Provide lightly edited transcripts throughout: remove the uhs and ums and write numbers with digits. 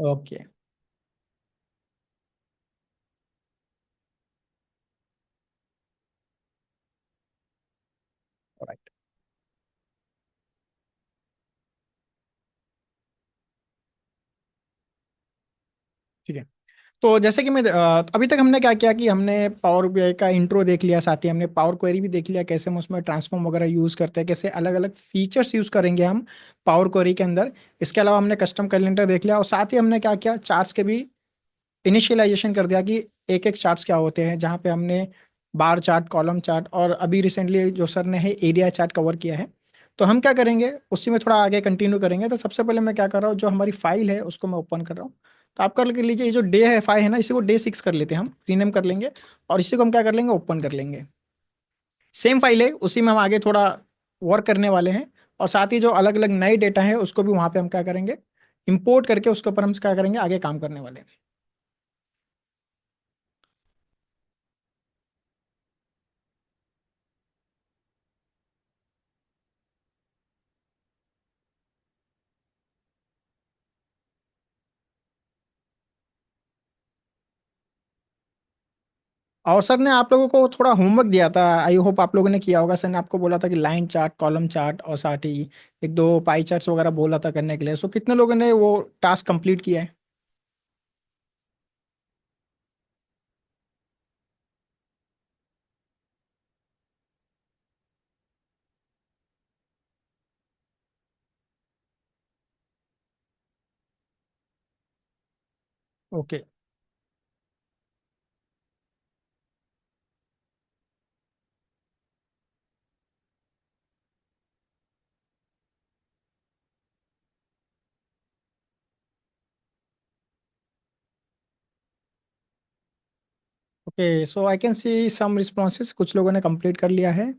Okay. Right. ठीक है। तो जैसे कि मैं अभी तक हमने क्या किया कि हमने पावर बीआई का इंट्रो देख लिया, साथ ही हमने पावर क्वेरी भी देख लिया, कैसे हम उसमें ट्रांसफॉर्म वगैरह यूज़ करते हैं, कैसे अलग अलग फीचर्स यूज़ करेंगे हम पावर क्वेरी के अंदर। इसके अलावा हमने कस्टम कैलेंडर देख लिया, और साथ ही हमने क्या किया, चार्ट्स के भी इनिशियलाइजेशन कर दिया कि एक एक चार्ट्स क्या होते हैं, जहाँ पे हमने बार चार्ट, कॉलम चार्ट, और अभी रिसेंटली जो सर ने है एरिया चार्ट कवर किया है। तो हम क्या करेंगे, उसी में थोड़ा आगे कंटिन्यू करेंगे। तो सबसे पहले मैं क्या कर रहा हूँ, जो हमारी फाइल है उसको मैं ओपन कर रहा हूँ। तो आप कर लीजिए, ये जो डे है फाइल है ना, इसी को डे 6 कर लेते हैं, हम रीनेम कर लेंगे। और इसी को हम क्या कर लेंगे, ओपन कर लेंगे। सेम फाइल है, उसी में हम आगे थोड़ा वर्क करने वाले हैं। और साथ ही जो अलग अलग नए डेटा है उसको भी वहाँ पे हम क्या करेंगे, इंपोर्ट करके उसके ऊपर हम क्या करेंगे, आगे काम करने वाले हैं। और सर ने आप लोगों को थोड़ा होमवर्क दिया था, आई होप आप लोगों ने किया होगा। सर ने आपको बोला था कि लाइन चार्ट, कॉलम चार्ट, और साथ ही एक दो पाई चार्ट्स वगैरह बोला था करने के लिए। सो कितने लोगों ने वो टास्क कंप्लीट किया है? Okay. Okay, so I can see some responses, कुछ लोगों ने कंप्लीट कर लिया है।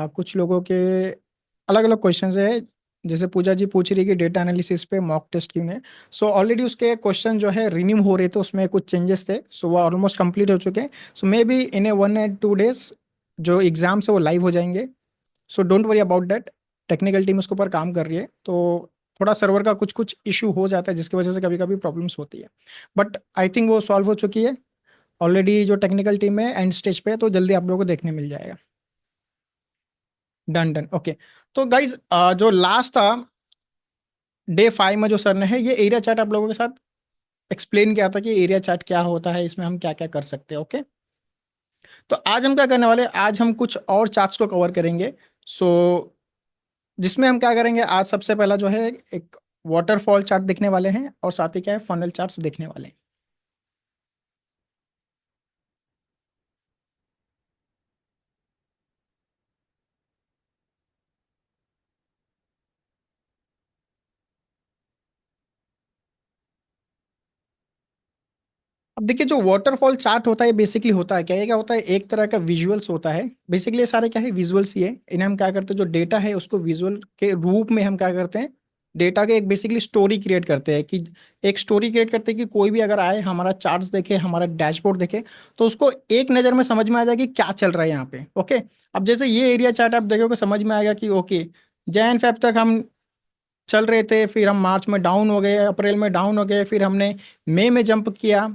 कुछ लोगों के अलग अलग क्वेश्चंस है। जैसे पूजा जी पूछ रही है कि डेटा एनालिसिस पे मॉक टेस्ट क्यों है। सो ऑलरेडी उसके क्वेश्चन जो है रिन्यू हो रहे थे, उसमें कुछ चेंजेस थे, सो वो ऑलमोस्ट कंप्लीट हो चुके हैं। So may be in a 1 and 2 days जो एग्जाम्स है वो लाइव हो जाएंगे। So don't worry about that. Technical team उसके ऊपर काम कर रही है। तो थोड़ा सर्वर का कुछ कुछ इशू हो जाता है, जिसकी वजह से कभी कभी प्रॉब्लम्स होती है। बट आई थिंक वो सॉल्व हो चुकी है ऑलरेडी। जो टेक्निकल टीम है एंड स्टेज पे है, तो जल्दी आप लोगों को देखने मिल जाएगा। Done done, okay. तो गाइज, जो लास्ट था डे 5 में, जो सर ने है ये एरिया चार्ट आप लोगों के साथ एक्सप्लेन किया था कि एरिया चार्ट क्या होता है, इसमें हम क्या क्या कर सकते हैं। ओके। तो आज हम क्या करने वाले हैं, आज हम कुछ और चार्ट्स को कवर करेंगे। सो जिसमें हम क्या करेंगे, आज सबसे पहला जो है एक वाटरफॉल चार्ट देखने वाले हैं, और साथ ही क्या है, फनल चार्ट्स देखने वाले हैं। अब देखिए, जो वाटरफॉल चार्ट होता है बेसिकली होता है क्या, ये क्या होता है, एक तरह का विजुअल्स होता है। बेसिकली ये सारे क्या है, विजुअल्स ही है। इन्हें हम क्या करते हैं, जो डेटा है उसको विजुअल के रूप में हम क्या करते हैं, डेटा के एक बेसिकली स्टोरी क्रिएट करते हैं। कि एक स्टोरी क्रिएट करते हैं कि कोई भी अगर आए, हमारा चार्ट्स देखे, हमारा डैशबोर्ड देखे, तो उसको एक नज़र में समझ में आ जाए कि क्या चल रहा है यहाँ पे। ओके। अब जैसे ये एरिया चार्ट आप देखोगे, समझ में आएगा कि ओके, जैन फेब तक हम चल रहे थे, फिर हम मार्च में डाउन हो गए, अप्रैल में डाउन हो गए, फिर हमने मई में जंप किया।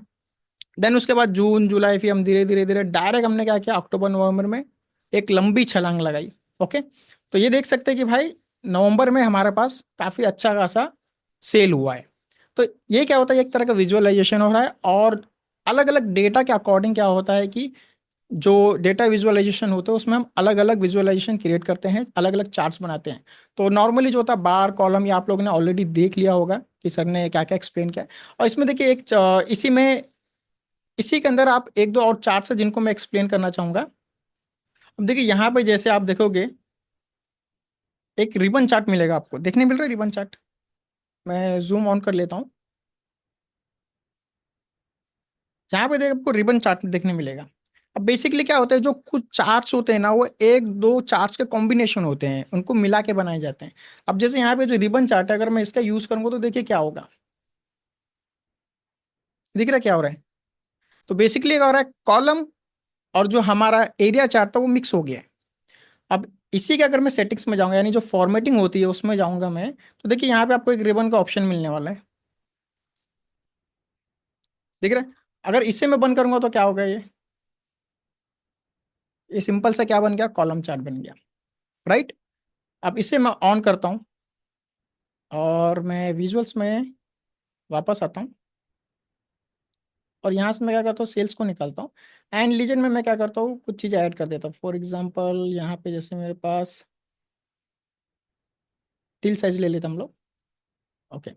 देन उसके बाद जून जुलाई, फिर हम धीरे धीरे धीरे डायरेक्ट हमने क्या किया, अक्टूबर नवंबर में एक लंबी छलांग लगाई। ओके। तो ये देख सकते हैं कि भाई नवंबर में हमारे पास काफी अच्छा खासा सेल हुआ है। तो ये क्या होता है, एक तरह का विजुअलाइजेशन हो रहा है। और अलग अलग डेटा के अकॉर्डिंग क्या होता है कि जो डेटा विजुअलाइजेशन होता है उसमें हम अलग अलग विजुअलाइजेशन क्रिएट करते हैं, अलग अलग चार्ट्स बनाते हैं। तो नॉर्मली जो होता है बार कॉलम, ये आप लोगों ने ऑलरेडी देख लिया होगा कि सर ने क्या क्या एक्सप्लेन किया है। और इसमें देखिए एक इसी के अंदर आप एक दो और चार्ट्स है जिनको मैं एक्सप्लेन करना चाहूंगा। अब देखिए यहाँ पे जैसे आप देखोगे, एक रिबन चार्ट मिलेगा आपको, देखने मिल रहा है रिबन चार्ट। मैं जूम ऑन कर लेता हूँ। यहाँ पे देख आपको रिबन चार्ट देखने मिलेगा। अब बेसिकली क्या होता है, जो कुछ चार्ट्स होते हैं ना, वो एक दो चार्ट्स के कॉम्बिनेशन होते हैं, उनको मिला के बनाए जाते हैं। अब जैसे यहाँ पे जो रिबन चार्ट है, अगर मैं इसका यूज करूंगा तो देखिए क्या होगा, दिख रहा है क्या हो रहा है। तो बेसिकली क्या हो रहा है, कॉलम और जो हमारा एरिया चार्ट था वो मिक्स हो गया है। अब इसी के अगर मैं सेटिंग्स में जाऊंगा, यानी जो फॉर्मेटिंग होती है उसमें जाऊंगा मैं, तो देखिए यहाँ पे आपको एक रिबन का ऑप्शन मिलने वाला है। दिख रहा है? अगर इससे मैं बंद करूंगा तो क्या होगा, ये सिंपल सा क्या बन गया, कॉलम चार्ट बन गया। राइट। अब इसे मैं ऑन करता हूँ और मैं विजुअल्स में वापस आता हूँ, और यहाँ से मैं क्या करता हूँ, सेल्स को निकालता हूँ। एंड लीजन में मैं क्या करता हूँ, कुछ चीज़ें ऐड कर देता हूँ। फॉर एग्जांपल यहाँ पे जैसे मेरे पास टील साइज ले लेते हम लोग। ओके।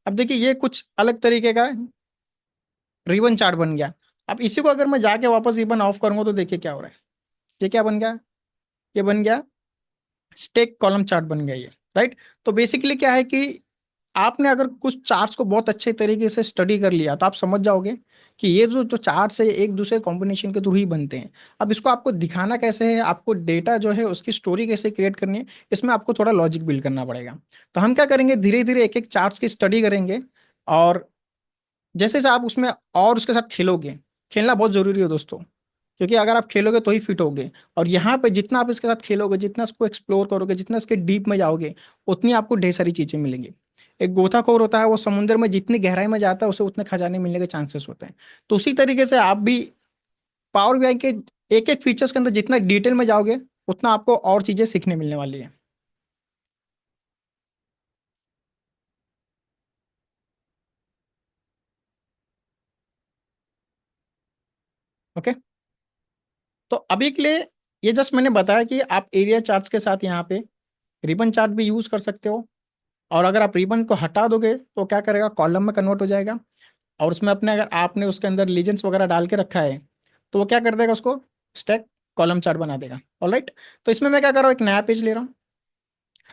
अब देखिए ये कुछ अलग तरीके का रिबन चार्ट बन गया। अब इसी को अगर मैं जाके वापस रिबन ऑफ करूंगा तो देखिए क्या हो रहा है। ये क्या बन गया, ये बन गया स्टेक कॉलम चार्ट बन गया ये। राइट। तो बेसिकली क्या है कि आपने अगर कुछ चार्ट्स को बहुत अच्छे तरीके से स्टडी कर लिया तो आप समझ जाओगे कि ये जो जो चार्ट्स है एक दूसरे कॉम्बिनेशन के थ्रू ही बनते हैं। अब इसको आपको दिखाना कैसे है, आपको डेटा जो है उसकी स्टोरी कैसे क्रिएट करनी है, इसमें आपको थोड़ा लॉजिक बिल्ड करना पड़ेगा। तो हम क्या करेंगे, धीरे धीरे एक एक चार्ट्स की स्टडी करेंगे। और जैसे जैसे आप उसमें और उसके साथ खेलोगे, खेलना बहुत जरूरी है दोस्तों, क्योंकि अगर आप खेलोगे तो ही फिट होगे। और यहाँ पे जितना आप इसके साथ खेलोगे, जितना इसको एक्सप्लोर करोगे, जितना इसके डीप में जाओगे, उतनी आपको ढेर सारी चीजें मिलेंगी। एक गोताखोर होता है, वो समुद्र में जितनी गहराई में जाता है उसे उतने खजाने मिलने के चांसेस होते हैं। तो उसी तरीके से आप भी पावर बीआई के एक एक फीचर्स के अंदर जितना डिटेल में जाओगे, उतना आपको और चीजें सीखने मिलने वाली है। ओके। तो अभी के लिए ये जस्ट मैंने बताया कि आप एरिया चार्ट्स के साथ यहाँ पे रिबन चार्ट भी यूज कर सकते हो। और अगर आप रिबन को हटा दोगे तो क्या करेगा, कॉलम में कन्वर्ट हो जाएगा। और उसमें अपने अगर आपने उसके अंदर लीजेंड्स वगैरह डाल के रखा है तो वो क्या कर देगा, उसको स्टैक कॉलम चार्ट बना देगा। ऑलराइट। तो इसमें मैं क्या कर रहा हूँ, एक नया पेज ले रहा हूँ।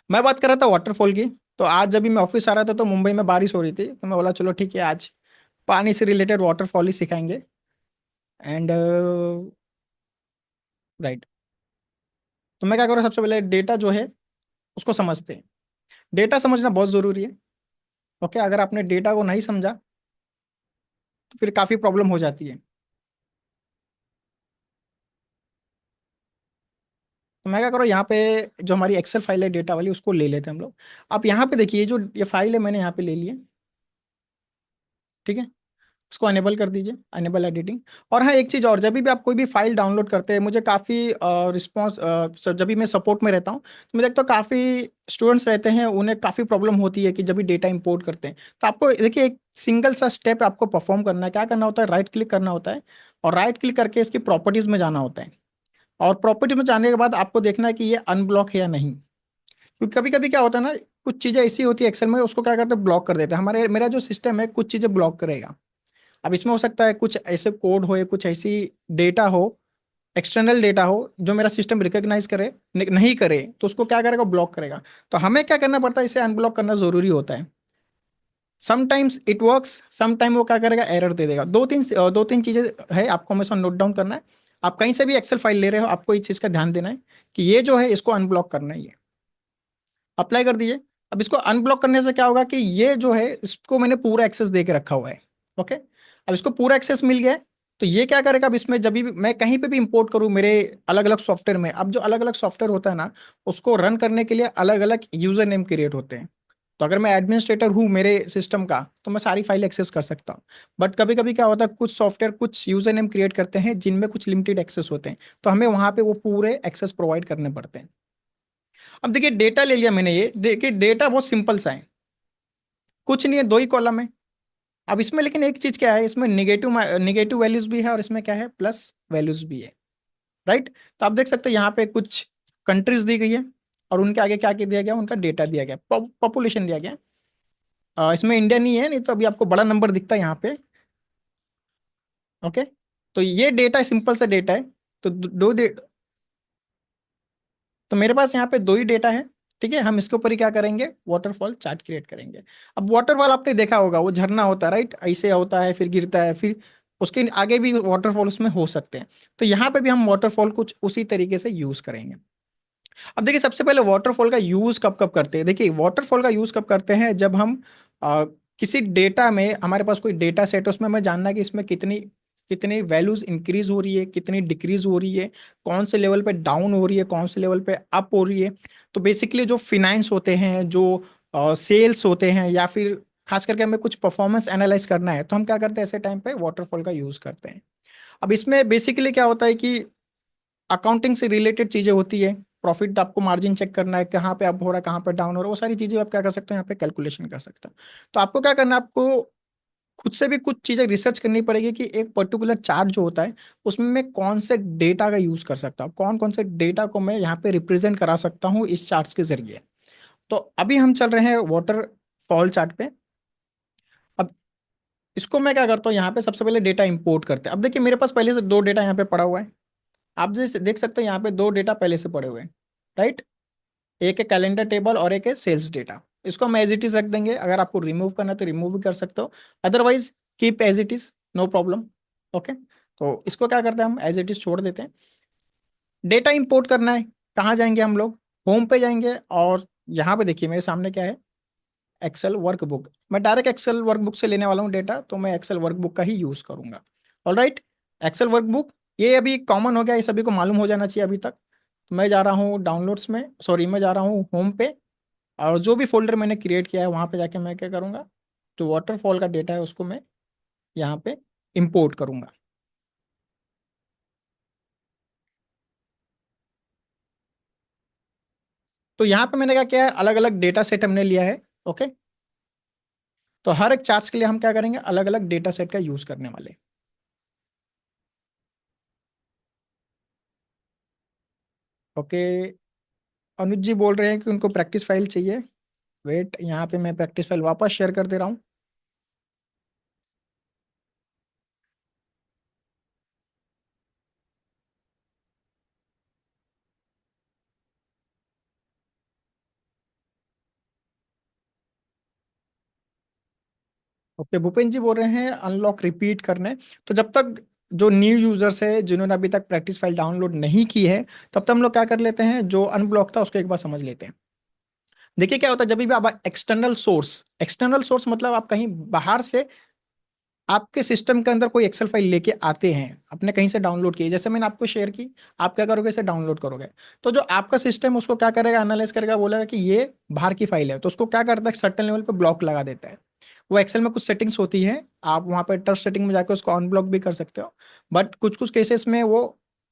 मैं बात कर रहा था वाटरफॉल की। तो आज जब भी मैं ऑफिस आ रहा था तो मुंबई में बारिश हो रही थी, तो मैं बोला चलो ठीक है, आज पानी से रिलेटेड वाटरफॉल ही सिखाएंगे। And right. तो मैं क्या कर रहा हूँ, सबसे पहले डेटा जो है उसको समझते हैं। डेटा समझना बहुत ज़रूरी है। ओके। अगर आपने डेटा को नहीं समझा तो फिर काफ़ी प्रॉब्लम हो जाती है। तो मैं क्या करूँ, यहाँ पे जो हमारी एक्सेल फाइल है डेटा वाली, उसको ले लेते हैं हम लोग। आप यहाँ पे देखिए, जो ये फाइल है मैंने यहाँ पे ले ली है। ठीक है। इसको अनेबल कर दीजिए, अनेबल एडिटिंग। और हाँ, एक चीज़ और, जब भी आप कोई भी फाइल डाउनलोड करते हैं, मुझे काफ़ी रिस्पॉन्स, जब भी मैं सपोर्ट में रहता हूँ तो मैं देखता हूँ काफ़ी स्टूडेंट्स रहते हैं, उन्हें काफ़ी प्रॉब्लम होती है कि जब भी डेटा इंपोर्ट करते हैं। तो आपको देखिए, एक सिंगल सा स्टेप आपको परफॉर्म करना है। क्या करना होता है, राइट क्लिक करना होता है, और राइट क्लिक करके इसकी प्रॉपर्टीज़ में जाना होता है। और प्रॉपर्टी में जाने के बाद आपको देखना है कि ये अनब्लॉक है या नहीं। क्योंकि कभी कभी क्या होता है ना, कुछ चीज़ें ऐसी होती है एक्सेल में, उसको क्या करते हैं, ब्लॉक कर देते हैं। हमारे मेरा जो सिस्टम है कुछ चीज़ें ब्लॉक करेगा। अब इसमें हो सकता है कुछ ऐसे कोड हो या कुछ ऐसी डेटा हो, एक्सटर्नल डेटा हो, जो मेरा सिस्टम रिकॉग्नाइज करे, नहीं करे, तो उसको क्या करेगा, ब्लॉक करेगा। तो हमें क्या करना पड़ता है, इसे अनब्लॉक करना जरूरी होता है। समटाइम्स इट वर्क्स, समटाइम वो क्या करेगा, एरर दे देगा। दो तीन चीजें है, आपको हमेशा नोट डाउन करना है। आप कहीं से भी एक्सेल फाइल ले रहे हो, आपको इस चीज का ध्यान देना है कि ये जो है इसको अनब्लॉक करना ही है। अप्लाई कर दीजिए। अब इसको अनब्लॉक करने से क्या होगा कि ये जो है इसको मैंने पूरा एक्सेस दे के रखा हुआ है। ओके। अब इसको पूरा एक्सेस मिल गया है। तो ये क्या करेगा, अब इसमें जब भी मैं कहीं पे भी इंपोर्ट करूं मेरे अलग अलग सॉफ्टवेयर में, अब जो अलग अलग सॉफ्टवेयर होता है ना, उसको रन करने के लिए अलग अलग यूजर नेम क्रिएट होते हैं। तो अगर मैं एडमिनिस्ट्रेटर हूँ मेरे सिस्टम का तो मैं सारी फाइल एक्सेस कर सकता हूँ। बट कभी कभी क्या होता है, कुछ सॉफ्टवेयर कुछ यूजर नेम क्रिएट करते हैं जिनमें कुछ लिमिटेड एक्सेस होते हैं, तो हमें वहां पे वो पूरे एक्सेस प्रोवाइड करने पड़ते हैं। अब देखिए, डेटा ले लिया मैंने, ये देखिए डेटा बहुत सिंपल सा है, कुछ नहीं है, दो ही कॉलम है। अब इसमें लेकिन एक चीज क्या है, इसमें निगेटिव निगेटिव वैल्यूज भी है और इसमें क्या है, प्लस वैल्यूज भी है। राइट। तो आप देख सकते हो यहाँ पे कुछ कंट्रीज दी गई है, और उनके आगे क्या क्या दिया गया, उनका डेटा दिया गया, पॉपुलेशन दिया गया। इसमें इंडिया नहीं है, नहीं तो अभी आपको बड़ा नंबर दिखता है यहाँ पे। ओके। तो ये डेटा सिंपल सा डेटा है। तो तो मेरे पास यहाँ पे दो ही डेटा है। ठीक है, हम इसके ऊपर ही क्या करेंगे, वाटरफॉल चार्ट क्रिएट करेंगे। अब वाटरफॉल आपने देखा होगा, वो झरना होता है, राइट, ऐसे होता है फिर गिरता है, फिर उसके आगे भी वाटरफॉल उसमें हो सकते हैं। तो यहाँ पे भी हम वाटरफॉल कुछ उसी तरीके से यूज करेंगे। अब देखिए, सबसे पहले वाटरफॉल का यूज कब कब करते हैं, देखिए वाटरफॉल का यूज कब करते हैं, जब हम किसी डेटा में, हमारे पास कोई डेटा सेट है, उसमें हमें जानना है कि इसमें कितनी कितनी वैल्यूज इंक्रीज हो रही है, कितनी डिक्रीज हो रही है, कौन से लेवल पे डाउन हो रही है, कौन से लेवल पे अप हो रही है। तो बेसिकली जो फिनांस होते हैं, जो सेल्स होते हैं, या फिर खास करके हमें कुछ परफॉर्मेंस एनालाइज करना है, तो हम क्या करते हैं ऐसे टाइम पे वाटरफॉल का यूज करते हैं। अब इसमें बेसिकली क्या होता है कि अकाउंटिंग से रिलेटेड चीजें होती है। प्रॉफिट आपको मार्जिन चेक करना है, कहाँ पे अप हो रहा है, कहाँ पे डाउन हो रहा है, वो सारी चीजें आप क्या कर सकते हो यहाँ पे कैलकुलेशन कर सकते हो। तो आपको क्या करना है, आपको खुद से भी कुछ चीजें रिसर्च करनी पड़ेगी कि एक पर्टिकुलर चार्ट जो होता है उसमें मैं कौन से डेटा का यूज कर सकता हूँ, कौन कौन से डेटा को मैं यहाँ पे रिप्रेजेंट करा सकता हूँ इस चार्ट्स के जरिए। तो अभी हम चल रहे हैं वाटरफॉल चार्ट पे। अब इसको मैं क्या करता हूँ, यहाँ पे सबसे पहले डेटा इंपोर्ट करते हैं। अब देखिए मेरे पास पहले से दो डेटा यहाँ पे पड़ा हुआ है। आप जैसे देख सकते हो यहाँ पे दो डेटा पहले से पड़े हुए हैं, राइट। एक है कैलेंडर टेबल और एक है सेल्स डेटा। इसको हम एज इट इज रख देंगे, अगर आपको रिमूव करना है तो रिमूव भी कर सकते हो, otherwise keep as it is, no problem. Okay, तो इसको क्या करते हैं हम एज इट इज छोड़ देते हैं। डेटा इंपोर्ट करना है, कहाँ जाएंगे हम लोग, होम पे जाएंगे, और यहाँ पे देखिए मेरे सामने क्या है, एक्सेल वर्कबुक। मैं डायरेक्ट एक्सेल वर्कबुक से लेने वाला हूँ डेटा, तो मैं एक्सेल वर्कबुक का ही यूज करूंगा। ऑल राइट, एक्सेल वर्कबुक ये अभी कॉमन हो गया, ये सभी को मालूम हो जाना चाहिए अभी तक। तो मैं जा रहा हूँ डाउनलोड्स में, सॉरी मैं जा रहा हूँ होम पे, और जो भी फोल्डर मैंने क्रिएट किया है वहाँ पे जाके मैं क्या करूँगा, जो वाटरफॉल का डेटा है उसको मैं यहाँ पे इंपोर्ट करूँगा। तो यहाँ पे मैंने क्या किया है, अलग अलग डेटा सेट हमने लिया है। ओके, तो हर एक चार्ट्स के लिए हम क्या करेंगे, अलग अलग डेटा सेट का यूज करने वाले। ओके, अनुज जी बोल रहे हैं कि उनको प्रैक्टिस फाइल चाहिए। वेट, यहाँ पे मैं प्रैक्टिस फाइल वापस शेयर कर दे रहा हूँ। ओके, भूपेंद्र जी बोल रहे हैं अनलॉक रिपीट करने। तो जब तक जो न्यू यूजर्स है जिन्होंने अभी तक प्रैक्टिस फाइल डाउनलोड नहीं की है, तब तक हम लोग क्या कर लेते हैं, जो अनब्लॉक था उसको एक बार समझ लेते हैं। देखिए क्या होता है, जब भी आप एक्सटर्नल सोर्स मतलब आप कहीं बाहर से आपके सिस्टम के अंदर कोई एक्सेल फाइल लेके आते हैं, आपने कहीं से डाउनलोड की, जैसे मैंने आपको शेयर की, आप क्या करोगे, इसे डाउनलोड करोगे, तो जो आपका सिस्टम उसको क्या करेगा, एनालाइज करेगा, बोलेगा कि ये बाहर की फाइल है, तो उसको क्या करता है, सर्टेन लेवल पे ब्लॉक लगा देता है। वो एक्सेल में कुछ सेटिंग्स होती है, आप वहाँ पर टच सेटिंग में जाकर उसको अनब्लॉक भी कर सकते हो। बट कुछ कुछ केसेस में वो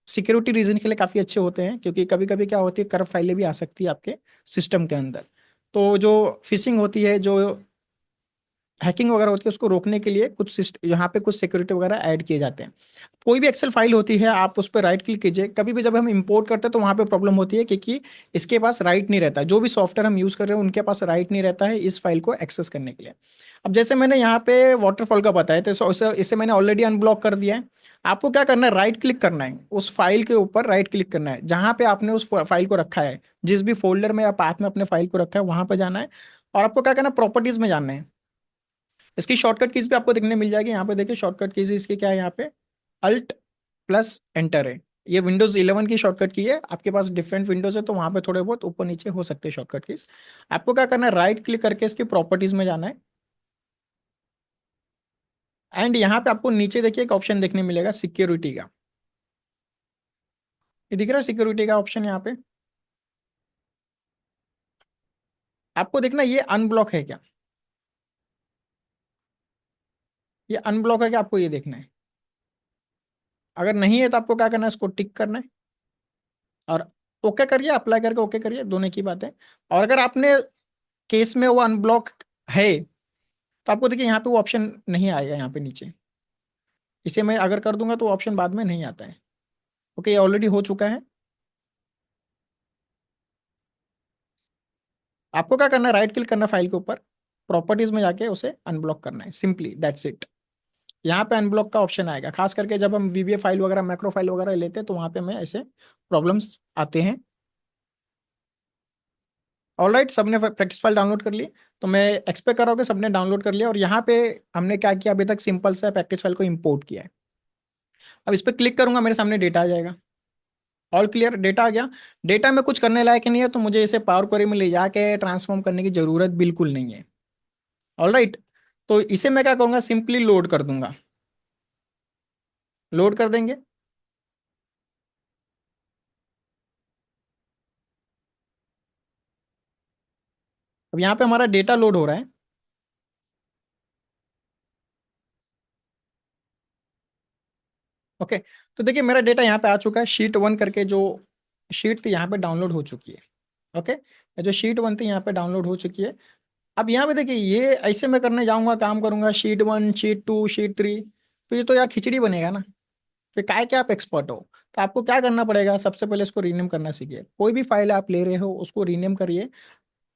सिक्योरिटी रीजन के लिए काफ़ी अच्छे होते हैं, क्योंकि कभी कभी क्या होती है, करप्ट फाइलें भी आ सकती है आपके सिस्टम के अंदर। तो जो फिशिंग होती है, जो हैकिंग वगैरह होती है, उसको रोकने के लिए यहाँ पे कुछ सिक्योरिटी वगैरह ऐड किए जाते हैं। कोई भी एक्सेल फाइल होती है, आप उस पर राइट क्लिक कीजिए। कभी भी जब हम इंपोर्ट करते हैं तो वहाँ पे प्रॉब्लम होती है, क्योंकि इसके पास राइट नहीं रहता, जो भी सॉफ्टवेयर हम यूज़ कर रहे हैं उनके पास राइट नहीं रहता है इस फाइल को एक्सेस करने के लिए। अब जैसे मैंने यहाँ पे वाटरफॉल का बताया, तो इसे मैंने ऑलरेडी अनब्लॉक कर दिया है। आपको क्या करना है, राइट क्लिक करना है, उस फाइल के ऊपर राइट क्लिक करना है जहाँ पे आपने उस फाइल को रखा है, जिस भी फोल्डर में या पाथ में अपने फाइल को रखा है वहाँ पे जाना है। और आपको क्या करना है, प्रॉपर्टीज में जाना है। इसकी शॉर्टकट कीज भी आपको देखने मिल जाएगी, यहाँ पे देखिए शॉर्टकट कीज इसकी क्या है, यहाँ पे अल्ट प्लस एंटर है। ये विंडोज 11 की शॉर्टकट की है, आपके पास डिफरेंट विंडोज है तो वहाँ पे थोड़े बहुत ऊपर नीचे हो सकते हैं शॉर्टकट कीज। आपको क्या करना है, राइट क्लिक करके इसकी प्रॉपर्टीज में जाना है। एंड यहाँ पे आपको नीचे देखिए एक ऑप्शन देखने मिलेगा सिक्योरिटी का। ये दिख रहा है सिक्योरिटी का ऑप्शन यहाँ पे। आपको देखना ये अनब्लॉक है क्या, ये अनब्लॉक है क्या, आपको ये देखना है। अगर नहीं है तो आपको क्या करना है, इसको टिक करना है और ओके करिए, अप्लाई करके ओके करिए, दोनों की बात है। और अगर आपने केस में वो अनब्लॉक है, तो आपको देखिए यहाँ पे वो ऑप्शन नहीं आएगा यहाँ पे नीचे। इसे मैं अगर कर दूंगा तो ऑप्शन बाद में नहीं आता है। ओके, ये ऑलरेडी हो चुका है। आपको क्या करना है, राइट क्लिक करना फाइल के ऊपर, प्रॉपर्टीज में जाके उसे अनब्लॉक करना है, सिंपली दैट्स इट। यहाँ पे अनब्लॉक का ऑप्शन आएगा, खास करके जब हम वीबीए फाइल वगैरह मैक्रो फाइल वगैरह लेते हैं तो वहाँ पे हमें ऐसे प्रॉब्लम्स आते हैं। ऑल राइट, सबने प्रैक्टिस फाइल डाउनलोड कर ली, तो मैं एक्सपेक्ट कर रहा हूँ कि सबने डाउनलोड कर लिया। और यहाँ पे हमने क्या किया, अभी तक सिंपल सा प्रैक्टिस फाइल को इंपोर्ट किया है। अब इस पर क्लिक करूंगा, मेरे सामने डेटा आ जाएगा। ऑल क्लियर, डेटा आ गया। डेटा में कुछ करने लायक नहीं है, तो मुझे इसे पावर क्वेरी में ले जाके ट्रांसफॉर्म करने की जरूरत बिल्कुल नहीं है। ऑल राइट, तो इसे मैं क्या करूंगा, सिंपली लोड कर दूंगा। लोड कर देंगे। अब यहाँ पे हमारा डेटा लोड हो रहा है। ओके, तो देखिए मेरा डेटा यहाँ पे आ चुका है, शीट 1 करके जो शीट थी यहाँ पे डाउनलोड हो चुकी है। ओके, जो शीट 1 थी यहाँ पे डाउनलोड हो चुकी है। अब यहाँ पे देखिए ये ऐसे मैं करने जाऊंगा, काम करूंगा शीट 1, शीट 2, शीट 3, तो ये तो यार खिचड़ी बनेगा ना। फिर काय क्या आप एक्सपर्ट हो? तो आपको क्या करना पड़ेगा, सबसे पहले इसको रीनेम करना सीखिए। कोई भी फाइल आप ले रहे हो उसको रीनेम करिए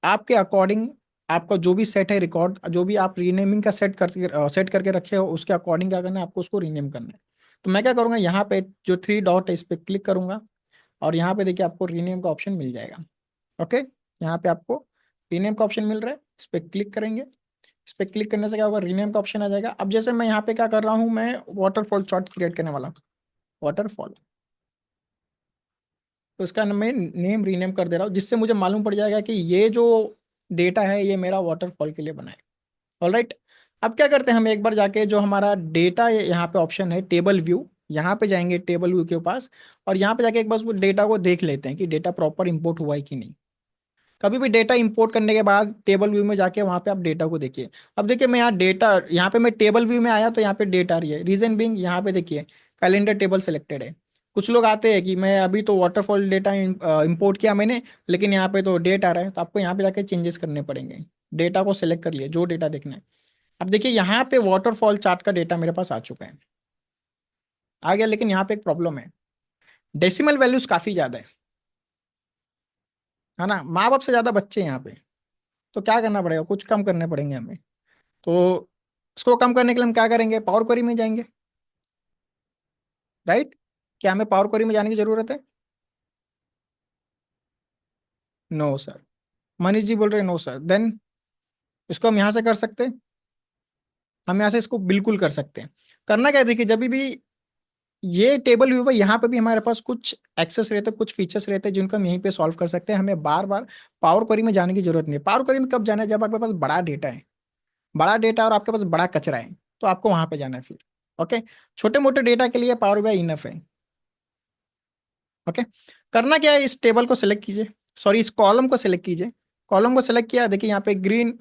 आपके अकॉर्डिंग। आपका जो भी सेट है रिकॉर्ड, जो भी आप रीनेमिंग का सेट करके रखे हो उसके अकॉर्डिंग क्या करना है आपको, उसको रीनेम करना है। तो मैं क्या करूंगा, यहाँ पे जो 3 डॉट है इस पर क्लिक करूंगा और यहाँ पे देखिए आपको रीनेम का ऑप्शन मिल जाएगा। ओके, यहाँ पे आपको रीनेम का ऑप्शन मिल रहा है, इस पर क्लिक करेंगे। इस पर क्लिक करने से क्या होगा, रीनेम का ऑप्शन आ जाएगा। अब जैसे मैं यहाँ पे क्या कर रहा हूँ, मैं वाटरफॉल चार्ट क्रिएट करने वाला हूँ, वाटरफॉल। तो इसका मैं नेम रीनेम कर दे रहा हूँ, जिससे मुझे मालूम पड़ जाएगा कि ये जो डेटा है ये मेरा वाटरफॉल के लिए बना है। ऑलराइट, अब क्या करते हैं, हम एक बार जाके जो हमारा डेटा यहाँ पे ऑप्शन है टेबल व्यू, यहाँ पे जाएंगे टेबल व्यू के पास, और यहाँ पे जाके एक बार वो डेटा को देख लेते हैं कि डेटा प्रॉपर इंपोर्ट हुआ है कि नहीं। कभी भी डेटा इंपोर्ट करने के बाद टेबल व्यू में जाके वहाँ पे आप डेटा को देखिए। अब देखिए मैं यहाँ डेटा, यहाँ पे मैं टेबल व्यू में आया तो यहाँ पे डेट आ रही है, रीजन बीइंग यहाँ पे देखिए कैलेंडर टेबल सेलेक्टेड है। कुछ लोग आते हैं कि मैं अभी तो वाटरफॉल डेटा इंपोर्ट किया मैंने, लेकिन यहाँ पे तो डेट आ रहा है, तो आपको यहाँ पे जाके चेंजेस करने पड़ेंगे। डेटा को सिलेक्ट कर लिए जो डेटा देखना है। अब देखिए यहाँ पे वाटरफॉल चार्ट का डेटा मेरे पास आ चुका है, आ गया, लेकिन यहाँ पे एक प्रॉब्लम है, डेसिमल वैल्यूज काफी ज्यादा है ना, माँ बाप से ज्यादा बच्चे हैं यहाँ पे। तो क्या करना पड़ेगा, कुछ कम करने पड़ेंगे हमें। तो इसको कम करने के लिए हम क्या करेंगे, पावर क्वेरी में जाएंगे। राइट, क्या हमें पावर क्वेरी में जाने की जरूरत है? No sir. मनीष जी बोल रहे हैं नो सर, देन इसको हम यहाँ से कर सकते हैं। हम यहाँ से इसको बिल्कुल कर सकते हैं। करना क्या है, देखिए जब भी ये टेबल व्यू है यहाँ पे भी हमारे पास कुछ एक्सेस रहते हैं, कुछ फीचर्स रहते हैं जिनको हम यहीं पे सॉल्व कर सकते हैं। हमें बार बार पावर क्वेरी में जाने की जरूरत नहीं है। पावर क्वेरी में कब जाना है, जब आपके पास बड़ा डेटा है, बड़ा डेटा और आपके पास बड़ा कचरा है, तो आपको वहां पे जाना है फिर। ओके, छोटे मोटे डेटा के लिए पावर बीआई इनफ है। ओके, करना क्या है, इस टेबल को सिलेक्ट कीजिए, सॉरी इस कॉलम को सिलेक्ट कीजिए। कॉलम को सिलेक्ट किया, देखिए यहाँ पे ग्रीन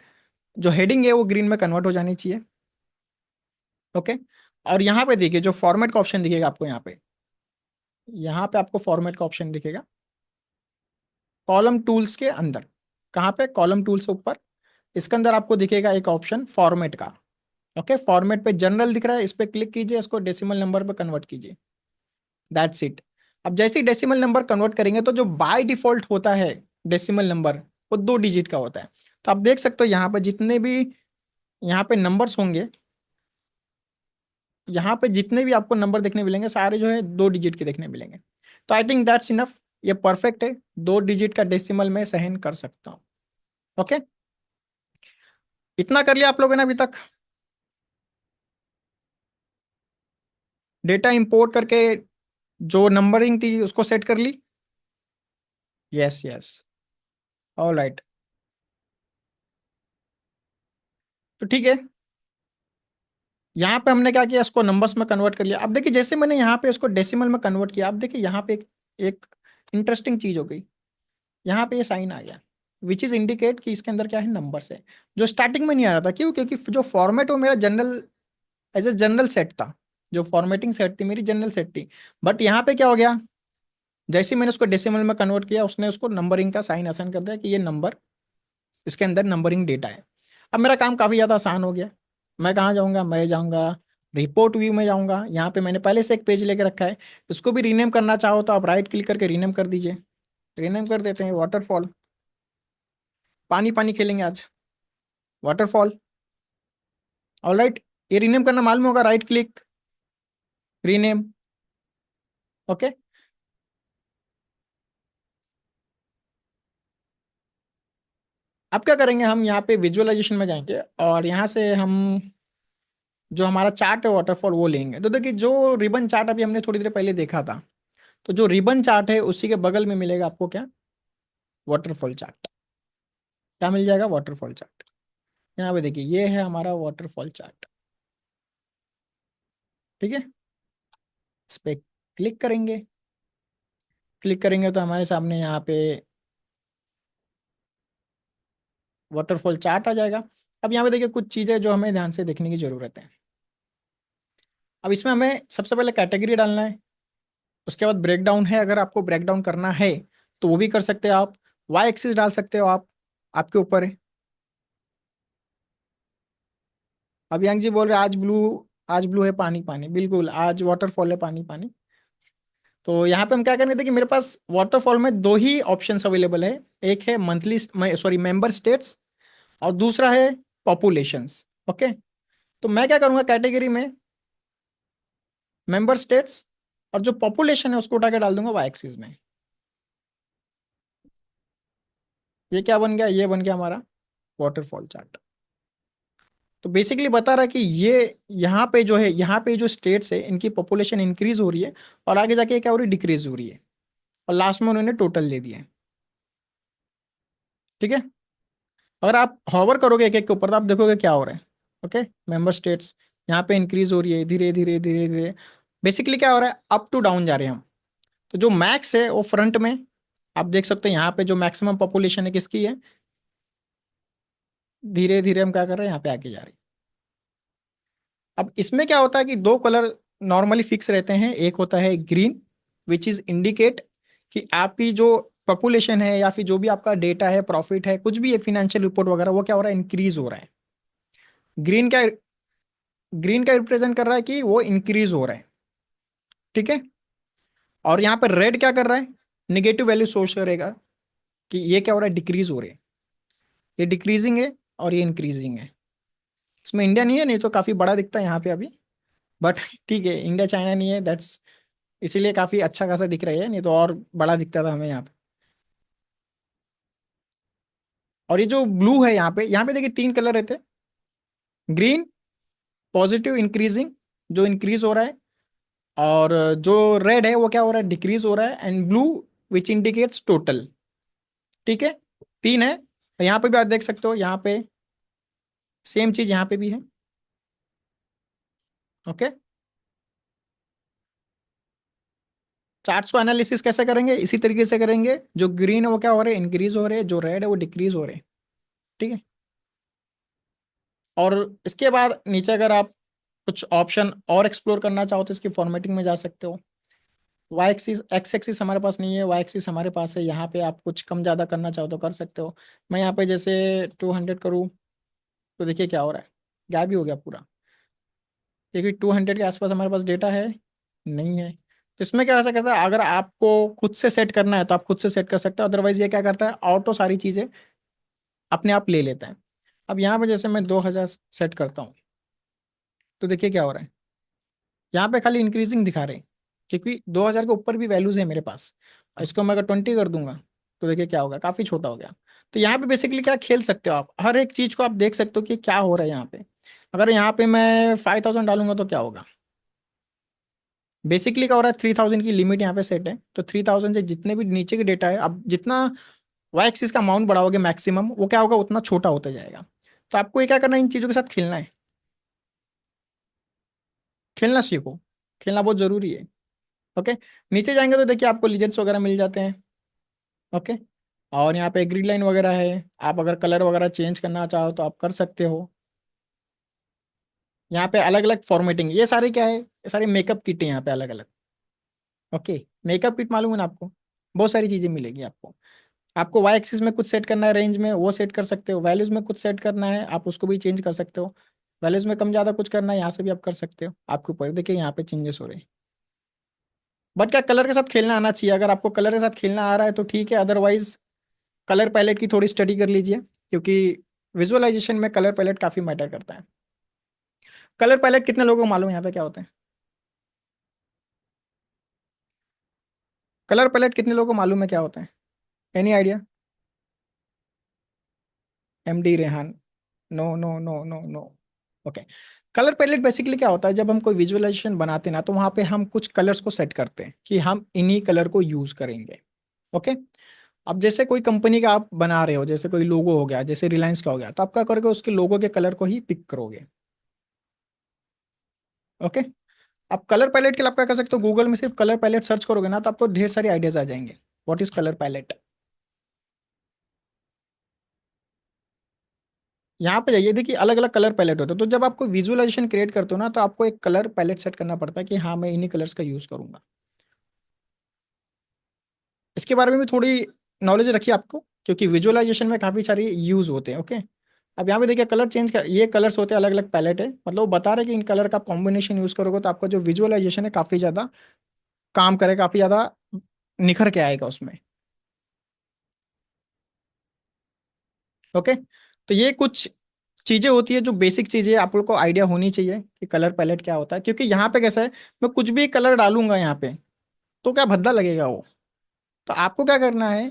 जो हेडिंग है वो ग्रीन में कन्वर्ट हो जानी चाहिए। ओके, और यहाँ पे देखिए जो फॉर्मेट का ऑप्शन दिखेगा आपको, यहाँ पे आपको फॉर्मेट का ऑप्शन दिखेगा कॉलम टूल्स के अंदर। कहाँ पे, कॉलम टूल्स से ऊपर, इसके अंदर आपको दिखेगा एक ऑप्शन फॉर्मेट का। ओके, फॉर्मेट पे जनरल दिख रहा है, इस पे क्लिक कीजिए, इसको डेसिमल नंबर पे कन्वर्ट कीजिए। That's it. अब जैसे ही डेसिमल नंबर कन्वर्ट करेंगे तो जो बाय डिफॉल्ट होता है डेसिमल नंबर, वो 2 डिजिट का होता है। तो आप देख सकते हो यहाँ पे जितने भी यहाँ पे नंबर्स होंगे, यहाँ पे जितने भी आपको नंबर देखने मिलेंगे सारे जो है 2 डिजिट के देखने मिलेंगे। तो आई थिंक दैट्स इनफ, ये परफेक्ट है, 2 डिजिट का डेसिमल में सहन कर सकता हूँ। ओके, इतना कर लिया आप लोगों ने अभी तक, डेटा इंपोर्ट करके जो नंबरिंग थी उसको सेट कर ली। Yes yes, all right. तो ठीक है, यहाँ पे हमने क्या किया, इसको नंबर्स में कन्वर्ट कर लिया। अब देखिए जैसे मैंने यहाँ पे इसको डेसिमल में कन्वर्ट किया, अब देखिए यहाँ पे एक इंटरेस्टिंग चीज हो गई। यहाँ पे ये साइन आ गया, विच इज इंडिकेट कि इसके अंदर क्या है, नंबर्स है, जो स्टार्टिंग में नहीं आ रहा था। क्यों? क्योंकि जो फॉर्मेट वो मेरा general, as a general set था, जो फॉर्मेटिंग सेट थी मेरी जनरल सेट थी। बट यहाँ पे क्या हो गया, जैसे ही मैंने उसको डेसिमल में कन्वर्ट किया उसने उसको नंबरिंग का साइन असाइन कर दिया कि ये नंबर, इसके अंदर नंबरिंग डेटा है। अब मेरा काम काफ़ी ज़्यादा आसान हो गया। मैं कहाँ जाऊँगा, मैं जाऊँगा रिपोर्ट व्यू में जाऊँगा। यहाँ पे मैंने पहले से एक पेज लेके रखा है, इसको भी रीनेम करना चाहो तो आप राइट क्लिक करके रीनेम कर दीजिए। रीनेम कर देते हैं वाटरफॉल, पानी पानी खेलेंगे आज, वाटरफॉल। ऑलराइट, ये रीनेम करना मालूम होगा, राइट क्लिक, रीनेम। ओके, अब क्या करेंगे, हम यहाँ पे विजुअलाइजेशन में जाएंगे और यहाँ से हम जो हमारा चार्ट है वाटरफॉल वो लेंगे। तो देखिए जो रिबन चार्ट अभी हमने थोड़ी देर पहले देखा था, तो जो रिबन चार्ट है उसी के बगल में मिलेगा आपको क्या, वाटरफॉल चार्ट। क्या मिल जाएगा, वाटरफॉल चार्ट। यहाँ पे देखिए ये है हमारा वाटरफॉल चार्ट। ठीक है, इस पे क्लिक करेंगे। क्लिक करेंगे तो हमारे सामने यहाँ पे वाटरफॉल चार्ट आ जाएगा। अब यहाँ पे देखिए कुछ चीज़ें जो हमें ध्यान से देखने की जरूरत है। अब इसमें हमें सबसे पहले कैटेगरी डालना है, उसके बाद ब्रेक डाउन है, अगर आपको ब्रेक डाउन करना है तो वो भी कर सकते हो आप। वाई एक्सिस डाल सकते हो आप, आपके ऊपर है। अभियांक जी बोल रहे आज ब्लू, आज ब्लू है पानी पानी, बिल्कुल आज वाटरफॉल है पानी पानी। तो यहाँ पे हम क्या करेंगे, देखिए मेरे पास वाटरफॉल में दो ही ऑप्शंस अवेलेबल है। एक है मंथली, सॉरी मेंबर स्टेट्स, और दूसरा है पॉपुलेशंस। ओके, तो मैं क्या करूंगा कैटेगरी में मेंबर स्टेट्स, और जो पॉपुलेशन है उसको उठा के डाल दूंगा वाई एक्सिस में। ये क्या बन गया, ये बन गया हमारा वाटरफॉल चार्ट। तो बेसिकली बता रहा है कि ये यहाँ पे जो है, यहाँ पे जो स्टेट्स है इनकी पॉपुलेशन इंक्रीज हो रही है, और आगे जाके क्या हो रही है, डिक्रीज हो रही है, और लास्ट में उन्होंने टोटल दे दिया है। ठीक है, अगर आप हॉवर करोगे एक एक के ऊपर तो आप देखोगे क्या हो रहा है। ओके, मेंबर स्टेट्स यहाँ पे इंक्रीज हो रही है धीरे धीरे धीरे धीरे। बेसिकली क्या हो रहा है, अप टू डाउन जा रहे हैं हम। तो जो मैक्स है वो फ्रंट में, आप देख सकते हैं यहाँ पे जो मैक्सिमम पॉपुलेशन है किसकी है, धीरे धीरे हम क्या कर रहे हैं, यहाँ पे आके जा रही है। अब इसमें क्या होता है कि दो कलर नॉर्मली फिक्स रहते हैं, एक होता है ग्रीन, विच इज इंडिकेट कि आपकी जो पॉपुलेशन है या फिर जो भी आपका डेटा है, प्रॉफिट है, कुछ भी है, फिनेंशियल रिपोर्ट वगैरह, वो क्या हो रहा है, इंक्रीज हो रहा है। ग्रीन क्या, ग्रीन क्या रिप्रेजेंट कर रहा है कि वो इंक्रीज हो रहा है। ठीक है, और यहाँ पर रेड क्या कर रहा है, निगेटिव वैल्यू सोच करेगा कि ये क्या हो रहा है, डिक्रीज हो रहे हैं। ये डिक्रीजिंग है और ये इंक्रीजिंग है। इसमें इंडिया नहीं है, नहीं तो काफी बड़ा दिखता है यहाँ पे अभी, बट ठीक है, इंडिया चाइना नहीं है, दैट्स इसीलिए काफी अच्छा खासा दिख रहा है, नहीं तो और बड़ा दिखता था हमें यहाँ पे। और ये जो ब्लू है यहाँ पे देखिए तीन कलर रहते हैं, ग्रीन पॉजिटिव इंक्रीजिंग, जो इंक्रीज हो रहा है, और जो रेड है वो क्या हो रहा है, डिक्रीज हो रहा है, and blue which indicates total. ठीक है, तीन है। यहाँ पे भी आप देख सकते हो, यहाँ पे सेम चीज यहाँ पे भी है। ओके, चार्ट्स को एनालिसिस कैसे करेंगे, इसी तरीके से करेंगे, जो ग्रीन है वो क्या हो रहे हैं, इंक्रीज हो रहे हैं, जो रेड है वो डिक्रीज हो रहे हैं। ठीक है, और इसके बाद नीचे अगर आप कुछ ऑप्शन और एक्सप्लोर करना चाहो तो इसकी फॉर्मेटिंग में जा सकते हो। वाई एक्सिस, एक्स एक्सिस हमारे पास नहीं है, वाई एक्सिस हमारे पास है। यहाँ पे आप कुछ कम ज़्यादा करना चाहो तो कर सकते हो। मैं यहाँ पे जैसे 200 करूँ तो देखिए क्या हो रहा है, गायब ही हो गया पूरा। देखिए 200 के आसपास हमारे पास डेटा है, नहीं है। तो इसमें क्या ऐसा करता है, अगर आपको खुद से सेट करना है तो आप खुद से सेट कर सकते हो, अदरवाइज ये क्या करता है, ऑटो सारी चीज़ें अपने आप ले लेता है। अब यहाँ पे जैसे मैं 2000 सेट करता हूँ तो देखिए क्या हो रहा है, यहाँ पे खाली इंक्रीजिंग दिखा रहे हैं, क्योंकि 2000 के ऊपर भी वैल्यूज है मेरे पास। और इसको मैं अगर 20 कर दूंगा तो देखिए क्या होगा, काफी छोटा हो गया। तो यहाँ पे बेसिकली क्या खेल सकते हो आप, हर एक चीज को आप देख सकते हो कि क्या हो रहा है यहाँ पे। अगर यहाँ पे मैं 5000 डालूंगा तो क्या होगा, बेसिकली क्या हो रहा है, 3000 की लिमिट यहाँ पे सेट है, तो 3000 से जितने भी नीचे के डेटा है, अब जितना वाई एक्सिस का अमाउंट बढ़ाओगे मैक्सिमम, वो क्या होगा, उतना छोटा होता जाएगा। तो आपको ये क्या करना है, इन चीजों के साथ खेलना है, खेलना सीखो, खेलना बहुत जरूरी है। ओके, नीचे जाएंगे तो देखिए आपको लिजेंड्स वगैरह मिल जाते हैं। ओके, और यहाँ पे ग्रिड लाइन वगैरह है, आप अगर कलर वगैरह चेंज करना चाहो तो आप कर सकते हो। यहाँ पे अलग अलग फॉर्मेटिंग, ये सारे क्या है, ये सारे मेकअप किट है यहाँ पे अलग अलग। ओके, मेकअप किट मालूम है ना आपको, बहुत सारी चीजें मिलेगी आपको। आपको वाई एक्सिस में कुछ सेट करना है रेंज में, वो सेट कर सकते हो। वैल्यूज में कुछ सेट करना है, आप उसको भी चेंज कर सकते हो। वैल्यूज में कम ज़्यादा कुछ करना है, यहाँ से भी आप कर सकते हो, आपके ऊपर। देखिए यहाँ पे चेंजेस हो रहे हैं, बट क्या कलर के साथ खेलना आना चाहिए। अगर आपको कलर के साथ खेलना आ रहा है तो ठीक है, अदरवाइज कलर पैलेट की थोड़ी स्टडी कर लीजिए, क्योंकि विजुअलाइजेशन में कलर पैलेट काफ़ी मैटर करता है। कलर पैलेट कितने लोगों को मालूम है यहाँ पे क्या होता है, कलर पैलेट कितने लोगों को मालूम है क्या होता है, any idea. MD Rehan, no no no no no. Okay, colour palette basically क्या होता है, जब हम कोई विजुअलाइजेशन बनाते हैं ना तो वहां पे हम कुछ कलर्स को सेट करते हैं कि हम इन्हीं कलर को यूज करेंगे। ओके, अब जैसे कोई कंपनी का आप बना रहे हो, जैसे कोई लोगो हो गया, जैसे रिलायंस का हो गया, तो आप क्या करोगे, उसके लोगो के कलर को ही पिक करोगे। ओके, आप कलर पैलेट के लिए आप क्या कर सकते हो, गूगल में सिर्फ कलर पैलेट सर्च करोगे ना तो आपको ढेर सारी आइडियाज आ जाएंगे, व्हाट इज कलर पैलेट। यहाँ पे जाइए, देखिए अलग अलग कलर पैलेट होते हैं। तो जब आपको विजुअलाइजेशन क्रिएट करते हो ना, तो आपको एक कलर पैलेट सेट करना पड़ता है कि हाँ मैं इन्हीं कलर्स का यूज करूंगा। इसके बारे में भी थोड़ी नॉलेज रखिए आपको, क्योंकि विजुअलाइजेशन में काफी सारे यूज होते हैं। ओके, अब यहाँ पे देखिए कलर चेंज कर, ये कलर्स होते हैं, अलग अलग पैलेट है, मतलब वो बता रहे हैं कि इन कलर का कॉम्बिनेशन यूज करोगे तो आपका जो विजुअलाइजेशन है काफी ज्यादा काम करेगा, काफी ज्यादा निखर के आएगा उसमें। ओके, तो ये कुछ चीजें होती है जो बेसिक चीजें आप लोग को आइडिया होनी चाहिए कि कलर पैलेट क्या होता है। क्योंकि यहाँ पे कैसा है, मैं कुछ भी कलर डालूंगा यहाँ पे तो क्या भद्दा लगेगा वो। तो आपको क्या करना है,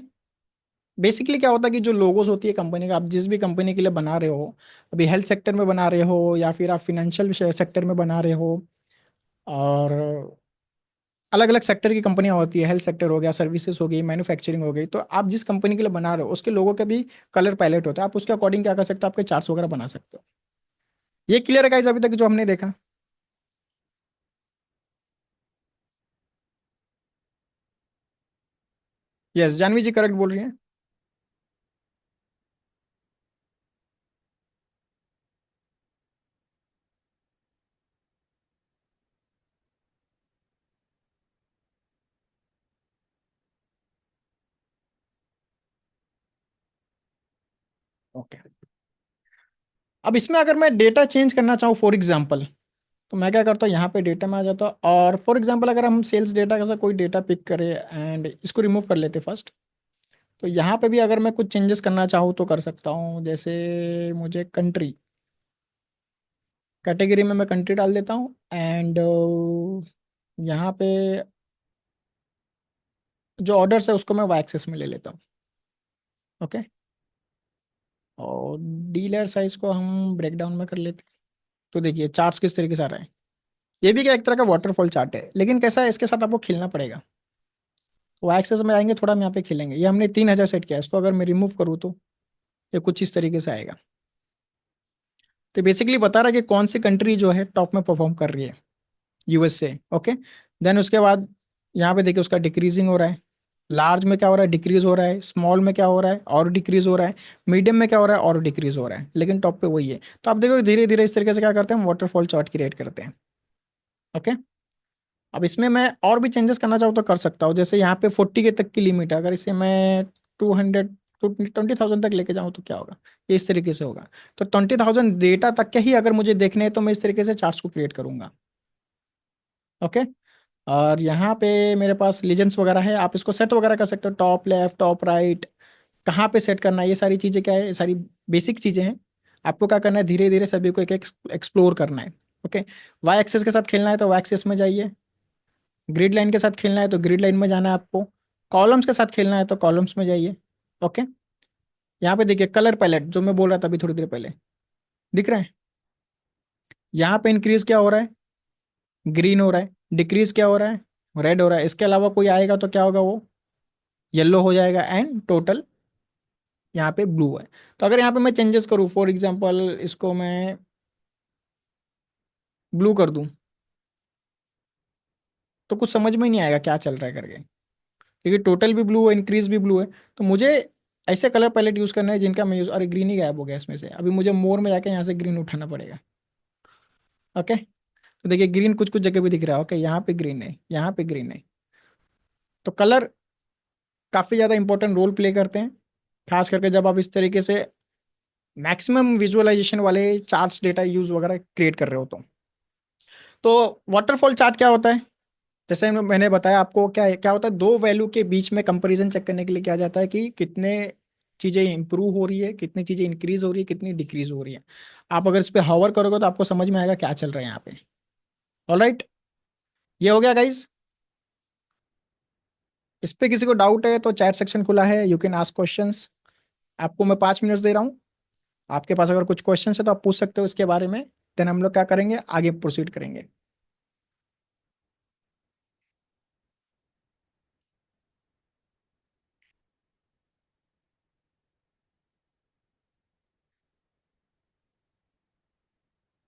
बेसिकली क्या होता है कि जो लोगोस होती है कंपनी का, आप जिस भी कंपनी के लिए बना रहे हो, अभी हेल्थ सेक्टर में बना रहे हो या फिर आप फिनेंशियल सेक्टर में बना रहे हो, और अलग अलग सेक्टर की कंपनियां होती है, हेल्थ सेक्टर हो गया, सर्विसेज हो गई, मैन्युफैक्चरिंग हो गई, तो आप जिस कंपनी के लिए बना रहे हो उसके लोगों का भी कलर पैलेट होता है। आप उसके अकॉर्डिंग क्या कर सकते हो, आपके चार्ट्स वगैरह बना सकते हो। ये क्लियर है गाइस अभी तक जो हमने देखा? यस, जानवी जी करेक्ट बोल रही हैं। ओके, अब इसमें अगर मैं डेटा चेंज करना चाहूँ फॉर एग्जांपल, तो मैं क्या करता हूँ, यहाँ पे डेटा में आ जाता हूँ, और फॉर एग्जांपल अगर हम सेल्स डेटा का सा कोई डेटा पिक करें एंड इसको रिमूव कर लेते फर्स्ट, तो यहाँ पे भी अगर मैं कुछ चेंजेस करना चाहूँ तो कर सकता हूँ। जैसे मुझे कंट्री, कैटेगरी में मैं कंट्री डाल देता हूँ, एंड यहाँ पे जो ऑर्डर्स है उसको मैं वाई एक्सेस में ले लेता हूँ। ओके, और डीलर साइज को हम ब्रेक डाउन में कर लेते हैं। तो देखिए चार्ट्स किस तरीके से आ रहा है। ये भी क्या एक तरह का वाटरफॉल चार्ट है, लेकिन कैसा है, इसके साथ आपको खेलना पड़ेगा। वाई एक्सेस में आएंगे, थोड़ा हम यहाँ पे खेलेंगे। ये हमने 3000 सेट किया है, इसको अगर मैं रिमूव करूँ तो ये कुछ इस तरीके से आएगा। तो बेसिकली बता रहा है कि कौन सी कंट्री जो है टॉप में परफॉर्म कर रही है, यूएसए। ओके, देन उसके बाद यहाँ पे देखिए उसका डिक्रीजिंग हो रहा है। लार्ज में क्या हो रहा है, डिक्रीज हो रहा है। स्मॉल में क्या हो रहा है, और डिक्रीज हो रहा है। मीडियम में क्या हो रहा है, और डिक्रीज हो रहा है, लेकिन टॉप पे वही है। तो आप देखो धीरे धीरे इस तरीके से क्या करते हैं, वाटरफॉल चार्ट क्रिएट करते हैं। ओके, अब इसमें मैं और भी चेंजेस करना चाहूँ तो कर सकता हूँ। जैसे यहाँ पे 40 के तक की लिमिट है, अगर इसे मैं 200 20,000 तक लेके जाऊँ तो क्या होगा, ये इस तरीके से होगा। तो 20,000 डेटा तक के ही अगर मुझे देखने हैं तो मैं इस तरीके से चार्ट्स को क्रिएट करूंगा। ओके, और यहाँ पे मेरे पास लीजेंड्स वगैरह है, आप इसको सेट वगैरह कर सकते हो, टॉप लेफ्ट टॉप राइट, कहाँ पे सेट करना है, ये सारी चीज़ें क्या है, ये सारी बेसिक चीज़ें हैं। आपको क्या करना है, धीरे धीरे सभी को एक एक एक्सप्लोर करना है। ओके, वाई एक्सेस के साथ खेलना है तो वाई एक्सेस में जाइए। ग्रिड लाइन के साथ खेलना है तो ग्रिड लाइन में जाना है आपको। कॉलम्स के साथ खेलना है तो कॉलम्स में जाइए। ओके, यहाँ पे देखिए कलर पैलेट जो मैं बोल रहा था अभी थोड़ी देर पहले, दिख रहा है। यहाँ पे इंक्रीज क्या हो रहा है, ग्रीन हो रहा है। डिक्रीज क्या हो रहा है, रेड हो रहा है। इसके अलावा कोई आएगा तो क्या होगा, वो येलो हो जाएगा, एंड टोटल यहाँ पे ब्लू है। तो अगर यहाँ पे मैं चेंजेस करूँ, फॉर एग्जांपल इसको मैं ब्लू कर दूं, तो कुछ समझ में नहीं आएगा क्या चल रहा है करके, क्योंकि टोटल भी ब्लू है, इंक्रीज भी ब्लू है। तो मुझे ऐसे कलर पैलेट यूज करना है जिनका मैं यूज, अरे ग्रीन ही गायब हो गया इसमें से, अभी मुझे मोर में जाके यहाँ से ग्रीन उठाना पड़ेगा। ओके, तो देखिए ग्रीन कुछ कुछ जगह पे दिख रहा है। ओके, यहाँ पे ग्रीन है, यहाँ पे ग्रीन है। तो कलर काफी ज्यादा इंपॉर्टेंट रोल प्ले करते हैं, खास करके जब आप इस तरीके से मैक्सिमम विजुअलाइजेशन वाले चार्ट्स डेटा यूज वगैरह क्रिएट कर रहे हो तो वाटरफॉल चार्ट क्या होता है, जैसे मैंने बताया आपको, क्या क्या होता है, दो वैल्यू के बीच में कंपैरिजन चेक करने के लिए क्या जाता है कि कितने चीजें इंप्रूव हो रही है, कितनी चीजें इंक्रीज हो रही है, कितनी डिक्रीज हो रही है। आप अगर इस पे हॉवर करोगे तो आपको समझ में आएगा क्या चल रहा है यहाँ पे। ऑलराइट, ये हो गया गाइज। इस पे किसी को डाउट है तो चैट सेक्शन खुला है, यू कैन आस्क क्वेश्चंस। आपको मैं 5 मिनट दे रहा हूँ, आपके पास अगर कुछ क्वेश्चन है तो आप पूछ सकते हो इसके बारे में। देन हम लोग क्या करेंगे, आगे प्रोसीड करेंगे।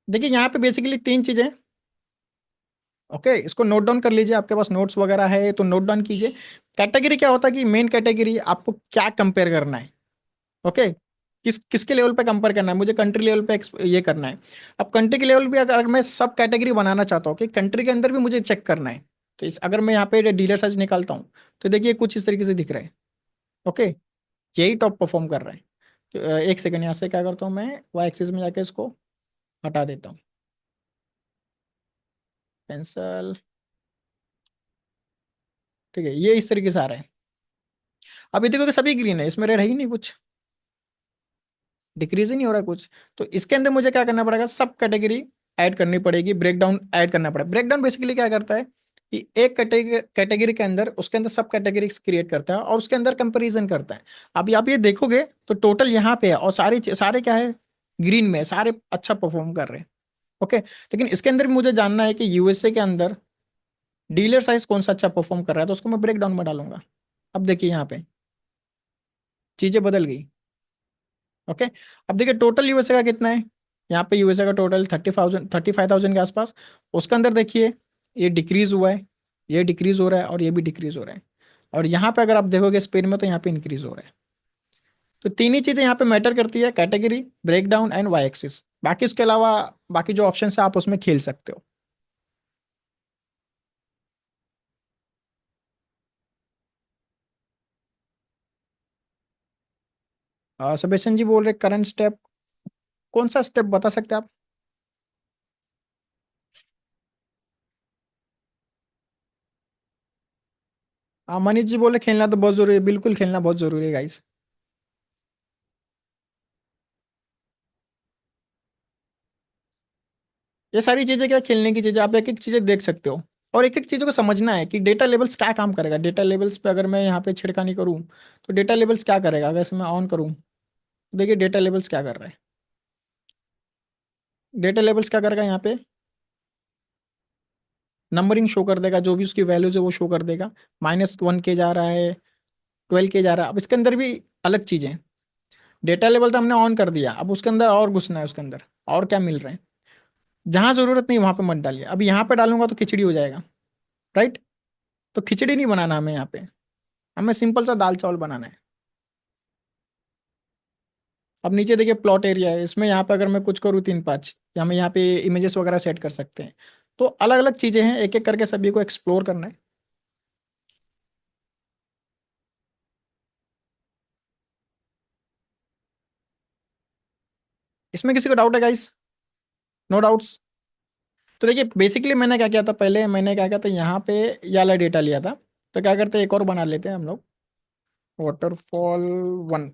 देखिए यहाँ पे बेसिकली 3 चीजें। ओके, इसको नोट डाउन कर लीजिए, आपके पास नोट्स वगैरह है तो नोट डाउन कीजिए। कैटेगरी क्या होता है कि मेन कैटेगरी आपको क्या कंपेयर करना है। ओके, किसके लेवल पे कंपेयर करना है, मुझे कंट्री लेवल पे ये करना है। अब कंट्री के लेवल पे अगर मैं सब कैटेगरी बनाना चाहता हूँ कि कंट्री के अंदर भी मुझे चेक करना है, तो अगर मैं यहाँ पे डीलर साइज निकालता हूँ, तो देखिए कुछ इस तरीके से दिख रहा है। ओके, यही टॉप परफॉर्म कर रहा है। तो, एक सेकंड, यहाँ से क्या करता हूँ मैं, वाई एक्सिस में जाके इसको हटा देता हूँ, कैंसल। ठीक है, ये इस तरीके से आ रहा है। अभी देखो कि सभी ग्रीन है, इसमें रेड है ही नहीं कुछ, डिक्रीज ही नहीं हो रहा कुछ। तो इसके अंदर मुझे क्या करना पड़ेगा, सब कैटेगरी ऐड करनी पड़ेगी, ब्रेकडाउन ऐड करना पड़ेगा। ब्रेकडाउन बेसिकली क्या करता है कि एक कैटेगरी के अंदर उसके अंदर सब कैटेगरी क्रिएट करता है और उसके अंदर कंपैरिजन करता है। अभी आप ये देखोगे तो टोटल यहाँ पे है और सारे क्या है, ग्रीन में है, सारे अच्छा परफॉर्म कर रहे हैं। ओके, लेकिन इसके अंदर भी मुझे जानना है कि यूएसए के अंदर डीलर साइज कौन सा अच्छा परफॉर्म कर रहा है, तो उसको मैं ब्रेक डाउन में डालूंगा। अब देखिए यहाँ पे चीजें बदल गई। ओके, अब देखिए टोटल यूएसए का कितना है, यहाँ पे यूएसए का टोटल 35,000 के आसपास। उसके अंदर देखिए ये डिक्रीज हुआ है, ये डिक्रीज हो रहा है और ये भी डिक्रीज हो रहा है। और यहाँ पे अगर आप देखोगे स्पेन में, तो यहाँ पे इंक्रीज हो रहा है। तो तीन ही चीजें यहाँ पे मैटर करती है, category, break down and Y axis. बाकी उसके अलावा बाकी जो ऑप्शन है आप उसमें खेल सकते हो। सबेशन जी बोल रहे करंट स्टेप, कौन सा स्टेप बता सकते हैं आप? मनीष जी बोले खेलना तो बहुत जरूरी है, बिल्कुल खेलना बहुत जरूरी है गाइस। ये सारी चीजें क्या खेलने की चीजें, आप एक एक चीजें देख सकते हो और एक एक चीजों को समझना है कि डेटा लेवल्स क्या काम करेगा। डेटा लेवल्स पे अगर मैं यहाँ पे छिड़कानी करूँ, तो डेटा लेवल्स क्या करेगा, अगर इसे मैं ऑन करूँ, तो देखिए डेटा लेवल्स क्या कर रहा है। डेटा लेवल्स क्या करेगा, यहाँ पे नंबरिंग शो कर देगा, जो भी उसकी वैल्यूज है वो शो कर देगा। -1 के जा रहा है, 12 के जा रहा है। अब इसके अंदर भी अलग चीजें हैं। डेटा लेवल तो हमने ऑन कर दिया, अब उसके अंदर और घुसना है, उसके अंदर और क्या मिल रहा है। जहां जरूरत नहीं वहां पे मत डालिए, अब यहाँ पे डालूंगा तो खिचड़ी हो जाएगा। राइट, तो खिचड़ी नहीं बनाना हमें यहाँ पे, हमें सिंपल सा दाल चावल बनाना है। अब नीचे देखिए प्लॉट एरिया है, इसमें यहाँ पे अगर मैं कुछ करूँ 3 5, या हम यहाँ पे इमेजेस वगैरह सेट कर सकते हैं। तो अलग अलग चीजें हैं, एक एक करके सभी को एक्सप्लोर करना है। इसमें किसी को डाउट है गाइस? No doubts? तो देखिए बेसिकली मैंने क्या किया था, पहले मैंने क्या किया था, यहाँ पे ये वाला डेटा लिया था। तो क्या करते हैं, एक और बना लेते हैं हम लोग, वाटरफॉल 1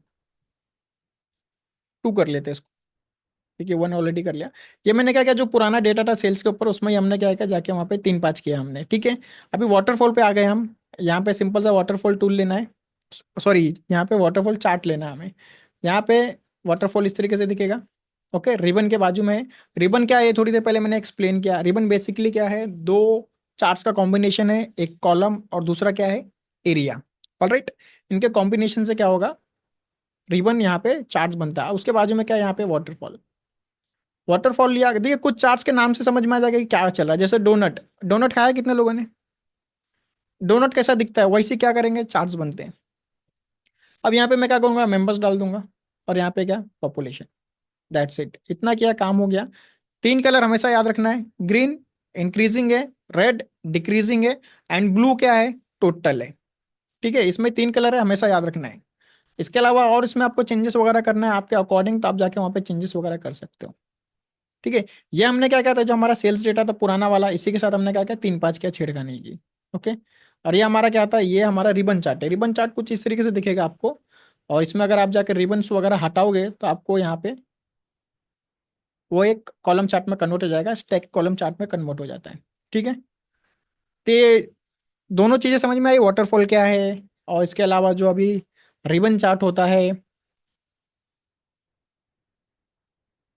2 कर लेते हैं इसको। ठीक है, 1 ऑलरेडी कर लिया। ये मैंने क्या किया, जो पुराना डेटा था सेल्स के ऊपर, उसमें ही हमने क्या किया, जाके वहाँ पे 3 5 किया हमने। ठीक है, अभी वाटरफॉल पे आ गए हम। यहाँ पे सिंपल सा वाटरफॉल टूल लेना है, सॉरी, यहाँ पे वाटरफॉल चार्ट लेना है हमें। यहाँ पे वाटरफॉल इस तरीके से दिखेगा। ओके, रिबन के बाजू में है। रिबन क्या है, ये थोड़ी देर पहले मैंने एक्सप्लेन किया। रिबन बेसिकली क्या है, दो चार्ट्स का कॉम्बिनेशन है, एक कॉलम और दूसरा क्या है, एरिया। ऑलराइट, इनके कॉम्बिनेशन से क्या होगा, रिबन यहाँ पे चार्ट बनता है। उसके बाजू में क्या है, यहाँ पे वाटरफॉल। वाटरफॉल लिया, देखिए कुछ चार्ट्स के नाम से समझ में आ जाएगा कि क्या चल रहा है। जैसे डोनट, डोनट खाया है कितने लोगों ने? डोनट कैसा दिखता है, वैसे क्या करेंगे, चार्ट्स बनते हैं। अब यहाँ पे मैं क्या करूंगा, मेंबर्स डाल दूंगा, और यहाँ पे क्या, पॉपुलेशन। दैट्स इट, इतना किया काम हो गया। तीन कलर हमेशा याद रखना है, ग्रीन इंक्रीजिंग है, रेड डिक्रीजिंग है, एंड ब्लू क्या है, टोटल है। ठीक है, इसमें तीन कलर है, हमेशा याद रखना है। इसके अलावा और इसमें आपको चेंजेस वगैरह करना है आपके अकॉर्डिंग, तो आप जाके वहाँ पे चेंजेस वगैरह कर सकते हो। ठीक है, ये हमने क्या किया था, जो हमारा सेल्स डेटा था पुराना वाला, इसी के साथ हमने क्या किया, 3 5 किया, छेड़खानी की। ओके, और ये हमारा क्या था, ये हमारा रिबन चार्ट है। रिबन चार्ट कुछ इस तरीके से दिखेगा आपको। और इसमें अगर आप जाकर रिबन्स वगैरह हटाओगे, तो आपको यहाँ पे वो एक कॉलम चार्ट में कन्वर्ट हो जाएगा, स्टैक कॉलम चार्ट में कन्वर्ट हो जाता है। ठीक है, तो ये दोनों चीजें समझ में आई, वाटरफॉल क्या है, और इसके अलावा जो अभी रिबन चार्ट होता है।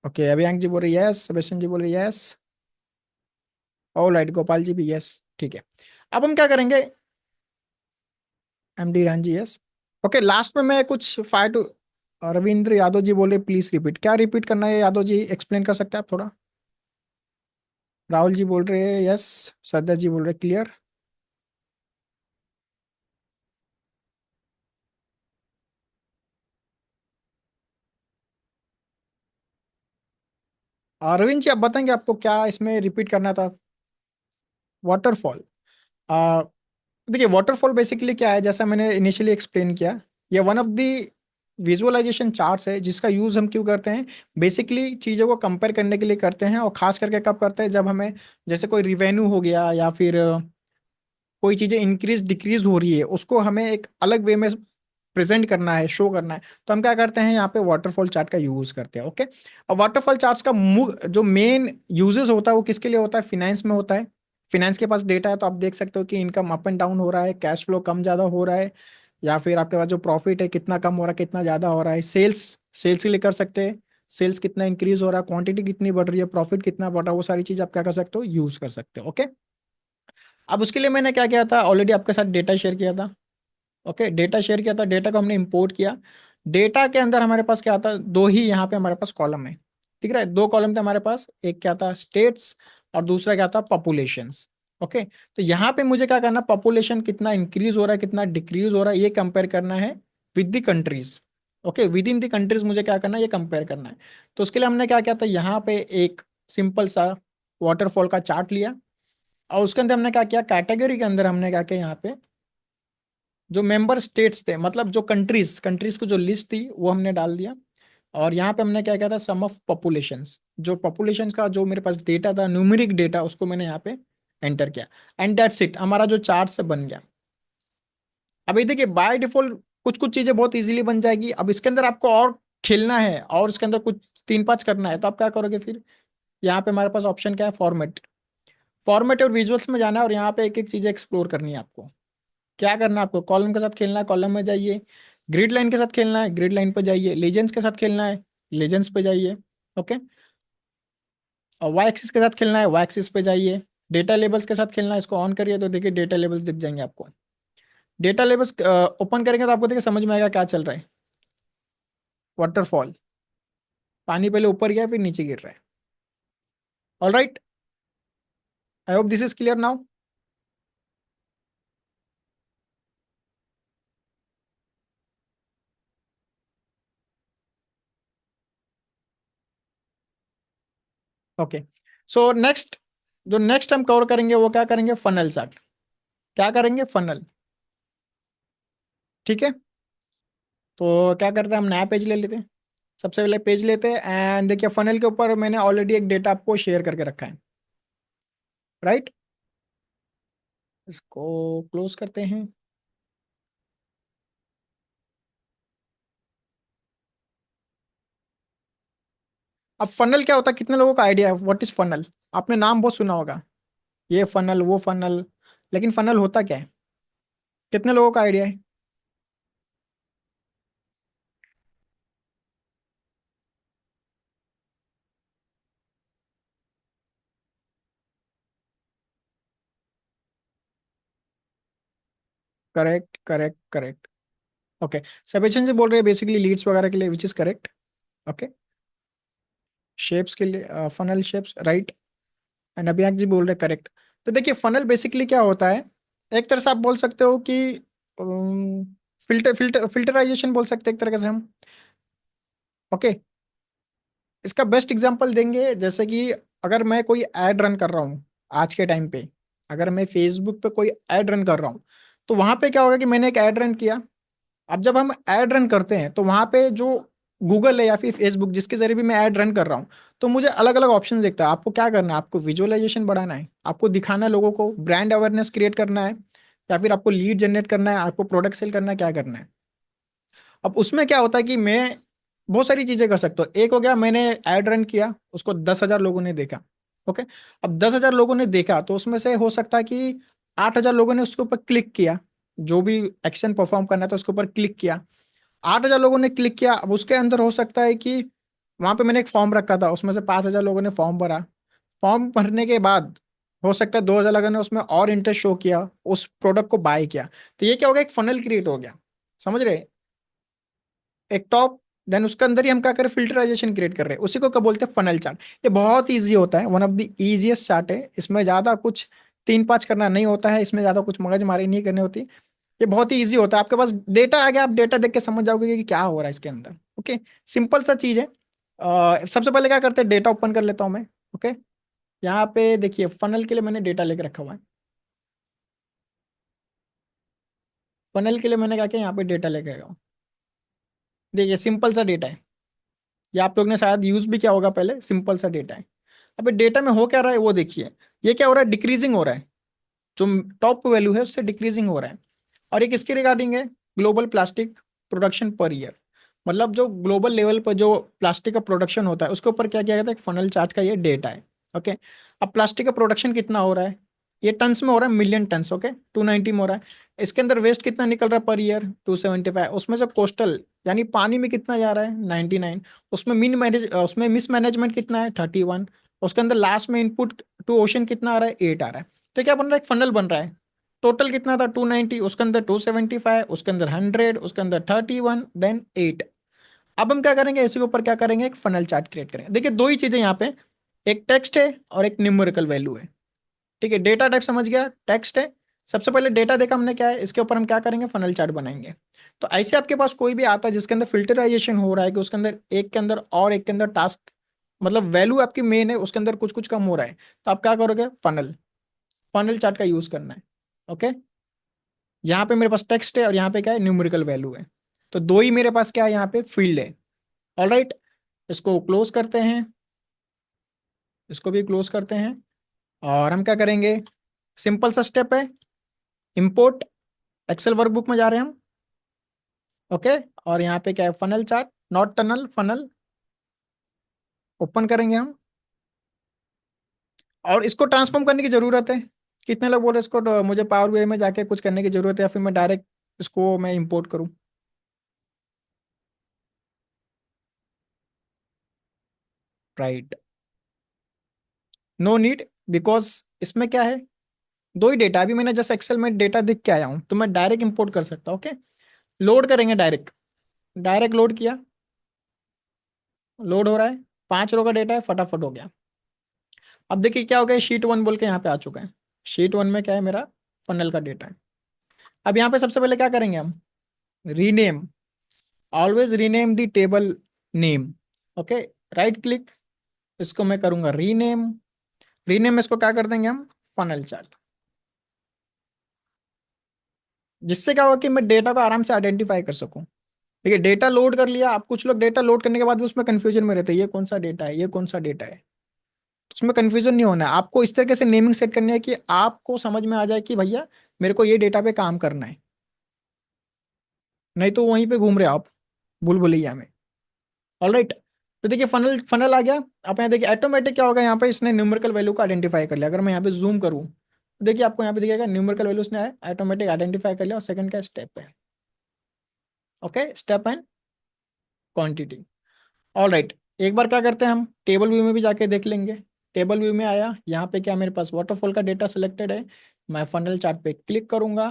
ओके, अभियांक जी बोल रहे यस, सबेशन जी बोल रहे yes, all right, Gopal ji भी यस। ठीक है, अब हम क्या करेंगे, MD Ranjhi yes. Okay, last में मैं कुछ फाइव टू, रविंद्र यादव जी बोले प्लीज रिपीट, क्या रिपीट करना है यादव जी, एक्सप्लेन कर सकते हैं आप थोड़ा? राहुल जी बोल रहे हैं यस, श्रद्धा जी बोल रहे क्लियर। अरविंद जी आप बताएंगे आपको क्या इसमें रिपीट करना था? वाटरफॉल। आ देखिए वाटरफॉल बेसिकली क्या है, जैसा मैंने इनिशियली एक्सप्लेन किया, ये one of the visualization charts है जिसका यूज हम क्यों करते हैं, बेसिकली चीज़ों को कंपेयर करने के लिए करते हैं, और खास करके कब करते हैं, जब हमें जैसे कोई रिवेन्यू हो गया या फिर कोई चीज़ें इंक्रीज डिक्रीज हो रही है उसको हमें एक अलग वे में प्रेजेंट करना है, शो करना है, तो हम क्या करते हैं यहाँ पे वाटरफॉल चार्ट का यूज करते हैं। ओके। अब वाटरफॉल चार्ट्स का जो मेन यूजेस होता है वो किसके लिए होता है, फिनेंस में होता है। फिनेंस के पास डेटा है तो आप देख सकते हो कि इनकम अप एंड डाउन हो रहा है, कैश फ्लो कम ज्यादा हो रहा है, या फिर आपके पास जो प्रॉफिट है कितना कम हो रहा है कितना ज्यादा हो रहा है। सेल्स, सेल्स के लिए कर सकते हैं, सेल्स कितना इंक्रीज हो रहा है, क्वांटिटी कितनी बढ़ रही है, प्रॉफिट कितना बढ़ रहा है, वो सारी चीज आप क्या कर सकते हो, यूज कर सकते हो। ओके। अब उसके लिए मैंने क्या किया था, ऑलरेडी आपके साथ डेटा शेयर किया था। ओके, डेटा शेयर किया था, डेटा को हमने इंपोर्ट किया। डेटा के अंदर हमारे पास क्या था, दो ही यहाँ पे हमारे पास कॉलम है। ठीक है, दो कॉलम थे हमारे पास, एक क्या था स्टेट्स और दूसरा क्या था पॉपुलेशंस। ओके। तो यहाँ पे मुझे क्या करना, पॉपुलेशन कितना इंक्रीज हो रहा है कितना डिक्रीज हो रहा है ये कंपेयर करना है with the countries. Okay, with in the countries मुझे क्या करना है, ये कंपेयर करना है। तो उसके लिए हमने क्या किया था, यहाँ पे एक सिंपल सा वाटरफॉल का चार्ट लिया, और उसके अंदर हमने क्या किया, कैटेगरी के अंदर हमने क्या किया, यहाँ पे जो मेंबर स्टेट्स थे, मतलब जो कंट्रीज कंट्रीज की जो लिस्ट थी वो हमने डाल दिया। और यहाँ पे हमने क्या किया था, सम ऑफ पॉपुलेशंस, जो पॉपुलेशन का जो मेरे पास डेटा था, न्यूमेरिक डेटा, उसको मैंने यहाँ पे एंटर किया। एंड दैट्स इट, हमारा जो चार्ट से बन गया। अब ये देखिए बाय डिफॉल्ट कुछ कुछ चीजें बहुत इजीली बन जाएगी, अब इसके अंदर आपको और खेलना है और इसके अंदर कुछ तीन पांच करना है, तो आप क्या करोगे फिर, यहाँ पे हमारे पास ऑप्शन क्या है, फॉर्मेट। फॉर्मेट और विजुअल्स में जाना है और यहाँ पे एक एक चीजें एक्सप्लोर करनी है आपको। क्या करना है आपको, कॉलम के साथ खेलना है, कॉलम में जाइए। ग्रिड लाइन के साथ खेलना है, ग्रिड लाइन पे जाइए। लीजेंड्स के साथ खेलना है, लीजेंड्स पे जाइए। ओके। और वाई एक्सिस के साथ खेलना है, वाई एक्सिस पे जाइए। डेटा लेबल्स के साथ खेलना है, इसको ऑन करिए तो देखिए डेटा लेबल्स दिख जाएंगे आपको। डेटा लेबल्स ओपन करेंगे तो आपको देखिए समझ में आएगा क्या चल रहा है। वाटरफॉल, पानी पहले ऊपर गया फिर नीचे गिर रहा है। All right, I hope this is clear now. Okay. So next, जो नेक्स्ट हम कवर करेंगे वो क्या करेंगे, फनल चार्ट। क्या करेंगे, फनल। ठीक है। तो क्या करते हैं, हम नया पेज ले लेते हैं। सबसे पहले पेज लेते हैं एंड देखिए फनल के ऊपर मैंने ऑलरेडी एक डेटा आपको शेयर करके रखा है। राइट, इसको क्लोज करते हैं। अब फनल क्या होता है, कितने लोगों का आइडिया है व्हाट इज फनल? आपने नाम बहुत सुना होगा, ये फनल वो फनल, लेकिन फनल होता क्या है, कितने लोगों का आइडिया है? Correct correct correct. Okay, Sebastian से बोल रहे हैं बेसिकली लीड्स वगैरह के लिए, which is correct. Okay, shapes के लिए, funnel shapes, right. And Abhishek ji बोल रहे करेक्ट। तो देखिए फनल बेसिकली क्या होता है, एक तरह से आप बोल सकते हो कि फिल्टराइजेशन बोल सकते हैं एक तरीके से हम। ओके, इसका बेस्ट एग्जांपल देंगे, जैसे कि अगर मैं कोई ऐड रन कर रहा हूँ आज के टाइम पे, अगर मैं फेसबुक पे कोई ऐड रन कर रहा हूँ, तो वहां पे क्या होगा कि मैंने एक ऐड रन किया। अब जब हम ऐड रन करते हैं तो वहां पे जो गूगल है या फिर फेसबुक जिसके जरिए भी मैं ऐड रन कर रहा हूँ, तो मुझे अलग अलग ऑप्शन दिखता है। आपको क्या करना है, आपको विजुअलाइजेशन बढ़ाना है, आपको दिखाना है लोगों को, ब्रांड अवेयरनेस क्रिएट करना है, या फिर आपको लीड जनरेट करना है, आपको प्रोडक्ट सेल करना है, क्या करना है। अब उसमें क्या होता है कि मैं बहुत सारी चीजें कर सकता हूँ। एक हो गया, मैंने ऐड रन किया, उसको 10,000 लोगों ने देखा। ओके, अब 10,000 लोगों ने देखा तो उसमें से हो सकता है कि 8,000 लोगों ने उसके ऊपर क्लिक किया, जो भी एक्शन परफॉर्म करना था उसके ऊपर क्लिक किया। 8,000 लोगों ने क्लिक किया, अब उसके अंदर हो सकता है कि वहां पे मैंने एक फॉर्म रखा था, उसमें से 5,000 लोगों ने फॉर्म भरा। फॉर्म भरने के बाद हो सकता है 2,000 लोगों ने उसमें और इंटरेस्ट शो किया, उस प्रोडक्ट को बाय किया। तो ये क्या हो गया, एक फनल क्रिएट हो गया। समझ रहे, एक टॉप, देन उसके अंदर ही हम क्या कर रहे हैं, फिल्टराइजेशन क्रिएट कर रहे हैं, उसी को क्या बोलते हैं, फनल चार्ट। ये बहुत ईजी होता है, one of the easiest chart है, इसमें ज्यादा कुछ तीन पांच करना नहीं होता है, इसमें ज्यादा कुछ मगजमारी नहीं करनी होती। ये बहुत ही इजी होता है, आपके पास डेटा आ गया, आप डेटा देख के समझ जाओगे कि क्या हो रहा है इसके अंदर। ओके, सिंपल सा चीज है। सबसे पहले क्या करते हैं, डेटा ओपन कर लेता हूँ मैं। ओके, यहाँ पे देखिए फनल के लिए मैंने डेटा लेके रखा हुआ है। फनल के लिए मैंने क्या किया, यहाँ पे डेटा लेके रखा हूँ। देखिए सिंपल सा डेटा है, ये आप लोग ने शायद यूज भी किया होगा पहले, सिंपल सा डेटा है। अबे डेटा में हो क्या रहा है वो देखिए, ये क्या हो रहा है, डिक्रीजिंग हो रहा है। जो टॉप वैल्यू है उससे डिक्रीजिंग हो रहा है। और ये किसके रिगार्डिंग है, global plastic production per year. मतलब जो ग्लोबल लेवल पर जो प्लास्टिक का प्रोडक्शन होता है उसके ऊपर क्या किया गया था, एक फनल चार्ट का ये डेटा है। ओके, अब प्लास्टिक का प्रोडक्शन कितना हो रहा है, ये टन्स में हो रहा है, मिलियन टन्स। ओके, 290 में हो रहा है। इसके अंदर वेस्ट कितना निकल रहा है पर ईयर, 275। उसमें से कोस्टल यानी पानी में कितना जा रहा है, 99। उसमें उसमें मिस मैनेजमेंट कितना है, 31। उसके अंदर लास्ट में इनपुट टू ओशन कितना आ रहा है, 8 आ रहा है। तो क्या बन रहा है, एक फनल बन रहा है। टोटल कितना था, 290, उसके अंदर 275, उसके अंदर 100, उसके अंदर 31, देन 8। अब हम क्या करेंगे, इसी के ऊपर क्या करेंगे, एक फनल चार्ट क्रिएट करेंगे। देखिए दो ही चीजें यहाँ पे, एक टेक्स्ट है और एक न्यूमेरिकल वैल्यू है। ठीक है, डेटा टाइप समझ गया, टेक्स्ट है। सबसे पहले डेटा देखा हमने क्या है, इसके ऊपर हम क्या करेंगे, फनल चार्ट बनाएंगे। तो ऐसे आपके पास कोई भी आता है जिसके अंदर फिल्टराइजेशन हो रहा है, कि उसके अंदर एक के अंदर और एक के अंदर टास्क, मतलब वैल्यू आपकी मेन है, उसके अंदर कुछ कुछ कम हो रहा है, तो आप क्या करोगे, फनल फनल चार्ट का यूज करना है। ओके, यहाँ पे मेरे पास टेक्स्ट है और यहाँ पे क्या है, न्यूमेरिकल वैल्यू है। तो दो ही मेरे पास क्या है, यहाँ पे फील्ड है। ऑल राइट, इसको क्लोज करते हैं, इसको भी क्लोज करते हैं। और हम क्या करेंगे, सिंपल सा स्टेप है, इंपोर्ट एक्सेल वर्कबुक में जा रहे हैं हम। ओके, और यहाँ पे क्या है, funnel chart, not tunnel, funnel open करेंगे हम। और इसको ट्रांसफॉर्म करने की जरूरत है। कितने लोग बोल रहे हैं इसको, तो मुझे पावर बीआई में जाके कुछ करने की जरूरत है, या फिर मैं डायरेक्ट इसको मैं इंपोर्ट करूँ। राइट, नो नीड, बिकॉज इसमें क्या है, दो ही डेटा। अभी मैंने जैसे एक्सेल में डेटा देख के आया हूँ, तो मैं डायरेक्ट इंपोर्ट कर सकता हूँ। ओके, लोड करेंगे डायरेक्ट, डायरेक्ट लोड किया, लोड हो रहा है। 5 रो का डेटा है, फटाफट हो गया। अब देखिए क्या हो गया, शीट 1 बोल के यहाँ पे आ चुका है। शीट 1 में क्या है, मेरा फनल का डेटा है। अब यहाँ पे सबसे पहले क्या करेंगे हम, rename, always rename the table name. Okay, right click, इसको मैं करूंगा रीनेम। रीनेम इसको क्या कर देंगे हम, फनल चार्ट। जिससे क्या होगा कि मैं डेटा को आराम से आइडेंटिफाई कर सकूं। देखिए डेटा लोड कर लिया, अब कुछ लोग डेटा लोड करने के बाद भी उसमें कंफ्यूजन में रहते हैं, ये कौन सा डेटा है, ये कौन सा डेटा है। तो उसमें कंफ्यूजन नहीं होना है, आपको इस तरीके से नेमिंग सेट करनी है कि आपको समझ में आ जाए कि भैया मेरे को ये डेटा पे काम करना है। नहीं तो वहीं पे घूम रहे हो आप भूल भुलैया में। ऑल राइट, तो देखिए फनल फनल आ गया। आप यहाँ देखिए ऑटोमेटिक क्या होगा, यहाँ पे इसने न्यूमेरिकल वैल्यू को आइडेंटिफाई कर लिया। अगर मैं यहाँ पे जूम करूँ तो देखिए आपको यहाँ पे दिखेगा न्यूमेरिकल वैल्यू उसने ऑटोमेटिक आइडेंटिफाई कर लिया। और सेकंड का स्टेप है, okay, step and quantity. All right, एक बार क्या करते हैं, हम टेबल व्यू में भी जाके देख लेंगे। टेबल व्यू में आया, यहाँ पे क्या मेरे पास वाटरफॉल का डेटा सिलेक्टेड है। मैं फनल चार्ट पे क्लिक करूंगा,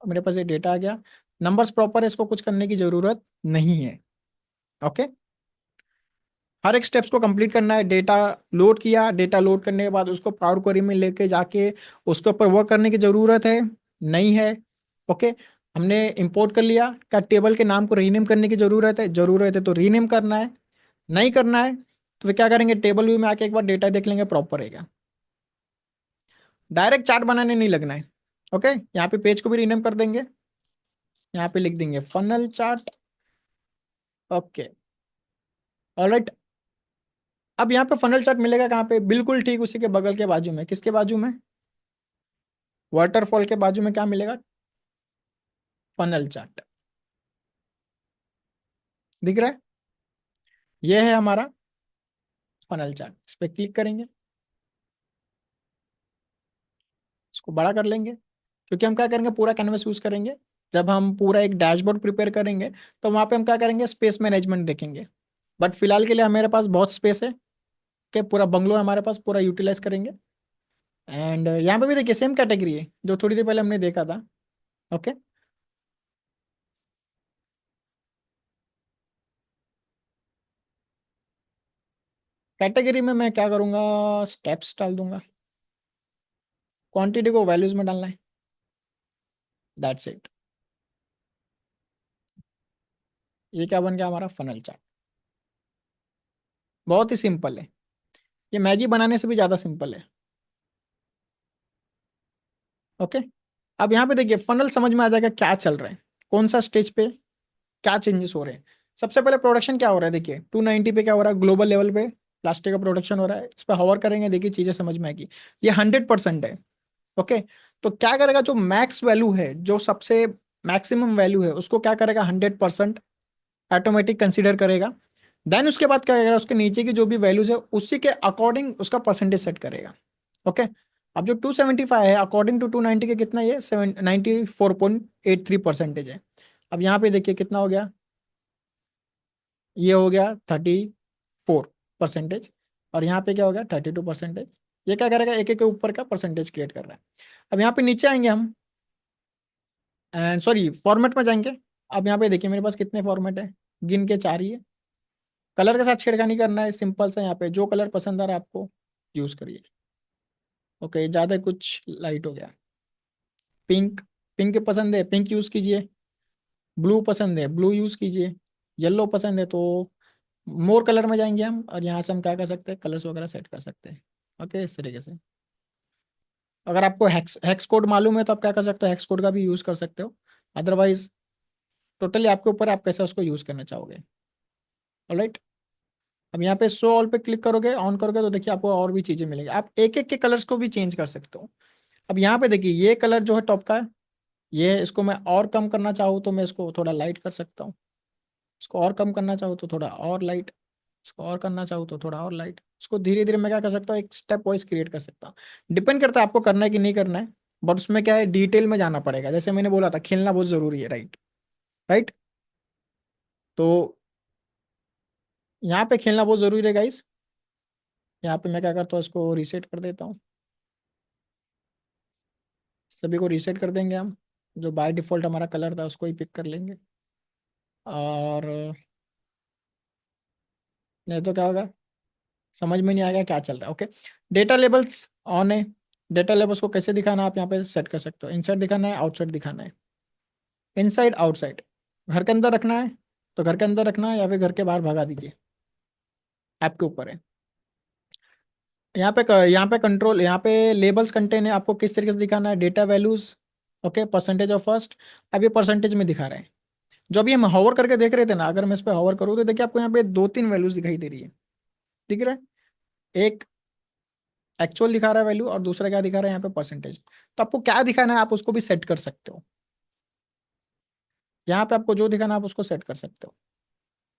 मेरे पास ये डेटा आ गया। नंबर्स प्रॉपर है, इसको कुछ करने की जरूरत नहीं है। ओके, हर एक स्टेप्स को कंप्लीट करना है। डेटा लोड किया, डेटा लोड करने के बाद उसको पावर क्वेरी में लेके जाके उसके ऊपर वर्क करने की जरूरत है, नहीं है। ओके, हमने इंपोर्ट कर लिया, क्या टेबल के नाम को रीनेम करने की जरूरत है तो रीनेम करना है। नहीं करना है तो फिर क्या करेंगे, टेबल व्यू में आके एक बार डेटा देख लेंगे प्रॉपर है क्या। डायरेक्ट चार्ट बनाने नहीं लगना है। ओके, यहाँ पे पेज को भी रीनेम कर देंगे, यहाँ पे लिख देंगे फनल चार्ट। Okay, alright. अब यहाँ पे फनल चार्ट मिलेगा कहाँ पे, बिल्कुल ठीक उसी के बगल के बाजू में। किसके बाजू में, वाटरफॉल के बाजू में क्या मिलेगा, फनल चार्ट। दिख रहा है, ये है हमारा फनल चार्ट। इस पर क्लिक करेंगे, इसको बड़ा कर लेंगे, क्योंकि हम क्या करेंगे, पूरा कैनवस यूज करेंगे। जब हम पूरा एक डैशबोर्ड प्रिपेयर करेंगे तो वहां पे हम क्या करेंगे, स्पेस मैनेजमेंट देखेंगे। बट फिलहाल के लिए हमारे पास बहुत स्पेस है, कि पूरा बंगलो हमारे पास पूरा यूटिलाइज करेंगे। एंड यहाँ पे भी देखिए सेम कैटेगरी है जो थोड़ी देर पहले हमने देखा था। ओके, कैटेगरी में मैं क्या करूँगा, स्टेप्स डाल दूंगा, क्वांटिटी को वैल्यूज में डालना है, दैट्स इट। ये क्या बन गया, हमारा फनल चार्ट। बहुत ही सिंपल है, ये मैगी बनाने से भी ज्यादा सिंपल है। ओके। अब यहाँ पे देखिए फनल समझ में आ जाएगा क्या चल रहा है, कौन सा स्टेज पे क्या चेंजेस हो रहे हैं। सबसे पहले प्रोडक्शन क्या हो रहा है, देखिए 290 पे क्या हो रहा है, ग्लोबल लेवल पे प्लास्टिक का प्रोडक्शन हो रहा है। इस पर हवर करेंगे, देखिए चीजें समझ में आएगी। ये 100% है। ओके। तो क्या करेगा, जो मैक्स वैल्यू है, जो सबसे मैक्सिमम वैल्यू है, उसको क्या करेगा, 100% ऑटोमेटिक कंसीडर करेगा। देन उसके बाद क्या करेगा, उसके नीचे की जो भी वैल्यूज है उसी के अकॉर्डिंग उसका परसेंटेज सेट करेगा। ओके। अब जो 275 है अकॉर्डिंग टू 290 के कितना, ये 94.83% है। अब यहाँ पे देखिए कितना हो गया, ये हो गया 34%। और यहाँ पे क्या हो गया, 32%। ये क्या करेगा, एक एक के ऊपर का परसेंटेज क्रिएट कर रहा है। अब यहाँ पे नीचे आएंगे हम, एंड सॉरी फॉर्मेट में जाएंगे। अब यहाँ पे देखिए मेरे पास कितने फॉर्मेट है, गिन के 4 ही है। कलर के साथ छेड़खानी करना है, सिंपल सा, यहाँ पे जो कलर पसंद आ रहा है आपको यूज करिए। ओके, ज़्यादा कुछ लाइट हो गया, पिंक, पिंक पसंद है पिंक यूज कीजिए। ब्लू पसंद है ब्लू यूज कीजिए। येलो पसंद है तो मोर कलर में जाएंगे हम, और यहाँ से हम क्या कर सकते हैं, कलर्स वगैरह सेट कर सकते हैं। ओके, इस तरीके से। अगर आपको हेक्स हेक्स कोड मालूम है तो आप क्या कर सकते हो, हेक्स कोड का भी यूज कर सकते हो। अदरवाइज टोटली आपके ऊपर है, आप कैसे उसको यूज करना चाहोगे। ऑलराइट। अब यहाँ पे शो ऑल पे क्लिक करोगे, ऑन करोगे, तो देखिए आपको और भी चीजें मिलेंगी, आप एक एक के कलर्स को भी चेंज कर सकते हो। अब यहाँ पे देखिए ये कलर जो है टॉप का है, ये इसको मैं और कम करना चाहूँ तो मैं इसको थोड़ा लाइट कर सकता हूँ। इसको और कम करना चाहूँ तो थोड़ा और लाइट। इसको और करना चाहूँ तो थोड़ा और लाइट। इसको धीरे धीरे मैं क्या कर सकता हूँ, एक स्टेप वाइज क्रिएट कर सकता हूँ। डिपेंड करता है आपको करना है कि नहीं करना है। बट उसमें क्या है, डिटेल में जाना पड़ेगा, जैसे मैंने बोला था खेलना बहुत जरूरी है, राइट। राइट। तो यहाँ पे खेलना बहुत जरूरी है गाइस। यहाँ पे मैं क्या करता हूँ, इसको रीसेट कर देता हूँ। सभी को रीसेट कर देंगे हम। जो बाय डिफॉल्ट हमारा कलर था उसको ही पिक कर लेंगे। और नहीं तो क्या होगा, समझ में नहीं आएगा क्या चल रहा है। ओके। डेटा लेबल्स ऑन है। डेटा लेबल्स को कैसे दिखाना है आप यहाँ पे सेट कर सकते हो, इनसाइड दिखाना है आउटसाइड दिखाना है। इनसाइड आउटसाइड, घर के अंदर रखना है तो घर के अंदर रखना है, या फिर घर के बाहर भगा दीजिए, आपके ऊपर है। यहाँ पे कंट्रोल, यहाँ पे लेबल्स कंटेन है, आपको किस तरीके से दिखाना है, data values. Okay, percentage of first. अब ये परसेंटेज में दिखा रहे हैं। जो अभी हम हॉवर करके देख रहे थे ना, अगर मैं इस पे हॉवर करूँ तो देखिए आपको यहाँ पे दो तीन वैल्यूज दिखाई दे रही है। दिख रहा है, एक एक्चुअल दिखा रहा है वैल्यू, और दूसरा क्या दिखा रहा है यहाँ पे, परसेंटेज। तो आपको क्या दिखाना है आप उसको भी सेट कर सकते हो। यहाँ पे आपको जो दिखाना है आप उसको सेट कर सकते हो।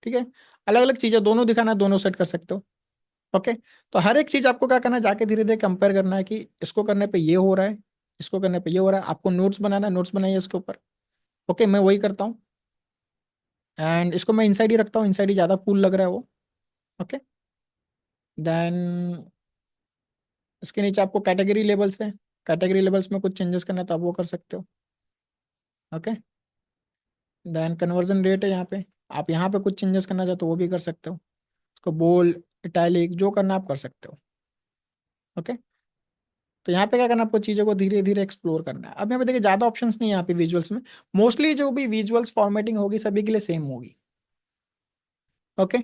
ठीक है। अलग अलग चीजें दोनों दिखाना है, दोनों सेट कर सकते हो। ओके। तो हर एक चीज आपको क्या करना है, जाके धीरे धीरे कंपेयर करना है कि इसको करने पे ये हो रहा है, इसको करने पे ये हो रहा है। आपको नोट्स बनाना है, नोट्स बनाइए इसके ऊपर। ओके, मैं वही करता हूँ। एंड इसको मैं इनसाइड ही रखता हूँ, इनसाइड ही ज्यादा कूल लग रहा है वो। ओके। देन इसके नीचे आपको कैटेगरी लेबल्स है। कैटेगरी लेबल्स में कुछ चेंजेस करना है तो आप वो कर सकते हो। ओके। देन कन्वर्जन रेट है यहाँ पे, आप यहाँ पे कुछ चेंजेस करना चाहते हो वो भी कर सकते हो। उसको बोल्ड, इटैलिक, जो करना आप कर सकते हो। ओके। तो यहाँ पे क्या करना है, आपको चीज़ों को धीरे धीरे एक्सप्लोर करना है। अब यहाँ पे देखिए ज़्यादा ऑप्शंस नहीं है यहाँ पे विजुअल्स में। मोस्टली जो भी विजुअल्स फॉर्मेटिंग होगी सभी के लिए सेम होगी। ओके।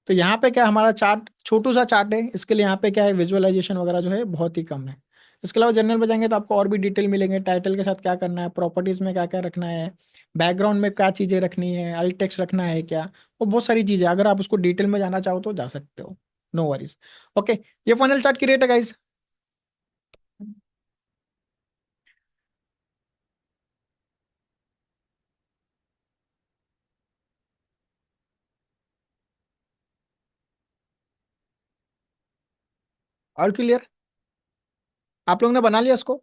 तो यहाँ पे क्या, हमारा चार्ट छोटू सा चार्ट है, इसके लिए यहाँ पे क्या है, विजुअलाइजेशन वगैरह जो है बहुत ही कम है। इसके अलावा जनरल में जाएंगे तो आपको और भी डिटेल मिलेंगे, टाइटल के साथ क्या करना है, प्रॉपर्टीज में क्या क्या रखना है, बैकग्राउंड में क्या चीज़ें रखनी है, अल्ट टेक्स्ट रखना है क्या, वो बहुत सारी चीज़ें, अगर आप उसको डिटेल में जाना चाहो तो जा सकते हो। No worries. ओके। ये फाइनल चार्ट की रेट है गाइज। ऑल क्लियर, आप लोगों ने बना लिया इसको।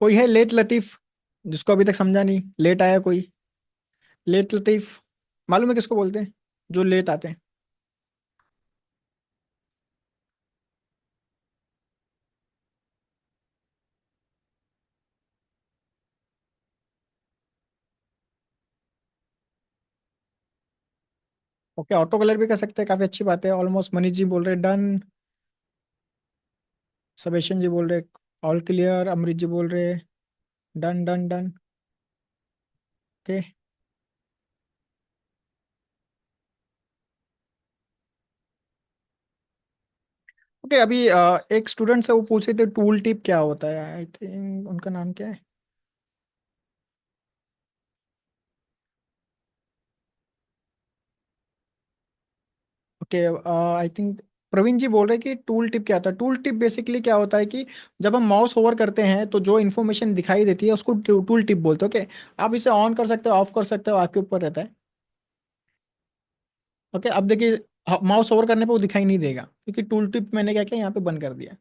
कोई है लेट लतीफ, जिसको अभी तक समझा नहीं, लेट आया कोई। लेट लतीफ मालूम है किसको बोलते हैं, जो लेट आते हैं। ओके, ऑटो कलर भी कर सकते हैं, काफी अच्छी बात है। ऑलमोस्ट मनीष जी बोल रहे डन। सबेशन जी बोल रहे ऑल क्लियर। अमृत जी बोल रहे done done done. Okay. Okay, अभी एक स्टूडेंट से वो पूछ रहे थे टूल टिप क्या होता है, आई थिंक उनका नाम क्या है। ओके, आई थिंक प्रवीण जी बोल रहे कि टूल टिप क्या होता है। टूल टिप बेसिकली क्या होता है कि जब हम माउस ओवर करते हैं तो जो इन्फॉर्मेशन दिखाई देती है उसको टूल टिप बोलते हैं। ओके, आप इसे ऑन कर सकते हो, ऑफ कर सकते हो, आपके ऊपर रहता है। ओके, अब देखिए माउस ओवर करने पे वो दिखाई नहीं देगा क्योंकि टूल टिप मैंने क्या किया यहाँ पे बंद कर दिया।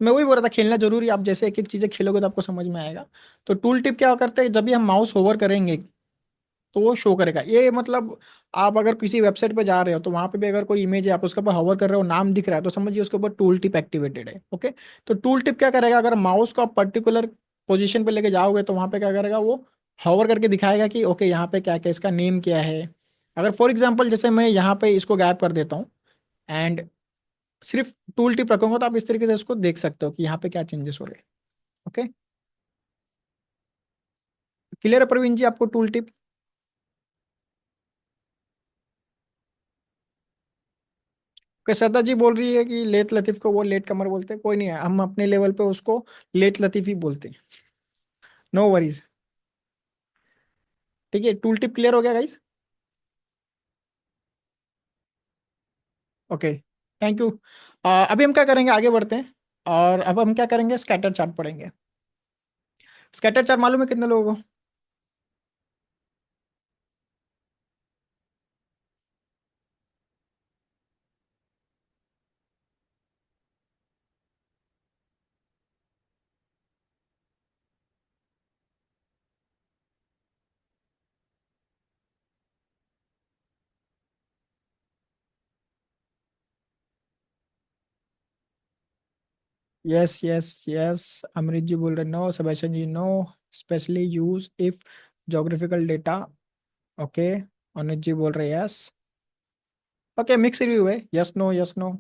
मैं वही बोल रहा था, खेलना जरूरी, आप जैसे एक एक चीजें खेलोगे तो आपको समझ में आएगा। तो टूल टिप क्या करते हैं, जब भी हम माउस ओवर करेंगे तो वो शो करेगा। ये मतलब आप अगर किसी वेबसाइट पे जा रहे हो तो वहां पे भी अगर कोई इमेज है, आप उसके ऊपर हॉवर कर रहे हो, नाम दिख रहा है, तो समझिए उसके ऊपर टूल टिप एक्टिवेटेड है। ओके। तो टूल टिप क्या करेगा, अगर माउस को आप पर्टिकुलर पोजीशन पे लेके जाओगे तो वहां पे क्या करेगा, वो हॉवर करके दिखाएगा कि ओके यहाँ पे क्या क्या, इसका नेम क्या है। अगर फॉर एग्जाम्पल जैसे मैं यहाँ पे इसको गायब कर देता हूँ एंड सिर्फ टूल टिप रखूंगा तो आप इस तरीके से उसको देख सकते हो कि यहाँ पे क्या चेंजेस हो रहे हैं। ओके, क्लियर है प्रवीण जी आपको टूल टिप। श्रद्धा जी बोल रही है कि लेट लतीफ को वो लेट कमर बोलते हैं, कोई नहीं है, हम अपने लेवल पे उसको लेट लतीफ ही बोलते हैं। No worries. ठीक है, टूल टिप क्लियर हो गया गाइस। Okay, thank you. अभी हम क्या करेंगे, आगे बढ़ते हैं। और अब हम क्या करेंगे, स्कैटर चार्ट पढ़ेंगे। स्कैटर चार्ट मालूम है कितने लोगों को। Yes yes yes, Amrit ji बोल रहे नो, सबैशन ji no, specially use if geographical data. Okay, Anuj ji बोल रहे यस। ओके, मिक्स रिव्यू है, yes no yes no.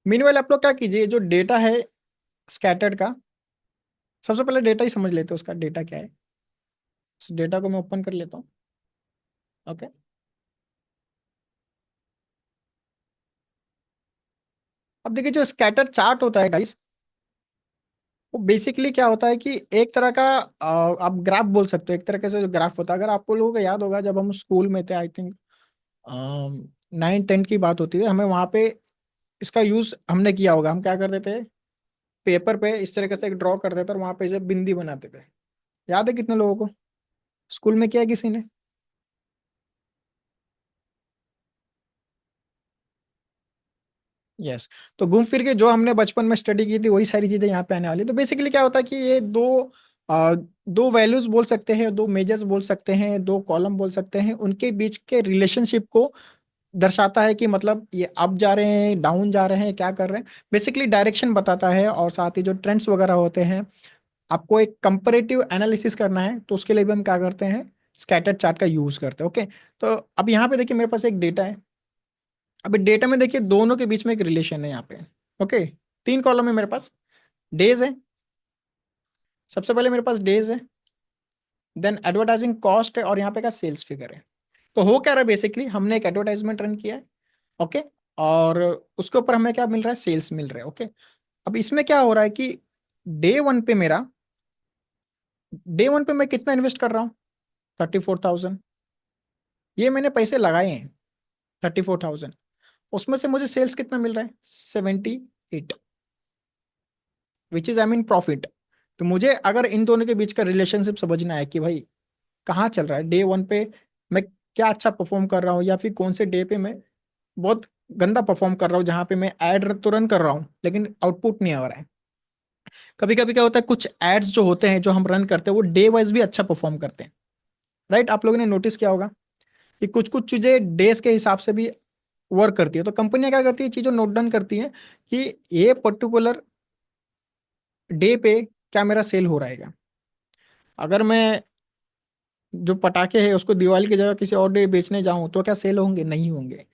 Meanwhile आप लोग क्या कीजिए, जो डेटा है स्कैटर्ड का, सबसे पहले डेटा ही समझ लेते हैं, उसका डेटा क्या है। डेटा को मैं ओपन कर लेता हूँ। ओके, अब देखिए जो स्कैटर चार्ट होता है गाइस, वो बेसिकली क्या होता है कि एक तरह का आप ग्राफ बोल सकते हो, एक तरीके से जो ग्राफ होता है। अगर आपको लोगों को याद होगा जब हम स्कूल में थे, आई थिंक 9-10 की बात होती है, हमें वहां पे इसका यूज हमने किया होगा। हम क्या करते थे, पेपर पे इस तरीके से एक ड्रॉ करते थे और वहां पे से बिंदी बनाते थे। याद है कितने लोगों को, स्कूल में किया है किसी ने। यस। तो घूम फिर के जो हमने बचपन में स्टडी की थी वही सारी चीजें यहाँ पे आने वाली। तो बेसिकली क्या होता है कि ये दो वैल्यूज बोल सकते हैं, दो मेजर्स बोल सकते हैं, दो कॉलम बोल सकते हैं, उनके बीच के रिलेशनशिप को दर्शाता है कि मतलब ये अप जा रहे हैं, डाउन जा रहे हैं, क्या कर रहे हैं। बेसिकली डायरेक्शन बताता है, और साथ ही जो ट्रेंड्स वगैरह होते हैं, आपको एक कंपैरेटिव एनालिसिस करना है तो उसके लिए भी हम क्या करते हैं, स्कैटर चार्ट का यूज करते हैं। ओके, तो अब यहाँ पे देखिए मेरे पास एक डेटा है। अभी डेटा में देखिए दोनों के बीच में एक रिलेशन है यहाँ पे। ओके, 3 कॉलम है मेरे पास। डेज है, सबसे पहले मेरे पास डेज है, देन एडवर्टाइजिंग कॉस्ट है, और यहाँ पे का सेल्स फिगर है। तो हो क्या रहा है, बेसिकली हमने एक एडवर्टाइजमेंट रन किया है। ओके, और उसके ऊपर हमें क्या मिल रहा है, सेल्स मिल रहा है। ओके, अब इसमें क्या हो रहा है कि डे वन पे मेरा, डे वन पे मैं कितना इन्वेस्ट कर रहा हूँ, 34,000। ये मैंने पैसे लगाए हैं 34,000, उसमें से मुझे सेल्स कितना मिल रहा है, 78, which is I mean profit. तो मुझे अगर इन दोनों के बीच का रिलेशनशिप समझना है कि भाई कहाँ चल रहा है, डे वन पे मैं क्या अच्छा परफॉर्म कर रहा हूँ, या फिर कौन से डे पे मैं बहुत गंदा परफॉर्म कर रहा हूँ, जहाँ पे मैं ऐड तो रन कर रहा हूँ लेकिन आउटपुट नहीं आ रहा है। कभी कभी क्या होता है, कुछ एड्स जो होते हैं जो हम रन करते हैं वो डे वाइज भी अच्छा परफॉर्म करते हैं। राइट, आप लोगों ने नोटिस किया होगा कि कुछ कुछ चीजें डेज के हिसाब से भी वर्क करती है। तो कंपनियां क्या करती है, चीजों नोट डाउन करती हैं कि ये पर्टिकुलर डे पे क्या मेरा सेल हो रहा है। अगर मैं जो पटाखे हैं उसको दिवाली की जगह किसी और डे बेचने जाऊं तो क्या सेल होंगे? नहीं होंगे।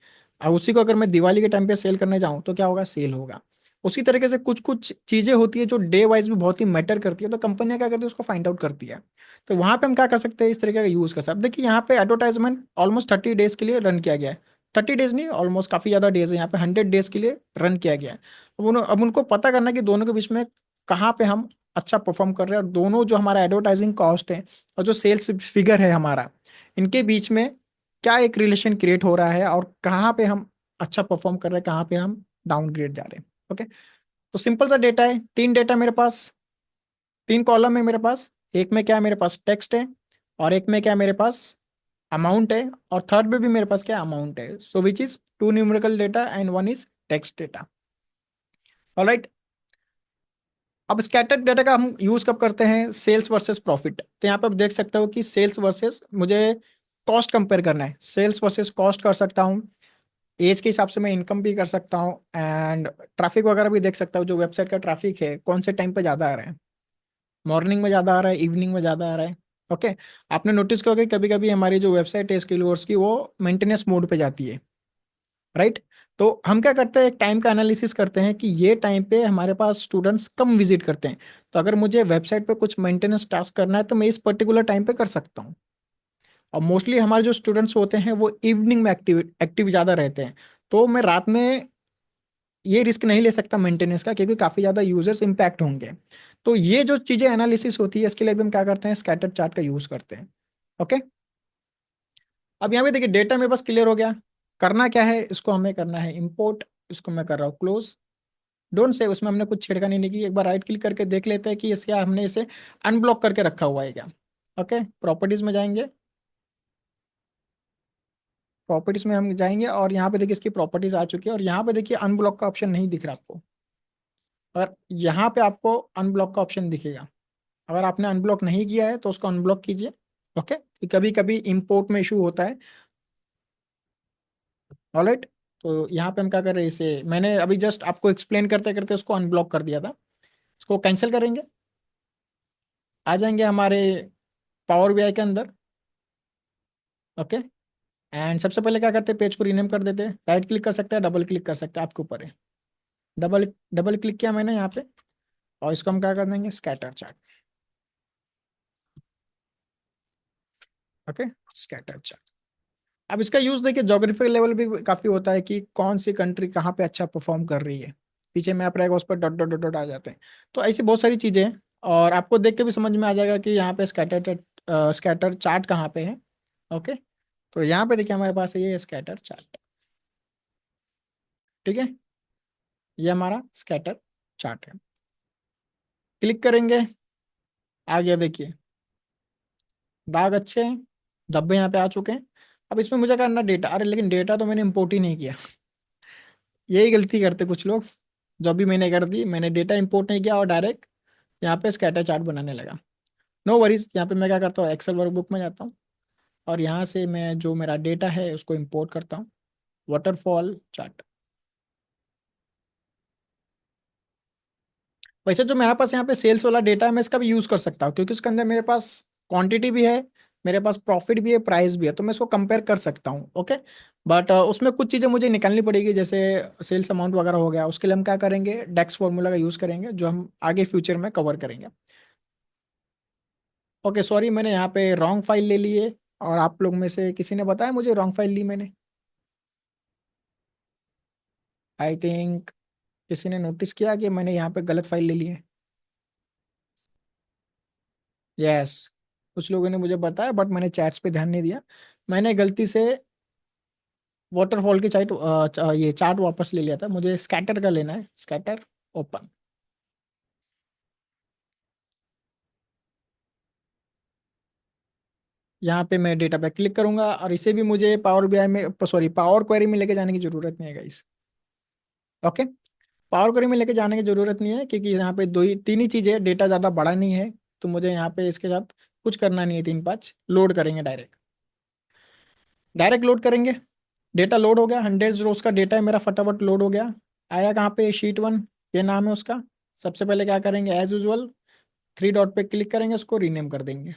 और उसी को अगर मैं दिवाली के टाइम पे सेल करने जाऊं तो क्या होगा? सेल होगा। उसी तरीके से कुछ कुछ चीजें होती है जो डे वाइज भी बहुत ही मैटर करती है, तो कंपनियां क्या करती है उसको फाइंड आउट करती है। तो वहां पे हम क्या कर सकते हैं, इस तरीके का यूज कर सकते हैं। अब देखिए यहाँ पे एडवर्टाइजमेंट ऑलमोस्ट 30 डेज के लिए रन किया गया है। 30 डेज नहीं, ऑलमोस्ट काफी ज्यादा डेज है, यहाँ पे 100 डेज के लिए रन किया गया है। अब उनको पता करना है कि दोनों के बीच में कहाँ पे हम अच्छा परफॉर्म कर रहे हैं, और दोनों जो हमारा एडवर्टाइजिंग कॉस्ट है और जो सेल्स फिगर है हमारा, इनके बीच में क्या एक रिलेशन क्रिएट हो रहा है, और कहाँ पे हम अच्छा परफॉर्म कर रहे हैं, कहाँ पे हम डाउनग्रेड जा रहे हैं। ओके, तो सिंपल सा डेटा है, तीन डेटा मेरे पास, तीन कॉलम है मेरे पास। एक में क्या है, मेरे पास टेक्स्ट है, और एक में क्या है, मेरे पास अमाउंट है, और थर्ड में भी मेरे पास क्या अमाउंट है। So which is two numerical data and one is text data. All right, अब स्कैटर्ड डाटा का हम यूज कब करते हैं? Sales versus profit. तो यहाँ पे आप देख सकते हो कि सेल्स वर्सेस, मुझे कॉस्ट कंपेयर करना है, सेल्स वर्सेस कॉस्ट कर सकता हूँ। एज के हिसाब से मैं इनकम भी कर सकता हूँ, एंड ट्रैफिक वगैरह भी देख सकता हूँ, जो वेबसाइट का ट्रैफिक है कौन से टाइम पे ज़्यादा आ रहा है, मॉर्निंग में ज़्यादा आ रहा है, इवनिंग में ज़्यादा आ रहा है। ओके, आपने नोटिस किया होगा कि कभी कभी हमारी जो वेबसाइट है स्किल की वो मेंटेनेंस मोड पे जाती है। राइट, तो हम क्या करते हैं, एक टाइम का एनालिसिस करते हैं कि ये टाइम पे हमारे पास स्टूडेंट्स कम विजिट करते हैं। तो अगर मुझे वेबसाइट पे कुछ मेंटेनेंस टास्क करना है तो मैं इस पर्टिकुलर टाइम पे कर सकता हूँ। और मोस्टली हमारे जो स्टूडेंट्स होते हैं वो इवनिंग में एक्टिव एक्टिव ज़्यादा रहते हैं। तो मैं रात में ये रिस्क नहीं ले सकता मेंटेनेंस का, क्योंकि काफ़ी ज़्यादा यूजर्स इम्पैक्ट होंगे। तो ये जो चीज़ें एनालिसिस होती है, इसके लिए भी हम क्या करते हैं, स्कैटर चार्ट का यूज़ करते हैं। ओके, अब यहाँ पे देखिए डेटा मेरे पास क्लियर हो गया। करना क्या है, इसको हमें करना है इंपोर्ट। इसको मैं कर रहा हूँ क्लोज। डोंट से उसमें हमने कुछ छेड़खानी नहीं की, एक बार राइट क्लिक करके देख लेते हैं कि इसके हमने इसे अनब्लॉक करके रखा हुआ है क्या। ओके, प्रॉपर्टीज में जाएंगे, प्रॉपर्टीज में हम जाएंगे, और यहाँ पे देखिए इसकी प्रॉपर्टीज आ चुकी है, और यहाँ पे देखिए अनब्लॉक का ऑप्शन नहीं दिख रहा आपको। और यहाँ पे आपको अनब्लॉक का ऑप्शन दिखेगा। अगर आपने अनब्लॉक नहीं किया है तो उसको अनब्लॉक कीजिए। ओके, कभी कभी इंपोर्ट में इशू होता है। ऑलराइट, तो यहाँ पे हम क्या कर रहे हैं, इसे मैंने अभी जस्ट आपको एक्सप्लेन करते करते उसको अनब्लॉक कर दिया था। इसको कैंसिल करेंगे, आ जाएंगे हमारे पावर बीआई के अंदर। ओके, एंड सबसे पहले क्या करते हैं, पेज को रीनेम कर देते हैं। राइट क्लिक कर सकते हैं, डबल क्लिक कर सकते हैं, आपके ऊपर है। डबल डबल क्लिक किया मैंने यहाँ पे, और इसको हम क्या कर देंगे, scatter chart. Okay, scatter chart. अब इसका यूज देखिए जोग्राफिकल लेवल भी काफी होता है कि कौन सी कंट्री कहाँ पे अच्छा परफॉर्म कर रही है। पीछे मैप रहेगा, उस पर डॉट डॉट डॉट डॉट आ जाते हैं। तो ऐसी बहुत सारी चीजें हैं, और आपको देख के भी समझ में आ जाएगा कि यहाँ पे स्कैटर चार्ट कहाँ पे है। ओके, तो यहाँ पे देखिए हमारे पास है ये स्कैटर चार्ट। ठीक है, ये हमारा स्कैटर चार्ट है। क्लिक करेंगे, आ गया देखिए, दाग अच्छे हैं, धब्बे यहाँ पे आ चुके हैं। अब इसमें मुझे करना डेटा, अरे लेकिन डेटा तो मैंने इंपोर्ट ही नहीं किया। यही गलती करते कुछ लोग, जो भी मैंने कर दी, मैंने डेटा इंपोर्ट नहीं किया और डायरेक्ट यहाँ पे स्कैटर चार्ट बनाने लगा। नो वरीज, यहाँ पे मैं क्या करता हूँ, एक्सेल वर्कबुक में जाता हूँ, और यहाँ से मैं जो मेरा डेटा है उसको इंपोर्ट करता हूँ, वाटरफॉल चार्ट। वैसे जो मेरे पास यहाँ पे सेल्स वाला डेटा है मैं इसका भी यूज़ कर सकता हूँ, क्योंकि उसके अंदर मेरे पास क्वांटिटी भी है, मेरे पास प्रॉफिट भी है, प्राइस भी है, तो मैं इसको कंपेयर कर सकता हूँ। ओके, बट उसमें कुछ चीज़ें मुझे निकालनी पड़ेगी, जैसे सेल्स अमाउंट वगैरह हो गया, उसके लिए हम क्या करेंगे, डेक्स फॉर्मूला का यूज़ करेंगे, जो हम आगे फ्यूचर में कवर करेंगे। ओके, सॉरी, मैंने यहाँ पे रॉन्ग फाइल ले ली है, और आप लोग में से किसी ने बताया मुझे रॉन्ग फाइल ली मैंने। आई थिंक किसी ने नोटिस किया कि मैंने यहाँ पे गलत फाइल ले ली है। यस, कुछ लोगों ने मुझे बताया, बट मैंने चैट्स पे ध्यान नहीं दिया। मैंने गलती से वाटरफॉल की ये चार्ट वापस ले लिया था, मुझे स्कैटर का लेना है, स्कैटर ओपन। यहाँ पे मैं डेटा पे क्लिक करूंगा, और इसे भी मुझे पावर बीआई में, सॉरी, पावर क्वेरी में लेके जाने की जरूरत नहीं है गाइस। ओके, पावर क्वेरी में लेके जाने की जरूरत नहीं है, क्योंकि यहाँ पे दो ही तीन ही चीजें, डेटा ज्यादा बड़ा नहीं है, तो मुझे यहाँ पे इसके साथ कुछ करना नहीं है। 3 5 लोड करेंगे, डायरेक्ट डायरेक्ट लोड करेंगे। डेटा लोड हो गया, 100 रोज का डेटा है मेरा, फटाफट लोड हो गया। आया कहाँ पे, शीट 1, ये नाम है उसका। सबसे पहले क्या करेंगे, एज यूजल 3 डॉट पे क्लिक करेंगे, उसको रीनेम कर देंगे।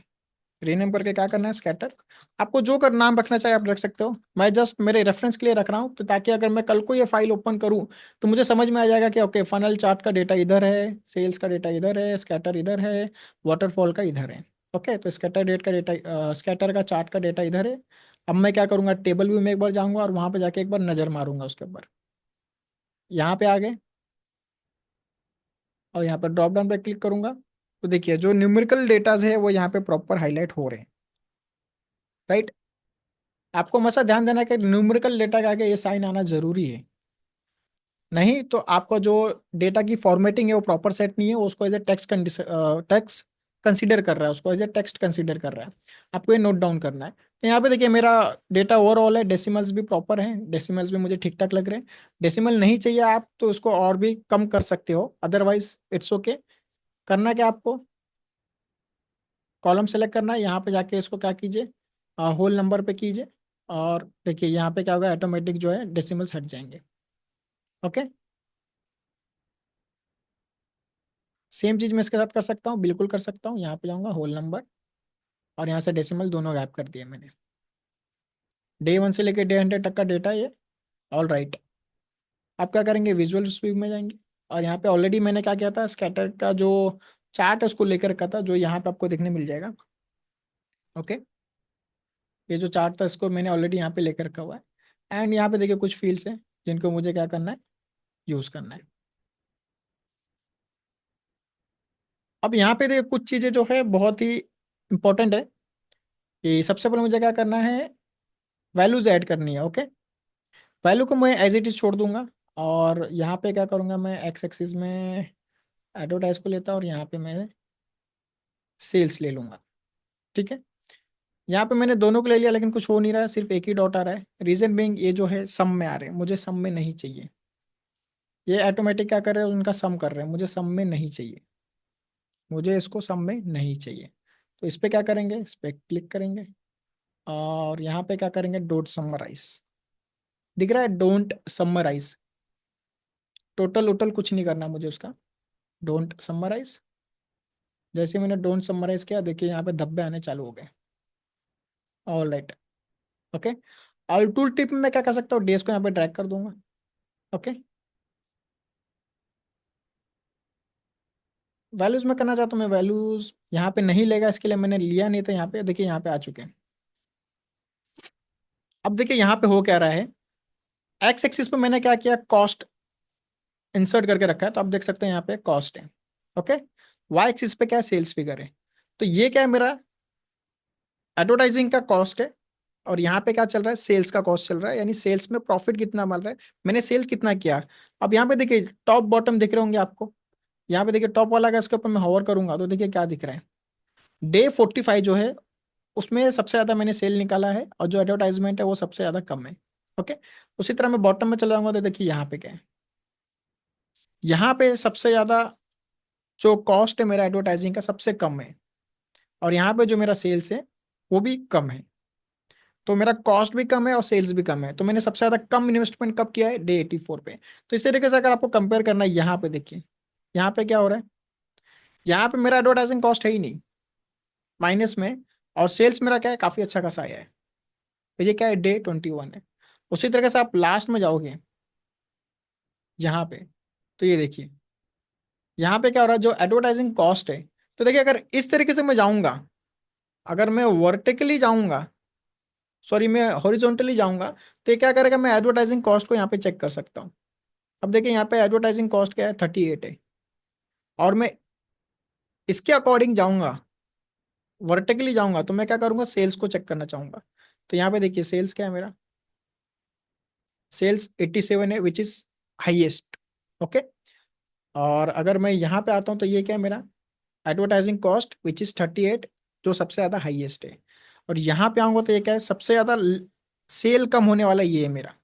रीनेम करके क्या करना है, स्कैटर। आपको जो कर नाम रखना चाहे आप रख सकते हो, मैं जस्ट मेरे रेफरेंस के लिए रख रहा हूँ, तो ताकि अगर मैं कल को ये फाइल ओपन करूँ तो मुझे समझ में आ जाएगा कि ओके, फनल चार्ट का डेटा इधर है, सेल्स का डेटा इधर है, स्कैटर इधर है, वाटरफॉल का इधर है। ओके, तो स्कैटर डेट का डेटा, स्कैटर का चार्ट का डेटा इधर है। अब मैं क्या करूंगा, टेबल व्यू में एक बार जाऊंगा और वहां पे जाके एक बार नजर मारूंगा उसके ऊपर। यहाँ पे आ गए और यहाँ पर ड्रॉप डाउन पे क्लिक करूंगा, तो देखिए जो न्यूमेरिकल डेटाज है वो यहाँ पे प्रॉपर हाईलाइट हो रहे हैं। राइट। आपको हमेशा ध्यान देना है कि न्यूमेरिकल डेटा के आगे ये साइन आना जरूरी है, नहीं तो आपका जो डेटा की फॉर्मेटिंग है वो प्रॉपर सेट नहीं है, वो उसको as a text text consider कर रहा है, उसको एज ए टेक्स्ट कंसीडर कर रहा है। आपको ये नोट डाउन करना है। तो यहाँ पे देखिए मेरा डेटा ओवरऑल है, डेसिमल्स भी प्रॉपर हैं, डेसिमल्स भी मुझे ठीक ठाक लग रहे हैं। डेसिमल नहीं चाहिए आप तो उसको और भी कम कर सकते हो, अदरवाइज इट्स ओके। करना क्या आपको, कॉलम सेलेक्ट करना है, यहाँ पे जाके इसको क्या कीजिए, होल नंबर पे कीजिए, और देखिए यहाँ पे क्या होगा, ऑटोमेटिक जो है डेसिमल्स हट जाएंगे। ओके, सेम चीज मैं इसके साथ कर सकता हूँ, बिल्कुल कर सकता हूँ। यहाँ पे जाऊँगा, होल नंबर, और यहाँ से डेसिमल दोनों गैप कर दिए मैंने। डे 1 से लेकर डे 100 तक का डेटा ये। All right. आप क्या करेंगे, विजुअल व्यू में जाएंगे, और यहाँ पे ऑलरेडी मैंने क्या किया था, स्कैटर का जो चार्ट है उसको लेकर रखा था, जो यहाँ पे आपको देखने मिल जाएगा। ओके, ये जो चार्ट था इसको मैंने ऑलरेडी यहाँ पे लेकर रखा हुआ है। एंड यहाँ पे देखिए कुछ फील्ड्स हैं जिनको मुझे क्या करना है, यूज करना है। अब यहाँ पे देखिए कुछ चीजें जो है बहुत ही इंपॉर्टेंट है, कि सबसे पहले मुझे क्या करना है, वैल्यूज ऐड करनी है। ओके, वैल्यू को मैं एज इट इज छोड़ दूंगा, और यहाँ पे क्या करूंगा, मैं एक्स एक्सिस में एडवर्टाइज को लेता हूँ, और यहाँ पे मैं सेल्स ले लूंगा। ठीक है, यहाँ पे मैंने दोनों को ले लिया, लेकिन कुछ हो नहीं रहा है, सिर्फ एक ही डॉट आ रहा है। रीजन बीइंग ये जो है सम में आ रहे हैं, मुझे सम में नहीं चाहिए। ये ऑटोमेटिक क्या कर रहे हैं, उनका सम कर रहे हैं, मुझे सम में नहीं चाहिए, मुझे इसको सम में नहीं चाहिए। तो इस पे क्या करेंगे, इस पे क्लिक करेंगे, और यहाँ पे क्या करेंगे, डोंट समराइज। दिख रहा है, डोंट समराइज। टोटल वोटल कुछ नहीं करना मुझे उसका, डोंट समराइज। जैसे मैंने डोंट समराइज किया, देखिए यहाँ पे धब्बे आने चालू हो गए। All right. ओके, और टूल टिप में मैं क्या कर सकता हूँ, डेज को यहाँ पे ड्रैग कर दूंगा। ओके, वैल्यूज में करना चाहता हूँ, मैं वैल्यूज यहाँ पे नहीं लेगा, इसके लिए मैंने लिया नहीं था। यहाँ पे देखिए, यहाँ पे आ चुके हैं। अब देखिए यहाँ पे हो क्या रहा है, एक्स एक्सिस पे मैंने क्या किया, कॉस्ट इंसर्ट करके रखा है, तो आप देख सकते हैं यहाँ पे कॉस्ट है। ओके, वाई एक्सिस पे क्या है, सेल्स फिगर है। तो ये क्या है, मेरा एडवर्टाइजिंग का कॉस्ट है, और यहाँ पे क्या चल रहा है, सेल्स का कॉस्ट चल रहा है, यानी सेल्स में प्रॉफिट कितना मिल रहा है, मैंने सेल्स कितना किया। अब यहाँ पे देखिए टॉप बॉटम दिख रहे होंगे आपको। यहाँ पे देखिए टॉप वाला का, इसके ऊपर मैं होवर करूंगा तो देखिए क्या दिख रहा है, डे 45 जो है उसमें सबसे ज़्यादा मैंने सेल निकाला है, और जो एडवर्टाइजमेंट है वो सबसे ज़्यादा कम है। ओके, उसी तरह मैं बॉटम में चला जाऊंगा, तो देखिए यहाँ पे क्या है, यहाँ पे सबसे ज़्यादा जो कॉस्ट है मेरा एडवर्टाइजिंग का सबसे कम है, और यहाँ पे जो मेरा सेल्स है वो भी कम है। तो मेरा कॉस्ट भी कम है और सेल्स भी कम है, तो मैंने सबसे ज़्यादा कम इन्वेस्टमेंट कब किया है, डे 84 पे। तो इस तरीके से अगर आपको कंपेयर करना है, यहाँ पे देखिए, यहाँ पे क्या हो रहा है, यहाँ पे मेरा एडवर्टाइजिंग कॉस्ट है ही नहीं, माइनस में, और सेल्स मेरा क्या है, काफ़ी अच्छा खासा आया है। तो ये क्या है, डे 21 है। उसी तरीके से आप लास्ट में जाओगे यहाँ पे, तो ये देखिए यहाँ पे क्या हो रहा है, जो एडवर्टाइजिंग कॉस्ट है। तो देखिए अगर इस तरीके से मैं जाऊंगा, अगर मैं वर्टिकली जाऊंगा, सॉरी मैं हॉरिजॉन्टली जाऊंगा, तो ये क्या करेगा, मैं एडवर्टाइजिंग कॉस्ट को यहाँ पे चेक कर सकता हूँ। अब देखिए यहाँ पे एडवर्टाइजिंग कॉस्ट क्या है, 38 है, और मैं इसके अकॉर्डिंग जाऊंगा, वर्टिकली जाऊंगा, तो मैं क्या करूंगा, सेल्स को चेक करना चाहूंगा। तो यहाँ पे देखिए सेल्स क्या है मेरा, सेल्स 87 है, विच इज हाइएस्ट। ओके, और अगर मैं यहाँ पे आता हूँ, तो ये क्या है मेरा, एडवर्टाइजिंग कॉस्ट विच इज 38, जो सबसे ज़्यादा हाईएस्ट है। और यहाँ पे आऊँगा तो ये क्या है, सबसे ज़्यादा सेल कम होने वाला ये है मेरा।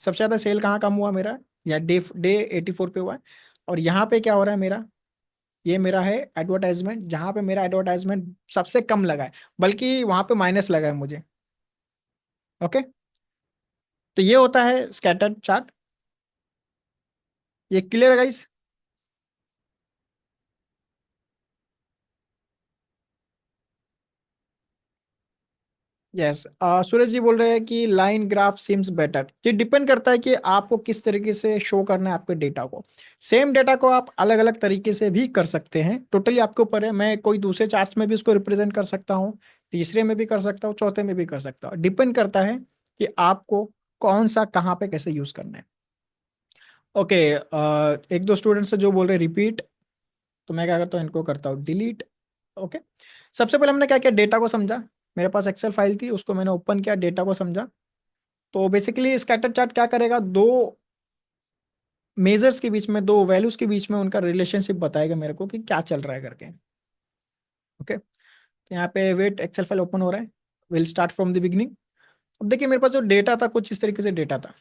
सबसे ज़्यादा सेल कहाँ कम हुआ मेरा, या डे डे 84 पे हुआ है। और यहाँ पे क्या हो रहा है मेरा, ये मेरा है एडवर्टाइजमेंट, जहाँ पे मेरा एडवर्टाइजमेंट सबसे कम लगा है, बल्कि वहाँ पे माइनस लगा है मुझे। ओके, तो ये होता है स्कैटर्ड चार्ट। ये क्लियर है गाइस? यस, सूरज जी बोल रहे हैं कि लाइन ग्राफ सीम्स बेटर। ये डिपेंड करता है कि आपको किस तरीके से शो करना है आपके डेटा को। सेम डेटा को आप अलग अलग तरीके से भी कर सकते हैं, टोटली आपके ऊपर है। मैं कोई दूसरे चार्ट्स में भी इसको रिप्रेजेंट कर सकता हूँ, तीसरे में भी कर सकता हूँ, चौथे में भी कर सकता हूँ। डिपेंड करता है कि आपको कौन सा कहाँ पे कैसे यूज करना है। ओके, एक दो स्टूडेंट्स से जो बोल रहे हैं रिपीट, तो मैं क्या करता हूँ, इनको करता हूँ डिलीट। ओके, सबसे पहले हमने क्या किया, डेटा को समझा। मेरे पास एक्सेल फाइल थी, उसको मैंने ओपन किया, डेटा को समझा। तो बेसिकली स्कैटर चार्ट क्या करेगा, दो मेजर्स के बीच में, दो वैल्यूज के बीच में उनका रिलेशनशिप बताएगा मेरे को कि क्या चल रहा है करके। ओके, तो यहाँ पे वेट, एक्सेल फाइल ओपन हो रहा है। Will start from the beginning. अब देखिए मेरे पास जो डेटा था, कुछ इस तरीके से डेटा था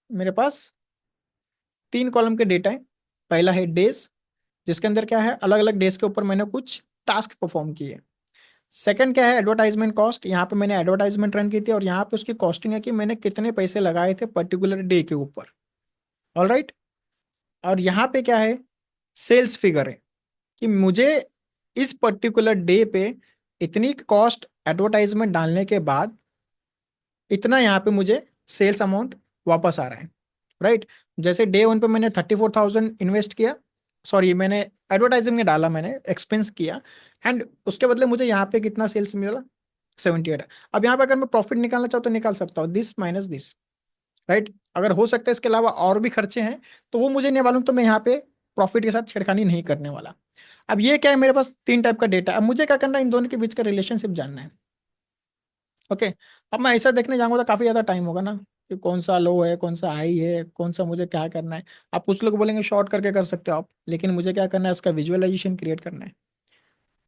मेरे पास। तीन कॉलम के डेटा है। पहला है डेज, जिसके अंदर क्या है, अलग अलग डेज के ऊपर मैंने कुछ टास्क परफॉर्म किए। सेकंड क्या है, एडवर्टाइजमेंट कॉस्ट। यहाँ पे मैंने एडवर्टाइजमेंट रन की थी, और यहाँ पे उसकी कॉस्टिंग है कि मैंने कितने पैसे लगाए थे पर्टिकुलर डे के ऊपर। All right. और यहाँ पे क्या है, सेल्स फिगर है कि मुझे इस पर्टिकुलर डे पे इतनी कॉस्ट एडवर्टाइजमेंट डालने के बाद इतना यहाँ पे मुझे सेल्स अमाउंट वापस आ रहा है। राइट। जैसे डे वन पे मैंने 34,000 इन्वेस्ट किया, सॉरी मैंने एडवर्टाइजिंग में डाला, मैंने एक्सपेंस किया, एंड उसके बदले मुझे यहाँ पे कितना सेल्स मिला, 78। अब यहाँ पे अगर मैं प्रॉफिट निकालना चाहूँ तो निकाल सकता हूँ, दिस माइनस दिस। राइट। अगर हो सकता है इसके अलावा और भी खर्चे हैं, तो वो मुझे नहीं मालूम, तो मैं यहाँ पे प्रॉफिट के साथ छेड़खानी नहीं करने वाला। अब ये क्या है, मेरे पास तीन टाइप का डेटा। अब मुझे क्या करना है, इन दोनों के बीच का रिलेशनशिप जानना है। ओके, अब मैं ऐसा देखने जाऊंगा तो काफी ज्यादा टाइम होगा ना, कि कौन सा लो है, कौन सा हाई है, कौन सा मुझे क्या करना है। आप कुछ लोग बोलेंगे शॉर्ट करके कर सकते हो आप, लेकिन मुझे क्या करना है, इसका विजुअलाइजेशन क्रिएट करना है।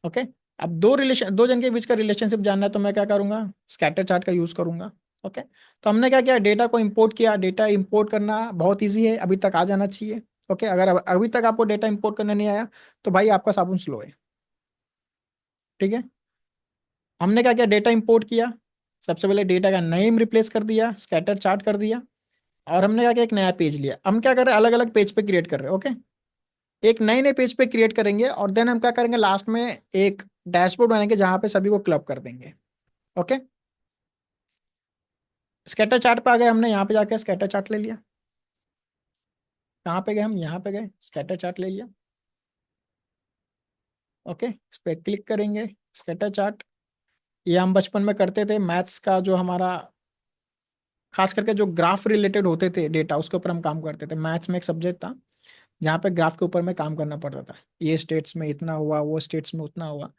ओके, अब दो जन के बीच का रिलेशनशिप जानना है, तो मैं क्या करूंगा, स्कैटर चार्ट का यूज करूंगा। ओके, तो हमने क्या किया, डेटा को इंपोर्ट किया। डेटा इंपोर्ट करना बहुत ईजी है, अभी तक आ जाना चाहिए। ओके, अगर अभी तक आपको डेटा इंपोर्ट करना नहीं आया, तो भाई आपका साबुन स्लो है। ठीक है, हमने क्या किया, डेटा इंपोर्ट किया। सबसे पहले डेटा का नेम रिप्लेस कर दिया, स्कैटर चार्ट कर दिया। और हमने क्या किया, एक नया पेज लिया। हम क्या कर रहे हैं, अलग अलग पेज पे क्रिएट कर रहे हैं। ओके, एक नए नए पेज पे क्रिएट करेंगे, और देन हम क्या करेंगे, लास्ट में एक डैशबोर्ड बनाएंगे जहां पे सभी को क्लब कर देंगे। ओके, स्कैटर चार्ट पे आ गए, हमने यहाँ पे जाके स्कैटर चार्ट ले लिया। कहाँ पे गए, हम यहाँ पे गए, स्कैटर चार्ट ले लिया। ओके, इस पर क्लिक करेंगे, स्कैटर चार्ट। ये हम बचपन में करते थे, मैथ्स का जो हमारा, खास करके जो ग्राफ रिलेटेड होते थे डेटा, उसके ऊपर हम काम करते थे। मैथ्स में एक सब्जेक्ट था जहाँ पे ग्राफ के ऊपर में काम करना पड़ता था, ये स्टेट्स में इतना हुआ, वो स्टेट्स में उतना हुआ।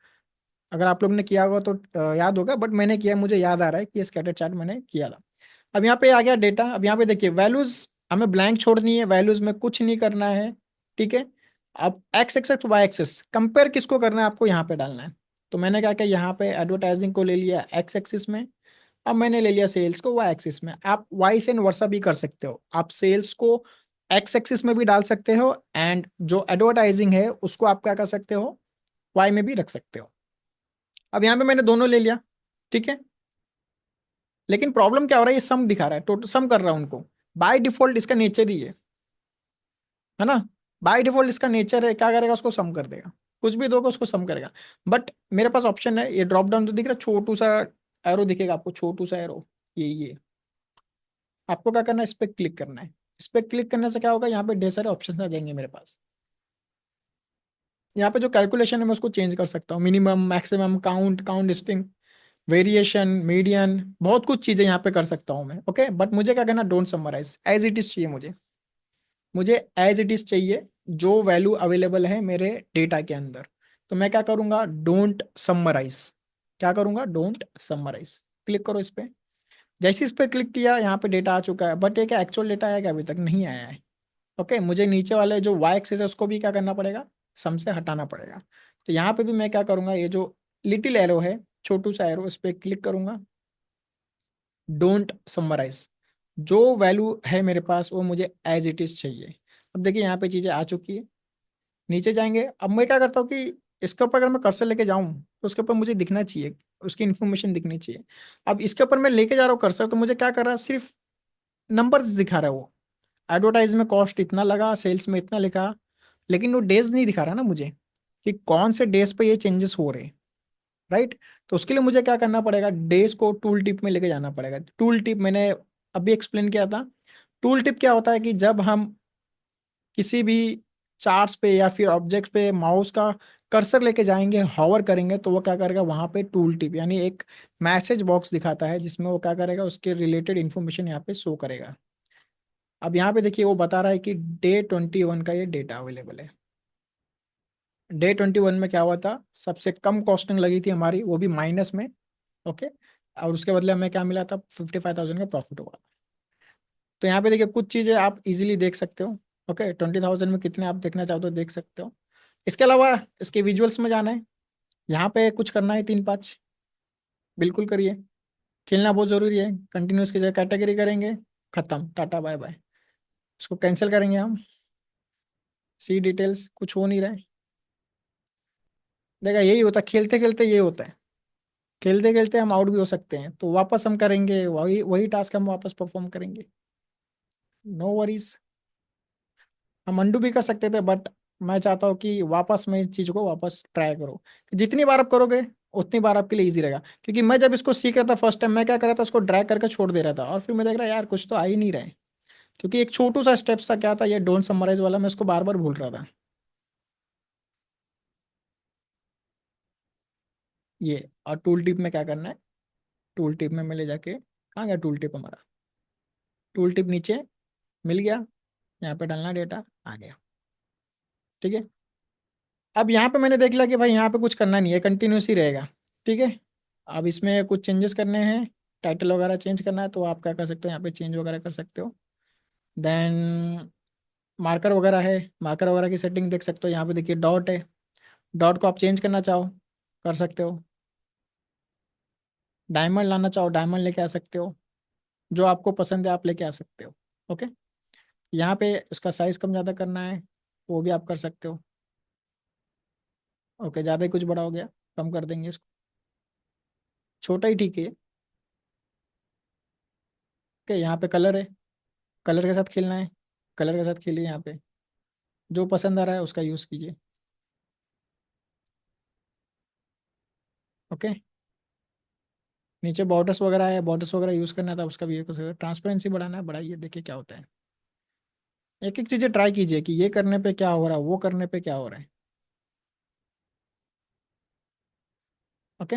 अगर आप लोग ने किया होगा तो याद होगा, बट मैंने किया, मुझे याद आ रहा है कि ये स्कैटर चार्ट मैंने किया था। अब यहाँ पे आ गया डेटा। अब यहाँ पे देखिए वैल्यूज हमें ब्लैंक छोड़नी है, वैल्यूज में कुछ नहीं करना है। ठीक है, अब X axis Y axis compare किसको करना है, आपको यहाँ पे डालना है। तो मैंने क्या किया, यहाँ पे एडवर्टाइजिंग को ले लिया एक्स एक्सिस में। अब मैंने ले लिया सेल्स को वाई एक्सिस में। आप वाई से वर्सा भी कर सकते हो, आप सेल्स को एक्स एक्सिस में भी डाल सकते हो, एंड जो एडवर्टाइजिंग है उसको आप क्या कर सकते हो, वाई में भी रख सकते हो। अब यहाँ पे मैंने दोनों ले लिया। ठीक है, लेकिन प्रॉब्लम क्या हो रहा है, ये सम दिखा रहा है, टोटल सम कर रहा है उनको। बाय डिफॉल्ट इसका नेचर ही है ना। बाय डिफॉल्ट इसका नेचर है, क्या करेगा, उसको सम कर देगा। कुछ भी दोगे उसको सम करेगा। बट मेरे पास ऑप्शन है, ये ड्रॉप डाउन जो दिख रहा है, छोटू सा एरो दिखेगा आपको, छोटू सा एरो, ये आपको क्या करना है, इस पर क्लिक करना है। इस पर क्लिक करने से क्या होगा, यहाँ पे ढेर सारे ऑप्शन आ जाएंगे मेरे पास। यहाँ पे जो कैलकुलेशन है मैं उसको चेंज कर सकता हूँ, minimum, maximum, count, count distinct, variation, median, बहुत कुछ चीजें यहाँ पे कर सकता हूँ मैं। ओके, बट मुझे क्या करना, don't summarize, as it is चाहिए मुझे। मुझे एज इट इज चाहिए, जो वैल्यू अवेलेबल है मेरे डेटा के अंदर। तो मैं क्या करूंगा, डोंट समराइज। क्या करूंगा, डोंट समराइज। क्लिक करो इस पे। जैसे इस पे क्लिक किया, यहाँ पे डेटा आ चुका है, बट ये क्या एक्चुअल डेटा आया क्या, अभी तक नहीं आया है। ओके, मुझे नीचे वाले जो वाई एक्सिस है उसको भी क्या करना पड़ेगा, सम से हटाना पड़ेगा। तो यहाँ पे भी मैं क्या करूंगा, ये जो लिटिल एरो है, छोटू सा एरो, इस पे क्लिक करूंगा, डोंट समराइज। जो वैल्यू है मेरे पास वो मुझे एज इट इज चाहिए। अब देखिए यहाँ पे चीजें आ चुकी है। नीचे जाएंगे, अब मैं क्या करता हूँ कि इसके ऊपर अगर मैं कर्सर लेके जाऊं तो उसके ऊपर मुझे दिखना चाहिए, उसकी इन्फॉर्मेशन दिखनी चाहिए। अब इसके ऊपर मैं लेके जा रहा हूँ कर्सर, तो मुझे क्या कर रहा है, सिर्फ नंबर्स दिखा रहा है वो। एडवर्टाइज में कॉस्ट इतना लगा, सेल्स में इतना लिखा, लेकिन वो डेज नहीं दिखा रहा ना मुझे कि कौन से डेज पे ये चेंजेस हो रहे हैं। राइट। तो उसके लिए मुझे क्या करना पड़ेगा, डेज को टूल टिप में लेके जाना पड़ेगा। टूल टिप मैंने अभी एक्सप्लेन किया था। टूल टिप क्या होता है कि जब हम किसी भी चार्ट्स पे या फिर ऑब्जेक्ट पे माउस का कर्सर लेके जाएंगे, हॉवर करेंगे, तो वो क्या करेगा, वहां पे टूल टिप यानी एक मैसेज बॉक्स दिखाता है जिसमें वो क्या करेगा, उसके रिलेटेड इन्फॉर्मेशन यहाँ पे शो करेगा। अब यहाँ पे देखिए वो बता रहा है कि डे 21 का ये डेटा अवेलेबल है। डे 21 में क्या हुआ था, सबसे कम कॉस्टिंग लगी थी हमारी, वो भी माइनस में। ओके। और उसके बदले हमें क्या मिला था, 55,000 का प्रॉफिट हुआ। तो यहाँ पे देखिए कुछ चीज़ें आप इजीली देख सकते हो। ओके, 20,000 में कितने आप देखना चाहो तो देख सकते हो। इसके अलावा इसके विजुअल्स में जाना है, यहाँ पे कुछ करना है 3 5, बिल्कुल करिए। खेलना बहुत ज़रूरी है। कंटिन्यूस की जगह कैटेगरी करेंगे, खत्म, टाटा बाय बाय। इसको कैंसिल करेंगे हम। सी डिटेल्स, कुछ हो नहीं रहा है। देखा, यही होता है खेलते खेलते, ये होता है। खेलते खेलते हम आउट भी हो सकते हैं, तो वापस हम करेंगे वही वही टास्क, हम वापस परफॉर्म करेंगे। No worries. हम अंडू भी कर सकते थे, बट मैं चाहता हूँ कि वापस मैं इस चीज़ को वापस ट्राई करो। जितनी बार आप करोगे उतनी बार आपके लिए इजी रहेगा। क्योंकि मैं जब इसको सीख रहा था फर्स्ट टाइम, मैं क्या कर रहा था, उसको ड्रैग करके छोड़ दे रहा था, और फिर मैं देख रहा यार कुछ तो आ ही नहीं रहा है। क्योंकि एक छोटू सा स्टेप्स था, क्या था ये डोंट समराइज वाला, मैं उसको बार बार भूल रहा था। ये और टूल टिप में क्या करना है, टूल टिप में मैं ले जाके, कहाँ गया टूल टिप हमारा, टूल टिप नीचे मिल गया। यहाँ पे डालना डेटा, आ गया। ठीक है। अब यहाँ पे मैंने देख लिया कि भाई यहाँ पे कुछ करना नहीं है, कंटिन्यूस ही रहेगा। ठीक है। अब इसमें कुछ चेंजेस करने हैं, टाइटल वगैरह चेंज करना है, तो आप क्या कर सकते हो, यहाँ पे चेंज वगैरह कर सकते हो। देन मार्कर वगैरह है, मार्कर वगैरह की सेटिंग देख सकते हो। यहाँ पे देखिए डॉट है, डॉट को आप चेंज करना चाहो कर सकते हो। डायमंड लाना चाहो डायमंड लेके आ सकते हो। जो आपको पसंद है आप लेके आ सकते हो। ओके। यहाँ पे उसका साइज कम ज़्यादा करना है, वो भी आप कर सकते हो। ओके, ज़्यादा ही कुछ बड़ा हो गया, कम कर देंगे इसको, छोटा ही ठीक है। ओके, यहाँ पे कलर है, कलर के साथ खेलना है, कलर के साथ खेलिए। यहाँ पे जो पसंद आ रहा है उसका यूज़ कीजिए। ओके। नीचे बॉर्डर्स वगैरह है, बॉर्डर्स वगैरह यूज़ करना था, उसका भी यूज़ कर सकते हो। ट्रांसपेरेंसी बढ़ाना है, बढ़ाइए, देखिए क्या होता है। एक एक चीज़ें ट्राई कीजिए कि ये करने पे क्या हो रहा है, वो करने पे क्या हो रहा है। ओके।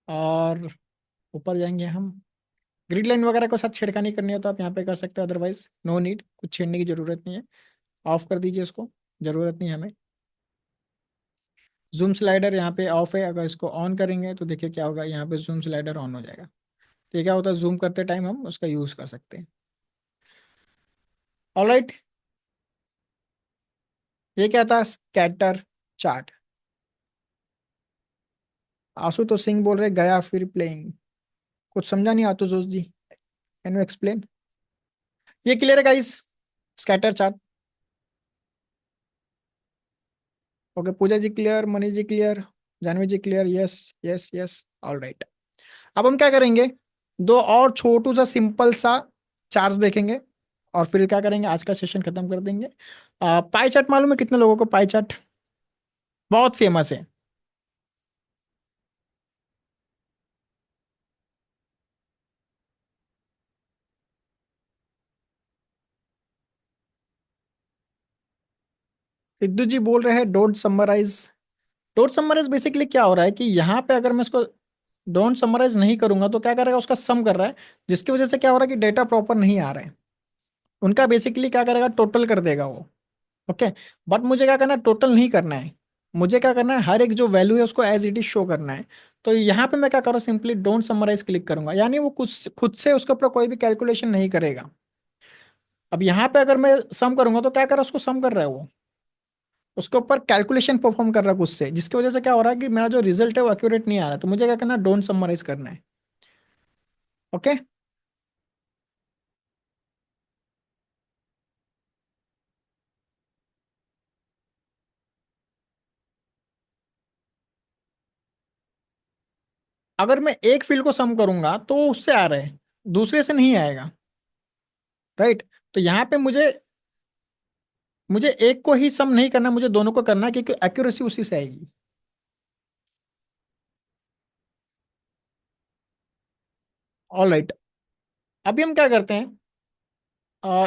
और ऊपर जाएंगे हम, ग्रिड लाइन वगैरह को साथ छेड़खानी करनी हो तो आप यहाँ पे कर सकते हो, अदरवाइज नो नीड, कुछ छेड़ने की जरूरत नहीं है। ऑफ कर दीजिए उसको, जरूरत नहीं है हमें। जूम स्लाइडर यहाँ पे ऑफ है, अगर इसको ऑन करेंगे तो देखिए क्या होगा, यहाँ पे जूम स्लाइडर ऑन हो जाएगा। तो ये क्या होता है, जूम करते टाइम हम उसका यूज़ कर सकते हैं। ऑलराइट। ये क्या था, स्कैटर चार्ट। आशुतोष सिंह बोल रहे गया फिर प्लेइंग, कुछ समझा नहीं Ashutosh ji, can you explain. ये क्लियर है guys, scatter chart. Okay, Pooja ji clear, Manish ji clear, Janhvi ji clear, yes yes yes. All right. अब हम क्या करेंगे, दो और छोटू सा सिंपल सा चार्ट्स देखेंगे, और फिर क्या करेंगे, आज का सेशन खत्म कर देंगे। पाई चार्ट मालूम है कितने लोगों को, पाई चार्ट बहुत फेमस है। सिद्धू जी बोल रहे हैं don't summarize. Don't summarize basically क्या हो रहा है कि यहाँ पे अगर मैं इसको डोंट समराइज नहीं करूंगा तो क्या करेगा, उसका सम कर रहा है, जिसकी वजह से क्या हो रहा है कि डेटा प्रॉपर नहीं आ रहा है। उनका बेसिकली क्या करेगा, टोटल कर देगा वो। ओके। बट मुझे क्या करना है, टोटल नहीं करना है। मुझे क्या करना है, हर एक जो वैल्यू है उसको एज इट इज शो करना है। तो यहाँ पे मैं क्या करूँ, सिंपली डोंट समराइज क्लिक करूंगा, यानी वो कुछ खुद से उसके ऊपर कोई भी कैलकुलेशन नहीं करेगा। अब यहाँ पे अगर मैं सम करूंगा तो क्या कर रहा है, उसको सम कर रहा है वो, उसके ऊपर कैलकुलेशन परफॉर्म कर रहा है खुद से, जिसकी वजह से क्या हो रहा है कि मेरा जो रिजल्ट है वो एक्यूरेट नहीं आ रहा है। तो मुझे क्या करना है, डोंट समराइज करना है। ओके। अगर मैं एक फील्ड को सम करूंगा तो उससे आ रहा है, दूसरे से नहीं आएगा। राइट। तो यहाँ पे मुझे मुझे एक को ही सम नहीं करना, मुझे दोनों को करना है, क्योंकि एक्यूरेसी उसी से आएगी। All right. अभी हम क्या करते हैं,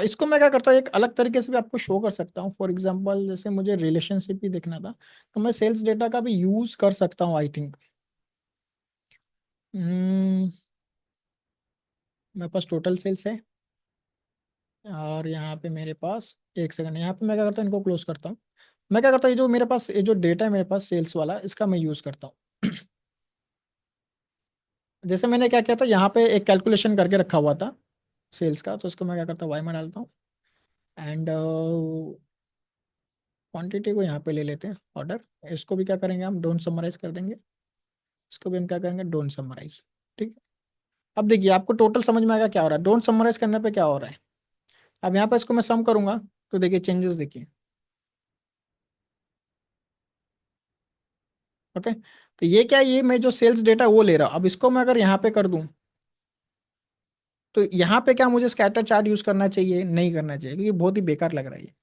इसको मैं क्या करता हूँ, एक अलग तरीके से भी आपको शो कर सकता हूँ। फॉर एग्जांपल जैसे मुझे रिलेशनशिप ही देखना था, तो मैं सेल्स डेटा का भी यूज कर सकता हूँ आई थिंक। मेरे पास टोटल सेल्स है, और यहाँ पे मेरे पास, एक सेकंड, यहाँ पे मैं क्या करता हूँ, इनको क्लोज करता हूँ। मैं क्या करता हूँ, ये जो मेरे पास, ये जो डेटा है मेरे पास सेल्स वाला, इसका मैं यूज करता हूँ। जैसे मैंने क्या किया था, यहाँ पे एक कैलकुलेशन करके रखा हुआ था सेल्स का, तो उसको मैं क्या करता हूँ, वाई में डालता हूँ। एंड क्वांटिटी को यहाँ पे ले लेते हैं, ऑर्डर। इसको भी क्या करेंगे, हम डोंट समराइज कर देंगे। इसको भी हम क्या करेंगे, डोंट समराइज। ठीक है। अब देखिए आपको टोटल समझ में आएगा क्या हो रहा है, डोंट समराइज करने पे क्या हो रहा है। अब यहाँ पे इसको मैं सम करूंगा, तो देखिए चेंजेस देखिए। ओके। तो ये क्या है, ये मैं जो सेल्स डेटा वो ले रहा हूँ, अब इसको मैं अगर यहाँ पे कर दूं, तो यहाँ पे क्या मुझे स्कैटर चार्ट यूज करना चाहिए, नहीं करना चाहिए, क्योंकि बहुत ही बेकार लग रहा है ये।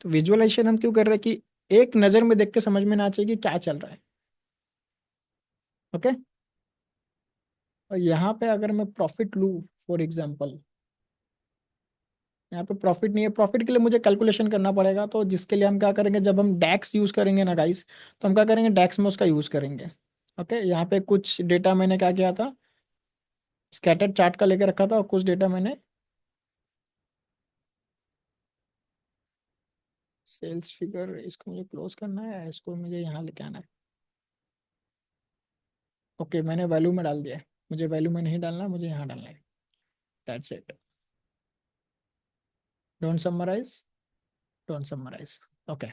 तो विजुअलाइजेशन हम क्यों कर रहे हैं, कि एक नजर में देख के समझ में ना चाहिए कि क्या चल रहा है। ओके। और यहाँ पे अगर मैं प्रॉफिट लूँ, फॉर एग्जाम्पल, यहाँ पे प्रॉफिट नहीं है, प्रॉफिट के लिए मुझे कैलकुलेशन करना पड़ेगा, तो जिसके लिए हम क्या करेंगे, जब हम डैक्स यूज करेंगे ना गाइस, तो हम क्या करेंगे, डैक्स में उसका यूज करेंगे। ओके। यहाँ पे कुछ डेटा मैंने क्या किया था, स्कैटर्ड चार्ट का लेके रखा था, और कुछ डेटा मैंने सेल्स फिगर, इसको मुझे क्लोज करना है, इसको मुझे यहाँ लेके आना है। ओके, मैंने वैल्यू में डाल दिया है, मुझे वैल्यू में नहीं डालना, मुझे यहाँ डालना है। That's it. Don't summarize, don't summarize. Okay.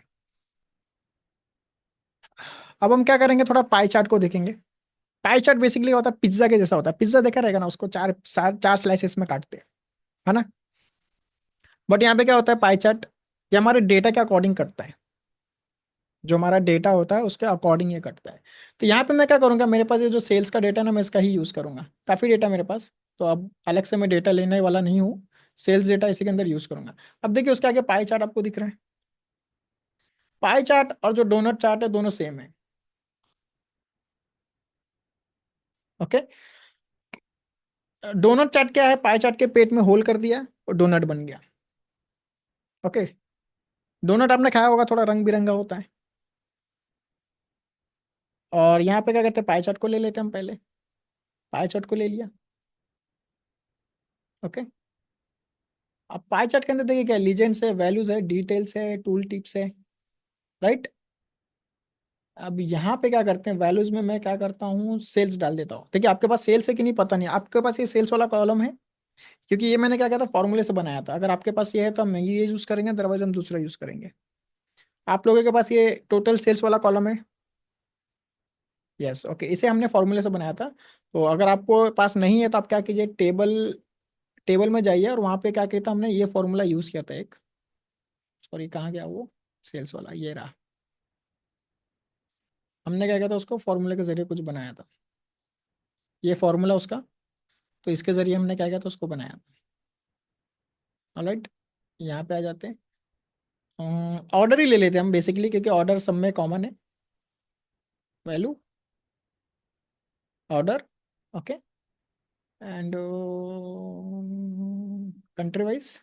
अब हम क्या करेंगे, थोड़ा पाई चार्ट को देखेंगे। पाई चार्ट बेसिकली होता है पिज्जा के जैसा होता है, पिज्जा देखा रहेगा ना, उसको चार चार चार स्लाइसेस में काटते हैं, है ना। बट यहाँ पे क्या होता है, पाई चार्ट ये हमारे डेटा के अकॉर्डिंग कटता है। जो हमारा डेटा होता है उसके अकॉर्डिंग ये कटता है। तो यहाँ पे मैं क्या करूँगा, मेरे पास ये जो सेल्स का डेटा है ना, मैं इसका ही यूज़ करूंगा, काफ़ी डेटा मेरे पास, तो अब अलग से मैं डेटा लेने वाला नहीं हूँ। सेल्स डेटा इसी के अंदर यूज़ करूंगा। अब देखिए उसके आगे पाई चार्ट आपको दिख रहा है। पाई चार्ट और जो डोनट चार्ट है दोनों सेम है। ओके। डोनट चार्ट क्या है, पाई चार्ट के पेट में होल कर दिया और डोनट बन गया। ओके। डोनट आपने खाया होगा, थोड़ा रंग बिरंगा होता है। और यहाँ पे क्या करते हैं, पाई चार्ट को ले लेते हैं हम पहले। पाई चार्ट को ले लिया। ओके। अब पाई चार्ट के अंदर देखिए क्या, लीजेंड्स है, वैल्यूज है, डिटेल्स है, टूल टिप्स है। राइट। अब यहाँ पे क्या करते हैं, वैल्यूज में मैं क्या करता हूँ, सेल्स डाल देता हूँ। देखिए आपके पास सेल्स है कि नहीं पता नहीं, आपके पास ये सेल्स वाला कॉलम है, क्योंकि ये मैंने क्या किया था, फॉर्मूले से बनाया था। अगर आपके पास ये है तो हम ये यूज करेंगे, अदरवाइज हम दूसरा यूज करेंगे। आप लोगों के पास ये टोटल सेल्स वाला कॉलम है। यस। ओके, इसे हमने फॉर्मूले से बनाया था। तो अगर आपको पास नहीं है तो आप क्या कीजिए, टेबल टेबल में जाइए, और वहाँ पे क्या किया था हमने, ये फॉर्मूला यूज किया था एक। सॉरी, कहाँ गया वो सेल्स वाला, ये रहा। हमने क्या किया था, उसको फॉर्मूले के जरिए कुछ बनाया था। ये फॉर्मूला उसका, तो इसके जरिए हमने क्या किया था, उसको बनाया था। ऑलराइट। यहाँ पे आ जाते हैं, ऑर्डर ही ले लेते हैं हम बेसिकली, क्योंकि ऑर्डर सब में कॉमन है। Value, order. Okay. And country wise,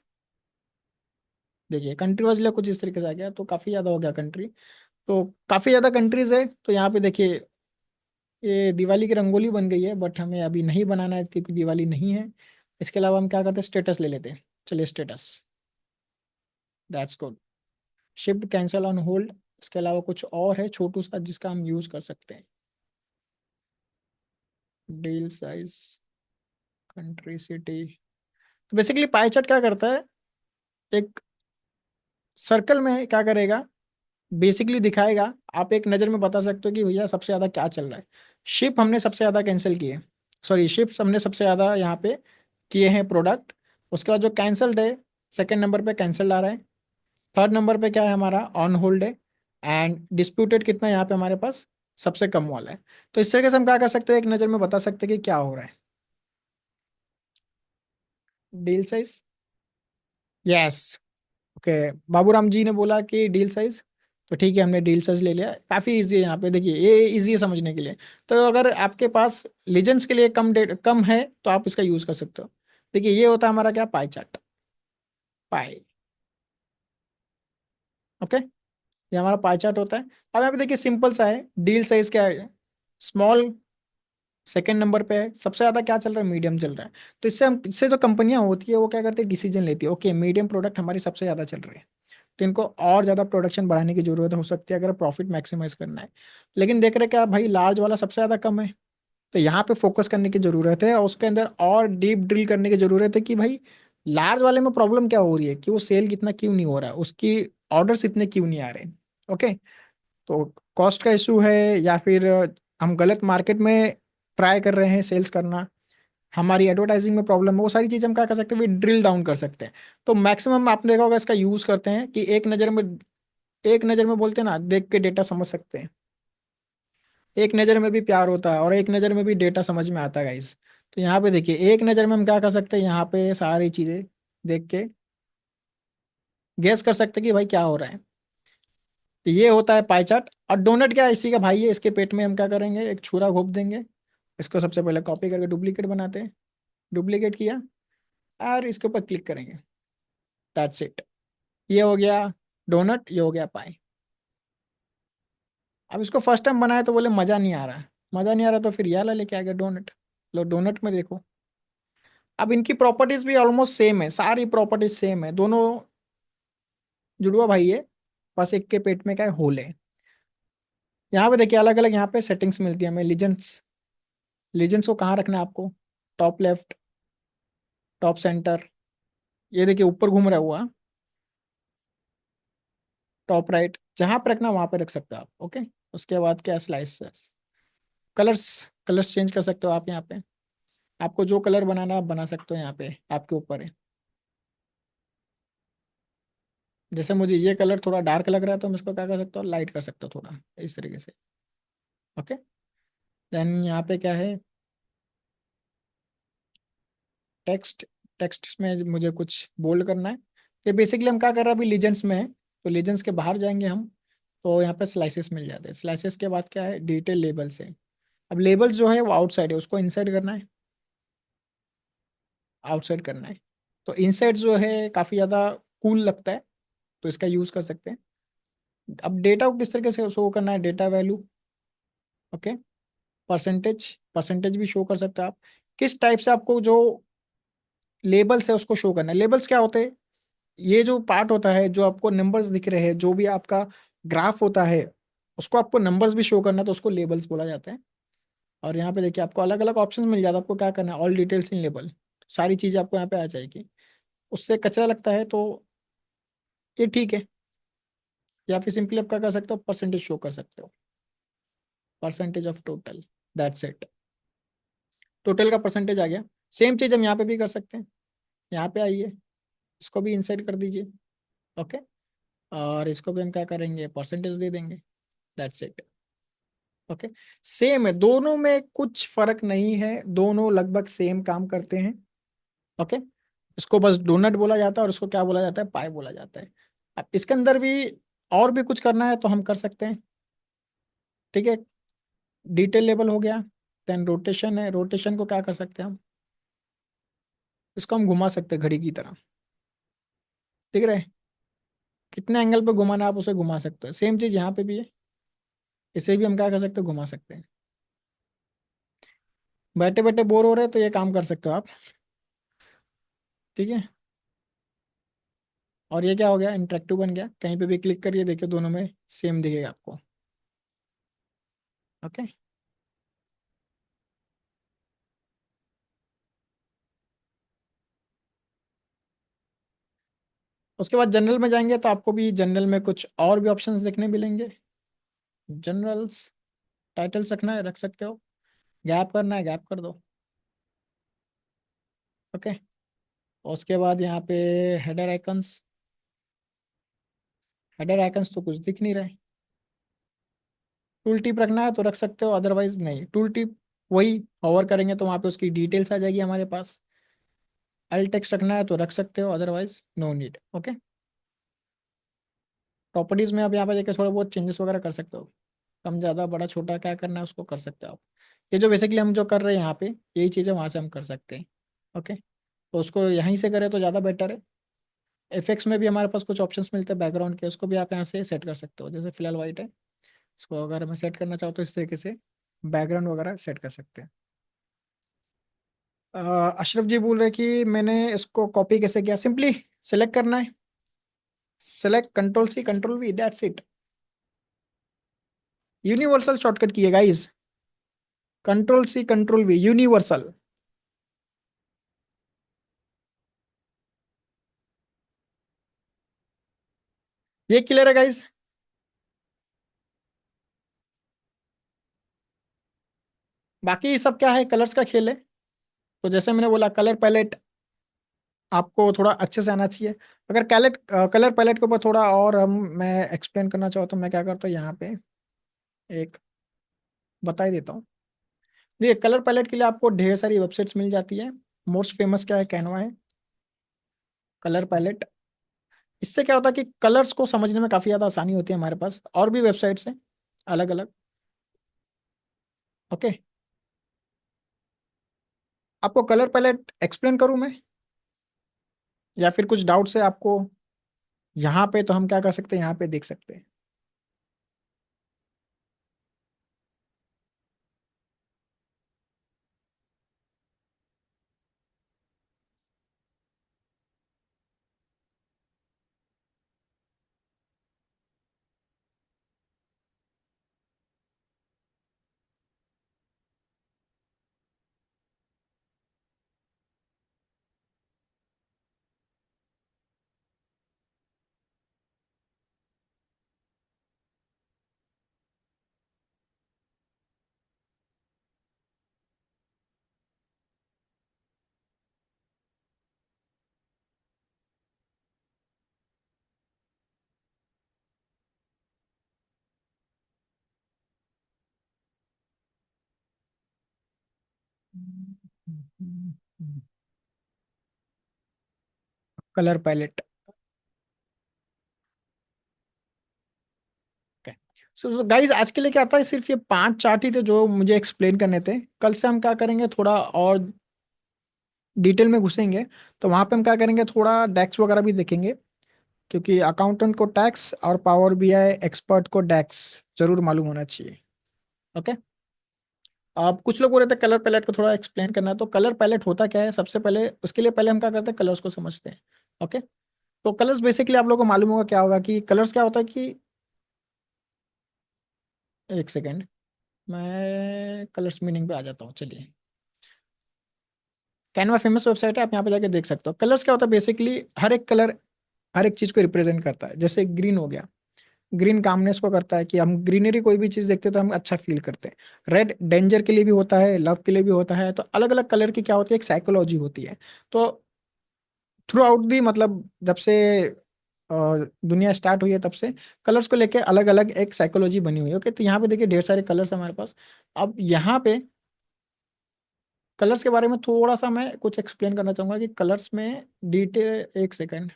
देखिए कंट्री वाइज लिया कुछ इस तरीके से आ गया, तो काफ़ी ज़्यादा हो गया कंट्री। तो काफ़ी ज़्यादा कंट्रीज है, तो यहाँ पे देखिए ये दिवाली की रंगोली बन गई है, बट हमें अभी नहीं बनाना है क्योंकि दिवाली नहीं है। इसके अलावा हम क्या करते हैं, स्टेटस ले लेते हैं। चलिए status, that's good. Shift cancel on hold. इसके अलावा कुछ और है छोटू सा जिसका हम यूज़ कर सकते हैं, डील साइज, कंट्री, सिटी। तो बेसिकली पाई चार्ट क्या करता है, एक सर्कल में क्या करेगा, बेसिकली दिखाएगा। आप एक नज़र में बता सकते हो कि भैया सबसे ज़्यादा क्या चल रहा है। शिप हमने सबसे ज़्यादा कैंसिल किए, सॉरी शिप्स हमने सबसे ज़्यादा यहाँ पे किए हैं प्रोडक्ट। उसके बाद जो कैंसल्ड है, सेकंड नंबर पे कैंसल्ड आ रहा है। थर्ड नंबर पे क्या है हमारा, ऑन होल्ड है। एंड डिस्प्यूटेड कितना है यहाँ पे हमारे पास, सबसे कम वाला है। तो इस तरीके से हम क्या कर सकते हैं, एक नज़र में बता सकते हैं कि क्या हो रहा है। Deal size, yes. Okay, Baburam ji ने बोला कि डील साइज, तो ठीक है, हमने डील साइज ले लिया। काफ़ी इजी है, यहाँ पे देखिए ये इजी है समझने के लिए। तो अगर आपके पास लीजेंड्स के लिए कम है तो आप इसका यूज़ कर सकते हो। देखिए ये होता है हमारा क्या, पाई चार्ट, पाई। ओके, ये हमारा पाई चार्ट होता है। अब यहाँ पे देखिए सिंपल सा है, डील साइज क्या है, स्मॉल सेकंड नंबर पे है, सबसे ज्यादा क्या चल रहा है, मीडियम चल रहा है। तो इससे जो कंपनियां होती है वो क्या करती है, डिसीजन लेती है, ओके मीडियम प्रोडक्ट हमारी सबसे ज्यादा चल रही है, तो इनको और ज्यादा प्रोडक्शन बढ़ाने की जरूरत हो सकती है अगर प्रॉफिट मैक्सिमाइज करना है। लेकिन देख रहे क्या भाई, लार्ज वाला सबसे ज्यादा कम है, तो यहाँ पे फोकस करने की जरूरत है और उसके अंदर और डीप ड्रिल करने की जरूरत है कि भाई लार्ज वाले में प्रॉब्लम क्या हो रही है, कि वो सेल कितना क्यों नहीं हो रहा है, उसकी ऑर्डर्स इतने क्यों नहीं आ रहे। ओके, तो कॉस्ट का इशू है, या फिर हम गलत मार्केट में ट्राई कर रहे हैं सेल्स करना, हमारी एडवर्टाइजिंग में प्रॉब्लम है, वो सारी चीज़ हम क्या कर सकते हैं, ड्रिल डाउन कर सकते हैं। तो मैक्सिमम आपने देखा होगा इसका यूज़ करते हैं कि एक नज़र में बोलते हैं ना, देख के डेटा समझ सकते हैं। एक नज़र में भी प्यार होता है और एक नज़र में भी डेटा समझ में आता है गाइस। तो यहाँ पे देखिए एक नज़र में हम क्या कर सकते हैं, यहाँ पे सारी चीज़ें देख के गैस कर सकते हैं कि भाई क्या हो रहा है। तो ये होता है पाई चार्ट। और डोनट क्या है, इसी का भाई है, इसके पेट में हम क्या करेंगे, एक छुरा घोप देंगे। इसको सबसे पहले कॉपी करके डुप्लीकेट बनाते हैं, डुप्लीकेट किया और इसके ऊपर क्लिक करेंगे, दैट्स इट। ये हो गया डोनट, ये हो गया पाई। अब इसको फर्स्ट टाइम बनाया तो बोले मज़ा नहीं आ रहा, मज़ा नहीं आ रहा, तो फिर ये वाला लेके आ गया डोनट। लो डोनट में देखो, अब इनकी प्रॉपर्टीज भी ऑलमोस्ट सेम है, सारी प्रॉपर्टीज सेम है, दोनों जुड़वा भाई है, बस एक के पेट में क्या है, होल है। यहाँ पे देखिए अलग अलग यहाँ पे सेटिंग्स मिलती है हमें। लीजेंड्स, लीजेंड्स को कहाँ रखना है आपको, टॉप लेफ्ट, टॉप सेंटर, ये देखिए ऊपर घूम रहा हुआ, टॉप राइट, जहाँ पे रखना वहां पे रख सकते हो आप। ओके, उसके बाद क्या, स्लाइसेस, कलर्स, कलर्स चेंज कर सकते हो आप यहाँ पे, आपको जो कलर बनाना है आप बना सकते हो, यहाँ पे आपके ऊपर है। जैसे मुझे ये कलर थोड़ा डार्क लग रहा है तो मैं इसको क्या कर सकता हूँ, लाइट कर सकता हूँ थोड़ा, इस तरीके से। ओके, देन यहाँ पे क्या है, टेक्स्ट, टेक्स्ट में मुझे कुछ बोल्ड करना है। ये बेसिकली हम क्या कर रहे हैं, अभी लीजेंड्स में है, तो लीजेंड्स के बाहर जाएंगे हम, तो यहाँ पे स्लाइसेस मिल जाते हैं। स्लाइसेस के बाद क्या है, डिटेल लेबल्स है। अब लेबल्स जो है वो आउटसाइड है, उसको इनसाइड करना है, आउटसाइड करना है। तो इनसाइड जो है काफ़ी ज़्यादा कूल लगता है, तो इसका यूज़ कर सकते हैं। अब डेटा को किस तरीके से शो करना है, data value, okay, percentage, percentage भी शो कर सकते हैं आप। किस टाइप से आपको जो लेबल्स है उसको शो करना है। लेबल्स क्या होते हैं, ये जो पार्ट होता है, जो आपको नंबर्स दिख रहे हैं, जो भी आपका ग्राफ होता है, उसको आपको नंबर्स भी शो करना है, तो उसको लेबल्स बोला जाता है। और यहाँ पे देखिए आपको अलग अलग ऑप्शंस मिल जाता है, आपको क्या करना है, ऑल डिटेल्स इन लेबल, सारी चीज़ें आपको यहाँ पे आ जाएगी। उससे कचरा लगता है तो ये ठीक है, या फिर सिंपली आप क्या कर सकते हो, परसेंटेज शो कर सकते हो, percentage of total, that's it. Total का परसेंटेज आ गया। सेम चीज़ हम यहाँ पे भी कर सकते हैं, यहाँ पे आइए, इसको भी इंसर्ट कर दीजिए। ओके, और इसको भी हम क्या करेंगे, परसेंटेज दे देंगे, दैट्स इट। ओके, सेम है, दोनों में कुछ फर्क नहीं है, दोनों लगभग सेम काम करते हैं। ओके, इसको बस डोनट बोला जाता है और इसको क्या बोला जाता है, पाई बोला जाता है। अब इसके अंदर भी और भी कुछ करना है तो हम कर सकते हैं, ठीक है। डिटेल लेवल हो गया, देन रोटेशन है, रोटेशन को क्या कर सकते हैं हम, इसको हम घुमा सकते हैं घड़ी की तरह, ठीक है। कितने एंगल पे घुमाना है आप उसे घुमा सकते हो, सेम चीज़ यहाँ पे भी है, इसे भी हम क्या कर सकते हैं, घुमा सकते हैं। बैठे बैठे बोर हो रहे हैं तो ये काम कर सकते हो आप, ठीक है। और ये क्या हो गया, इंटरेक्टिव बन गया, कहीं पे भी क्लिक करिए, देखिए दोनों में सेम दिखेगा आपको। ओके, उसके बाद जनरल में जाएंगे तो आपको भी जनरल में कुछ और भी ऑप्शंस देखने मिलेंगे। जनरल्स, टाइटल्स रखना है रख सकते हो, गैप करना है गैप कर दो। ओके, उसके बाद यहाँ पे हेडर आइकन्स, हेडर आइकन्स तो कुछ दिख नहीं रहे, टूल टिप रखना है तो रख सकते हो, अदरवाइज नहीं। टूल टिप वही होवर करेंगे तो वहाँ पे उसकी डिटेल्स आ जाएगी हमारे पास। अल्ट टेक्स्ट रखना है तो रख सकते हो, otherwise no need. Okay. Properties में आप यहाँ पे जाके थोड़ा बहुत चेंजेस वगैरह कर सकते हो, कम ज़्यादा बड़ा छोटा क्या करना है उसको कर सकते हो आप। ये जो बेसिकली हम जो कर रहे हैं यहाँ पे, यही चीज़ें वहाँ से हम कर सकते हैं। ओके, तो उसको यहीं से करें तो ज़्यादा बेटर है। इफेक्ट्स में भी हमारे पास कुछ ऑप्शंस मिलते हैं बैकग्राउंड के, उसको भी आप यहाँ से सेट कर सकते हो। जैसे फिलहाल वाइट है, इसको अगर मैं सेट करना चाहूँ तो इस तरीके से बैकग्राउंड वगैरह सेट कर सकते हैं। अशरफ जी बोल रहे कि मैंने इसको कॉपी कैसे किया। सिंपली सेलेक्ट करना है, select control C control V, that's it. Universal shortcut key है guys, control C control V, universal. ये क्लियर है गाइस। बाकी सब क्या है, कलर्स का खेल है। तो जैसे मैंने बोला कलर पैलेट आपको थोड़ा अच्छे से आना चाहिए। अगर कलर पैलेट के ऊपर थोड़ा और मैं एक्सप्लेन करना चाहूँ तो मैं क्या करता हूँ यहाँ पे एक बता ही देता हूँ। देखिए कलर पैलेट के लिए आपको ढेर सारी वेबसाइट्स मिल जाती है। मोस्ट फेमस क्या है, कैनवा है। कलर पैलेट, इससे क्या होता है कि कलर्स को समझने में काफ़ी ज़्यादा आसानी होती है हमारे पास। और भी वेबसाइट्स हैं अलग अलग। ओके, आपको कलर पैलेट एक्सप्लेन करूँ मैं, या फिर कुछ डाउट्स है आपको यहाँ पे? तो हम क्या कर सकते हैं, यहाँ पे देख सकते हैं। Colour palette. सो गाइज आज के लिए क्या था, सिर्फ ये 5 चार्ट ही थे जो मुझे एक्सप्लेन करने थे। कल से हम क्या करेंगे, थोड़ा और डिटेल में घुसेंगे। तो वहां पे हम क्या करेंगे, थोड़ा डैक्स वगैरह भी देखेंगे, क्योंकि अकाउंटेंट को टैक्स और पावर बीआई एक्सपर्ट को डैक्स जरूर मालूम होना चाहिए। ओके। अब कुछ लोग बोल रहे थे कलर पैलेट को थोड़ा एक्सप्लेन करना है। तो कलर पैलेट होता क्या है, सबसे पहले उसके लिए पहले हम क्या करते हैं, कलर्स को समझते हैं। ओके। तो कलर्स बेसिकली आप लोगों को मालूम होगा क्या होगा, कि कलर्स क्या होता है कि, एक सेकेंड, मैं कलर्स मीनिंग पे आ जाता हूँ, चलिए। कैनवा फेमस वेबसाइट है, आप यहाँ पे जाके देख सकते हो। कलर्स क्या होता है, बेसिकली हर एक कलर हर एक चीज को रिप्रेजेंट करता है। जैसे ग्रीन हो गया, ग्रीन कामनेस को करता है, कि हम ग्रीनरी कोई भी चीज देखते हैं तो हम अच्छा फील करते हैं। रेड डेंजर के लिए भी होता है, लव के लिए भी होता है। तो अलग अलग कलर की क्या होती है, एक साइकोलॉजी होती है। तो थ्रू आउट दी, मतलब जब से अ, दुनिया स्टार्ट हुई है तब से कलर्स को लेके अलग अलग एक साइकोलॉजी बनी हुई है। ओके, तो यहाँ पे देखिए ढेर सारे कलर्स हमारे पास। अब यहाँ पे कलर्स के बारे में थोड़ा सा मैं कुछ एक्सप्लेन करना चाहूंगा, कि कलर्स में डिटेल, एक second.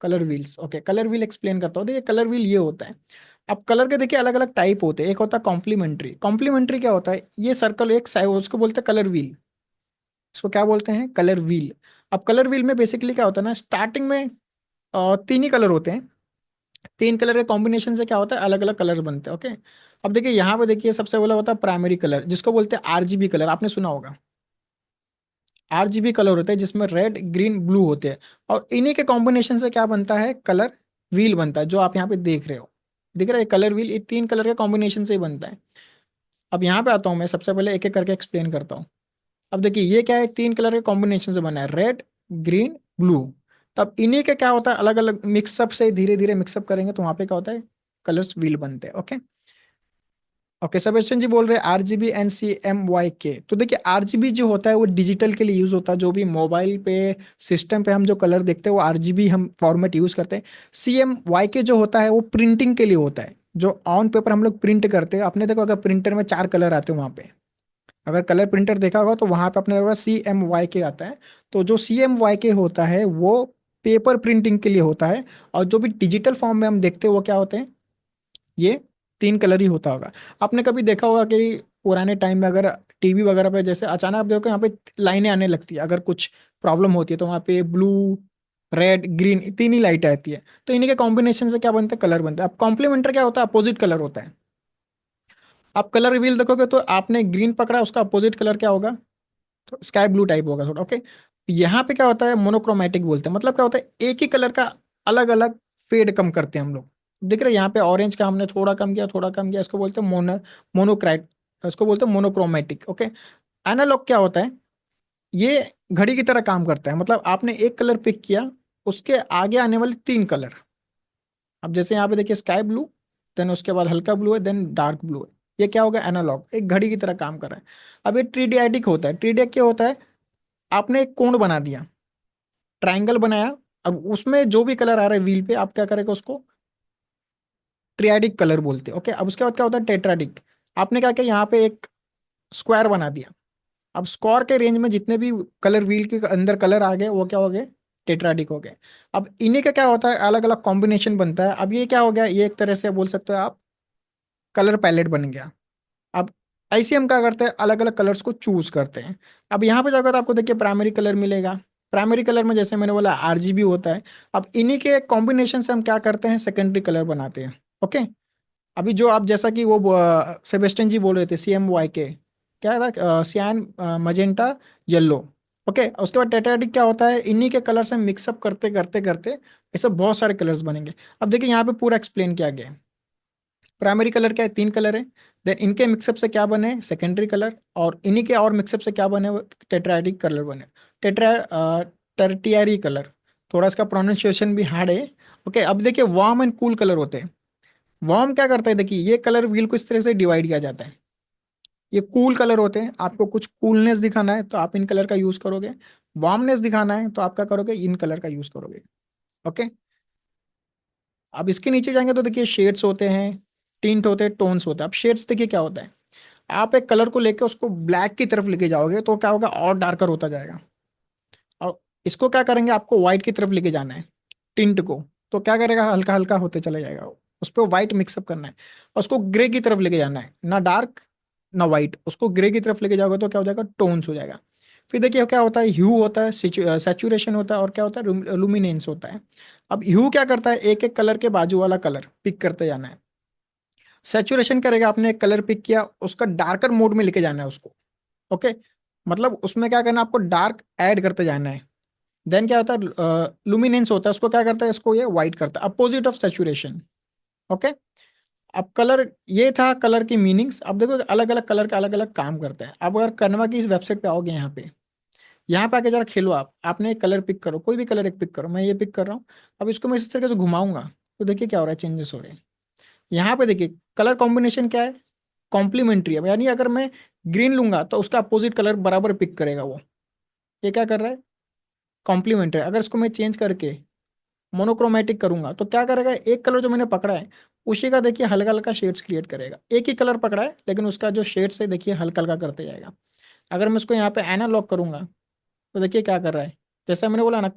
Colour wheels, okay, colour wheel explain करता हूँ। देखिए कलर व्हील ये होता है। अब कलर के देखिए अलग अलग टाइप होते हैं। एक होता है कॉम्प्लीमेंट्री। कॉम्प्लीमेंट्री क्या होता है, ये सर्कल एक साइड, उसको बोलते हैं कलर व्हील। इसको क्या बोलते हैं, कलर व्हील। अब कलर व्हील में बेसिकली क्या होता है ना, स्टार्टिंग में 3 ही कलर होते हैं। 3 कलर के कॉम्बिनेशन से क्या होता है, अलग अलग कलर बनते हैं। ओके। अब देखिए यहाँ पे देखिए सबसे पहला होता है प्राइमरी कलर, जिसको बोलते हैं आरजीबी कलर, आपने सुना होगा। आरजीबी कलर होते हैं जिसमें रेड ग्रीन ब्लू होते हैं। और इन्हीं के कॉम्बिनेशन से क्या बनता है, कलर व्हील बनता है, जो आप यहाँ पे देख रहे हो। दिख रहा है कलर व्हील, ये 3 कलर के कॉम्बिनेशन से ही बनता है। अब यहाँ पे आता हूँ, मैं सबसे पहले एक एक करके एक्सप्लेन करता हूँ। अब देखिए ये क्या है, 3 कलर के कॉम्बिनेशन से बना है, रेड ग्रीन ब्लू। तब इन्हीं के क्या होता है, अलग अलग मिक्सअप से धीरे धीरे मिक्सअप करेंगे तो वहां पे क्या होता है, कलर्स व्हील बनते हैं। ओके। ओके, सबेशन जी बोल रहे हैं आरजीबी NCMYK। तो देखिए आरजीबी जो होता है वो डिजिटल के लिए यूज होता है। जो भी मोबाइल पे सिस्टम पे हम जो कलर देखते हैं वो आरजीबी हम फॉर्मेट यूज करते हैं। CMYK जो होता है वो प्रिंटिंग के लिए होता है। जो ऑन पेपर हम लोग प्रिंट करते हैं, आपने देखो अगर प्रिंटर में 4 कलर आते हैं वहां पे, अगर कलर प्रिंटर देखा होगा तो वहां पे अपने देखा CMYK आता है। तो जो CMYK होता है वो पेपर प्रिंटिंग के लिए होता है। और जो भी डिजिटल फॉर्म में हम देखते हैं वो क्या होते हैं, ये 3 कलर ही होता होगा। आपने कभी देखा होगा कि पुराने टाइम में अगर टीवी वगैरह पे जैसे अचानक आप देखो यहाँ पे लाइनें आने लगती है, अगर कुछ प्रॉब्लम होती है तो वहाँ पे ब्लू, रेड, ग्रीन, 3 ही लाइट आती है। तो इन्हीं के कॉम्बिनेशन से क्या बनता है, कलर बनता है। अब कॉम्प्लीमेंटर क्या होता है, अपोजिट कलर होता है। आप कलर रिवील देखोगे तो आपने ग्रीन पकड़ा, उसका अपोजिट कलर क्या होगा, तो स्काई ब्लू टाइप होगा थोड़ा, ओके। यहाँ पे क्या होता है, मोनोक्रोमेटिक बोलते हैं। मतलब क्या होता है, एक ही कलर का अलग अलग फेड कम करते हैं हम लोग। देख रहे हैं यहाँ पे ऑरेंज का हमने थोड़ा कम किया, थोड़ा कम किया, इसको बोलते हैं मोनोक्राइट, इसको बोलते हैं मोनोक्रोमेटिक, ओके। एनालॉग क्या होता है, ये घड़ी की तरह काम करता है। मतलब आपने एक कलर पिक किया, उसके आगे आने वाले 3 कलर, अब जैसे यहाँ पे देखिए स्काई ब्लू, देन उसके बाद हल्का ब्लू है, देन डार्क ब्लू है। ये क्या होगा, एनालॉग, एक घड़ी की तरह काम कर रहा है। अब ये ट्रीडियाडिक होता है। ट्रीडियाडिक क्या होता है, आपने एक कोण बना दिया, ट्रायंगल बनाया, अब उसमें जो भी कलर आ रहा है व्हील पे, आप क्या करेगा, उसको ट्रियाडिक कलर बोलते हैं, ओके। अब उसके बाद क्या होता है, टेट्राडिक। आपने क्या किया, यहाँ पे एक स्क्वायर बना दिया। अब स्क्वायर के रेंज में जितने भी कलर व्हील के अंदर कलर आ गए वो क्या हो गए, टेट्राडिक हो गए। अब इन्हीं का क्या होता है, अलग अलग कॉम्बिनेशन बनता है। अब ये क्या हो गया, ये एक तरह से बोल सकते हो आप कलर पैलेट बन गया। अब ऐसे हम क्या करते हैं, अलग अलग कलर्स को चूज करते हैं। अब यहाँ पे जाकर तो आपको देखिए प्राइमरी कलर मिलेगा। प्राइमरी कलर में जैसे मैंने बोला RGB होता है। अब इन्हीं के कॉम्बिनेशन से हम क्या करते हैं, सेकेंडरी कलर बनाते हैं, ओके। अभी जो आप जैसा कि वो सेबेस्टियन जी बोल रहे थे, CMYK क्या था, सियान, मजेंटा, येलो, ओके। उसके बाद टेट्राडिक क्या होता है, इन्हीं के कलर से मिक्सअप करते करते करते ऐसे बहुत सारे कलर्स बनेंगे। अब देखिए यहाँ पे पूरा एक्सप्लेन किया गया है। प्राइमरी कलर क्या है, 3 कलर है। देन इनके मिक्सअप से क्या बने, सेकेंडरी कलर। और इन्हीं के और मिक्सअप से क्या बने, टेट्राइडिक कलर बने। टेट्रा टर्टियरी कलर, थोड़ा इसका प्रोनाउंसिएशन भी हार्ड है, ओके। अब देखिए वार्म एंड कूल कलर होते हैं। वार्म क्या करता है, देखिए ये कलर व्हील को इस तरह से डिवाइड किया जाता है। ये कूल कलर होते हैं, आपको कुछ कूलनेस दिखाना है तो आप इन कलर का यूज करोगे। वार्मनेस दिखाना है तो आप क्या करोगे, इन कलर का यूज करोगे, ओके। अब इसके नीचे जाएंगे तो देखिए शेड्स होते हैं, टिंट होते हैं, टोन्स होते हैं। अब शेड्स देखिए क्या होता है, आप एक कलर को लेकर उसको ब्लैक की तरफ लेके जाओगे तो क्या होगा, और डार्कर होता जाएगा। और इसको क्या करेंगे, आपको व्हाइट की तरफ लेके जाना है, टिंट को। तो क्या करेगा, हल्का हल्का होते चला जाएगा वो। उस पर व्हाइट मिक्सअप करना है। और उसको ग्रे की तरफ लेके जाना है, ना डार्क ना व्हाइट, उसको ग्रे की तरफ लेके जाओगे तो क्या हो जाएगा, टोन्स हो जाएगा। फिर देखिए क्या होता है, ह्यू होता है, सैचुरेशन होता है, और क्या होता है, लुमिनेंस होता है। अब ह्यू क्या करता है, एक एक कलर के बाजू वाला कलर पिक करते जाना है। सैचुरेशन करेगा, आपने एक कलर पिक किया, उसका डार्कर मोड में लेके जाना है उसको, ओके। मतलब उसमें क्या करना है, आपको डार्क ऐड करते जाना है। देन क्या होता है, लुमिनेंस होता है, उसको क्या करता है, इसको ये व्हाइट करता है, अपोजिट ऑफ सैचुरेशन, ओके। अब कलर, ये था कलर की मीनिंग्स। अब देखो अलग अलग कलर का अलग अलग काम करता है। अब अगर कनवा की इस वेबसाइट पे आओगे, यहाँ पे आके जरा खेलो। आपने एक कलर पिक करो, कोई भी कलर एक पिक करो, मैं ये पिक कर रहा हूँ। अब इसको मैं इस तरीके से घुमाऊंगा तो देखिए क्या हो रहा है, चेंजेस हो रहे हैं। यहाँ पे देखिए कलर कॉम्बिनेशन क्या है, कॉम्प्लीमेंट्री है। यानी अगर मैं ग्रीन लूंगा तो उसका अपोजिट कलर बराबर पिक करेगा वो। ये क्या कर रहा है, कॉम्प्लीमेंट्री। अगर इसको मैं चेंज करके मोनोक्रोमेटिक करूंगा तो क्या करेगा, एक कलर जो मैंने पकड़ा है उसी का देखिए हल्का हल्का शेड्स क्रिएट करेगा। एक ही कलर पकड़ा है लेकिन उसका जो शेड्स है देखिए हल्का हल्का करते जाएगा। अगर मैं इसको यहाँ पे एनालॉग करूंगा तो देखिए क्या कर रहा है, जैसा मैंने बोला ना,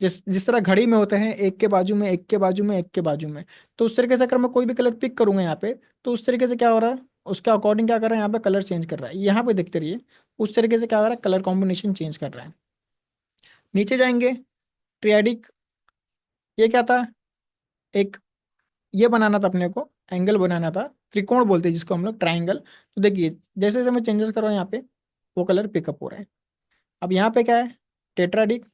जिस जिस तरह घड़ी में होते हैं, एक के बाजू में, एक के बाजू में, एक के बाजू में। तो उस तरीके से अगर मैं कोई भी कलर पिक करूंगा यहाँ पे, तो उस तरीके से क्या हो रहा है, उसके अकॉर्डिंग क्या कर रहा है, यहाँ पे कलर चेंज कर रहा है। यहाँ पे देखते रहिए, उस तरीके से क्या हो रहा है, कलर कॉम्बिनेशन चेंज कर रहा है। नीचे जाएंगे, ट्रियाडिक, ये क्या था, एक ये बनाना था अपने को, एंगल बनाना था, त्रिकोण बोलते हैं जिसको हम लोग, ट्राइंगल। तो देखिए जैसे जैसे मैं चेंजेस कर रहा हूँ यहाँ पे, वो कलर पिकअप हो रहा है। अब यहाँ पे क्या है, टेट्राडिक।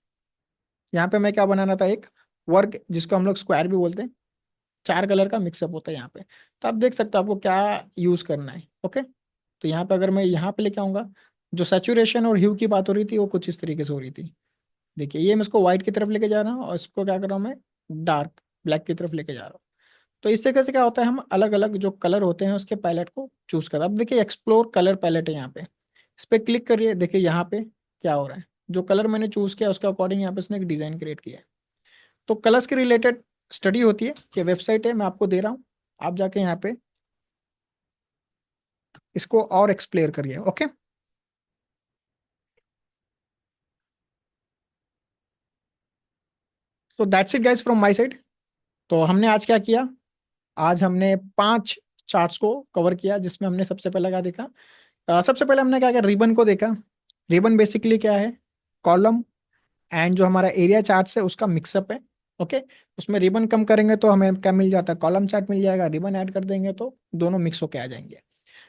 यहाँ पे मैं क्या बनाना था, एक वर्ग जिसको हम लोग स्क्वायर भी बोलते हैं, 4 कलर का मिक्सअप होता है यहाँ पे। तो आप देख सकते हो आपको क्या यूज करना है, ओके। तो यहाँ पे अगर मैं यहाँ पे लेके आऊंगा, जो सैचुरेशन और ह्यू की बात हो रही थी वो कुछ इस तरीके से हो रही थी। देखिए ये मैं इसको व्हाइट की तरफ लेके जा रहा हूँ, और इसको क्या कर रहा हूँ मैं, डार्क ब्लैक की तरफ लेके जा रहा हूँ। तो इस तरीके से क्या होता है, हम अलग अलग जो कलर होते हैं उसके पैलेट को चूज करते हैं। अब देखिए एक्सप्लोर कलर पैलेट है यहाँ पे, इस पे क्लिक करिए, देखिए यहाँ पे क्या हो रहा है, जो कलर मैंने चूज किया उसके अकॉर्डिंग यहाँ पे इसने एक डिजाइन क्रिएट किया है। तो कलर्स के रिलेटेड स्टडी होती है, ये वेबसाइट है, मैं आपको दे रहा हूँ। आप जाके यहाँ पे इसको और एक्सप्लेयर करिए। ओके, तो that's it guys from my side. तो हमने आज क्या किया, आज हमने 5 चार्ट्स को कवर किया, जिसमें हमने सबसे पहले क्या देखा, सबसे पहले हमने क्या किया, रिबन को देखा। रिबन बेसिकली क्या है, कॉलम एंड जो हमारा एरिया चार्ट है उसका मिक्सअप है। ओके, उसमें रिबन कम करेंगे तो हमें क्या मिल जाता है, कॉलम चार्ट मिल जाएगा, रिबन ऐड कर देंगे तो दोनों मिक्स होके आ जाएंगे।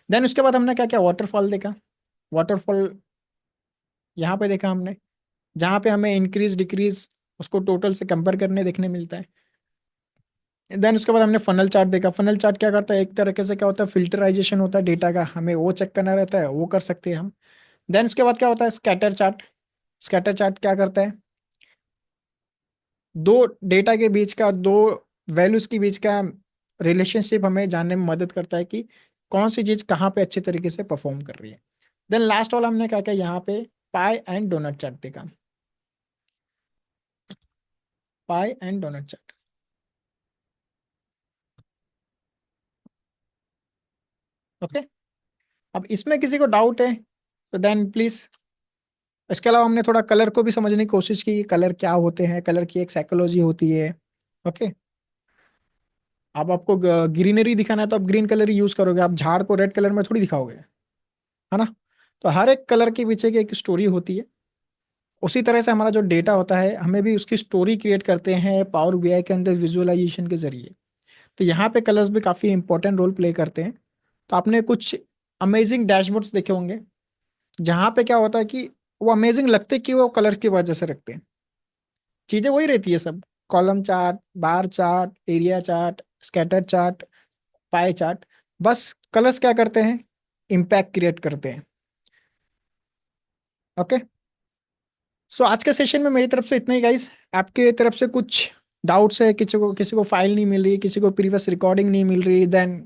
देन उसके बाद हमने क्या क्या, वाटरफॉल देखा। वाटरफॉल यहाँ पे देखा हमने, जहाँ पे हमें इंक्रीज डिक्रीज उसको टोटल से कंपेयर करने देखने मिलता है। देन उसके बाद हमने फनल चार्ट देखा। फनल चार्ट क्या करता है, एक तरीके से क्या होता है, फिल्टराइजेशन होता है डेटा का, हमें वो चेक करना रहता है, वो कर सकते हैं हम। देन उसके बाद क्या होता है, स्कैटर चार्ट। स्कैटर चार्ट क्या करता है, दो डेटा के बीच का, दो वैल्यूज के बीच का रिलेशनशिप हमें जानने में मदद करता है कि कौन सी चीज कहाँ पे अच्छे तरीके से परफॉर्म कर रही है। देन लास्ट वाला हमने क्या किया, यहाँ पे पाई एंड डोनट चार्ट देखा। पाई एंड डोनट चार्ट। ओके, अब इसमें किसी को डाउट है तो देन प्लीज। इसके अलावा हमने थोड़ा कलर को भी समझने की कोशिश की, कलर क्या होते हैं, कलर की एक साइकोलॉजी होती है। ओके, अब आपको ग्रीनरी दिखाना है तो आप ग्रीन कलर ही यूज करोगे, आप झाड़ को रेड कलर में थोड़ी दिखाओगे, है ना। तो हर एक कलर के पीछे की एक स्टोरी होती है। उसी तरह से हमारा जो डेटा होता है, हमें भी उसकी स्टोरी क्रिएट करते हैं पावर बीआई के अंदर विजुअलाइजेशन के जरिए। तो यहाँ पे कलर्स भी काफी इंपॉर्टेंट रोल प्ले करते हैं। तो आपने कुछ अमेजिंग डैशबोर्ड्स देखे होंगे, जहाँ पे क्या होता है कि वो अमेजिंग लगते कि वो कलर की वजह से रखते हैं। चीजें वही रहती है सब, column chart, bar chart, area chart, scatter chart, pie chart. बस कलर्स क्या करते हैं, इम्पैक्ट क्रिएट करते हैं। ओके, सो आज के सेशन में मेरी तरफ से इतना ही गाइस। आपके तरफ से कुछ डाउट्स है, किसी को फाइल नहीं मिल रही, किसी को प्रीवियस रिकॉर्डिंग नहीं मिल रही, देन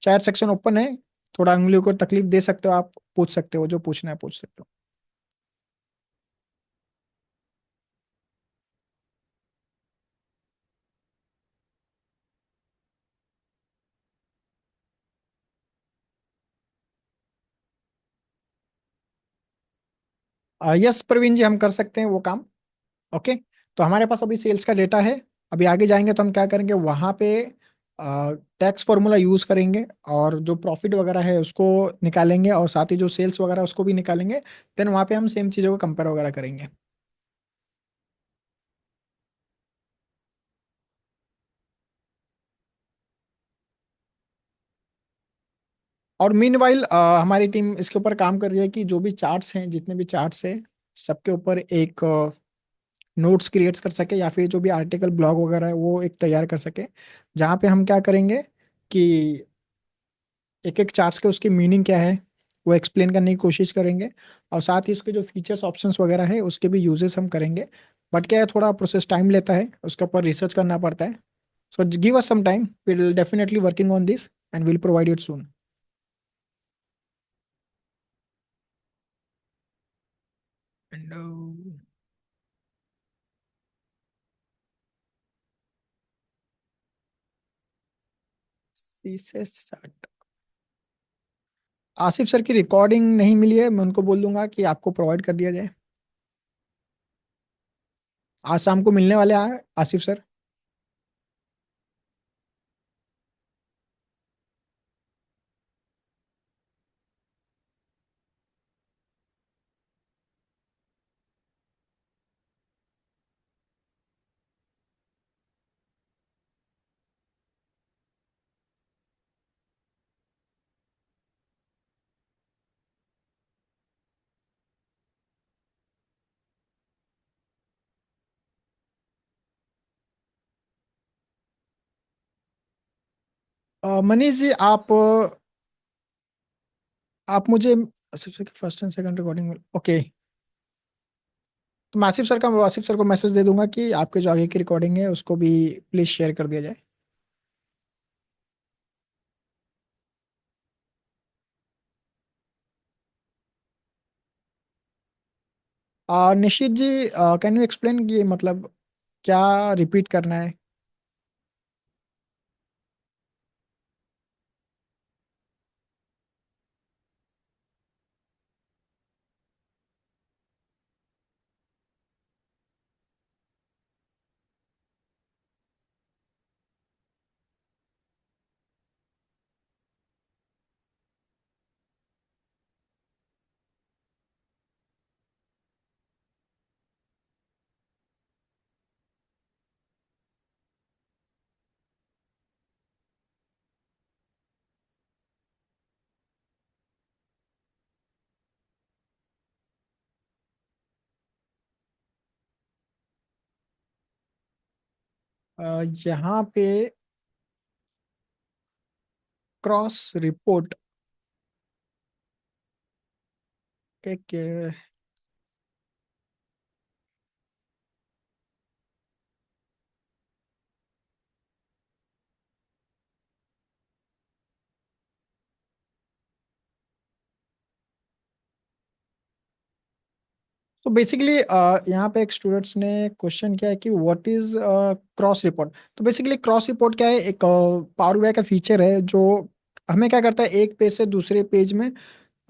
चैट सेक्शन ओपन है। थोड़ा उंगलियों को तकलीफ दे सकते हो, आप पूछ सकते हो, जो पूछना है पूछ सकते हो। यस प्रवीण जी, हम कर सकते हैं वो काम। ओके, तो हमारे पास अभी सेल्स का डेटा है। अभी आगे जाएंगे तो हम क्या करेंगे, वहाँ पे टैक्स फॉर्मूला यूज करेंगे, और जो प्रॉफिट वगैरह है उसको निकालेंगे, और साथ ही जो सेल्स वगैरह उसको भी निकालेंगे। देन वहाँ पे हम सेम चीज़ों को कंपेयर वगैरह करेंगे। और मीनवाइल हमारी टीम इसके ऊपर काम कर रही है कि जो भी चार्ट्स हैं, जितने भी चार्ट्स हैं, सबके ऊपर एक नोट्स क्रिएट कर सके, या फिर जो भी आर्टिकल ब्लॉग वगैरह है वो एक तैयार कर सके, जहाँ पे हम क्या करेंगे कि एक एक चार्ट्स के उसकी मीनिंग क्या है वो एक्सप्लेन करने की कोशिश करेंगे, और साथ ही उसके जो फीचर्स ऑप्शंस वगैरह है उसके भी यूजेस हम करेंगे। बट क्या है, थोड़ा प्रोसेस टाइम लेता है, उसके ऊपर रिसर्च करना पड़ता है। So give us some time, we will definitely working on this and will provide it soon. Asif sir की रिकॉर्डिंग नहीं मिली है, मैं उनको बोल दूंगा कि आपको प्रोवाइड कर दिया जाए। आज शाम को मिलने वाले हैं आसिफ सर। मनीष जी, आप मुझे आसिफ सर की first and second recording, okay. तो मैं आसिफ सर को मैसेज दे दूंगा कि आपके जो आगे की रिकॉर्डिंग है उसको भी प्लीज शेयर कर दिया जाए। निशित जी, कैन यू एक्सप्लेन कि मतलब क्या रिपीट करना है। यहाँ पे क्रॉस रिपोर्ट के तो बेसिकली यहाँ पे एक स्टूडेंट्स ने क्वेश्चन किया है कि व्हाट इज क्रॉस रिपोर्ट। तो बेसिकली क्रॉस रिपोर्ट क्या है, एक पावर बीआई का फीचर है जो हमें क्या करता है, एक पेज से दूसरे पेज में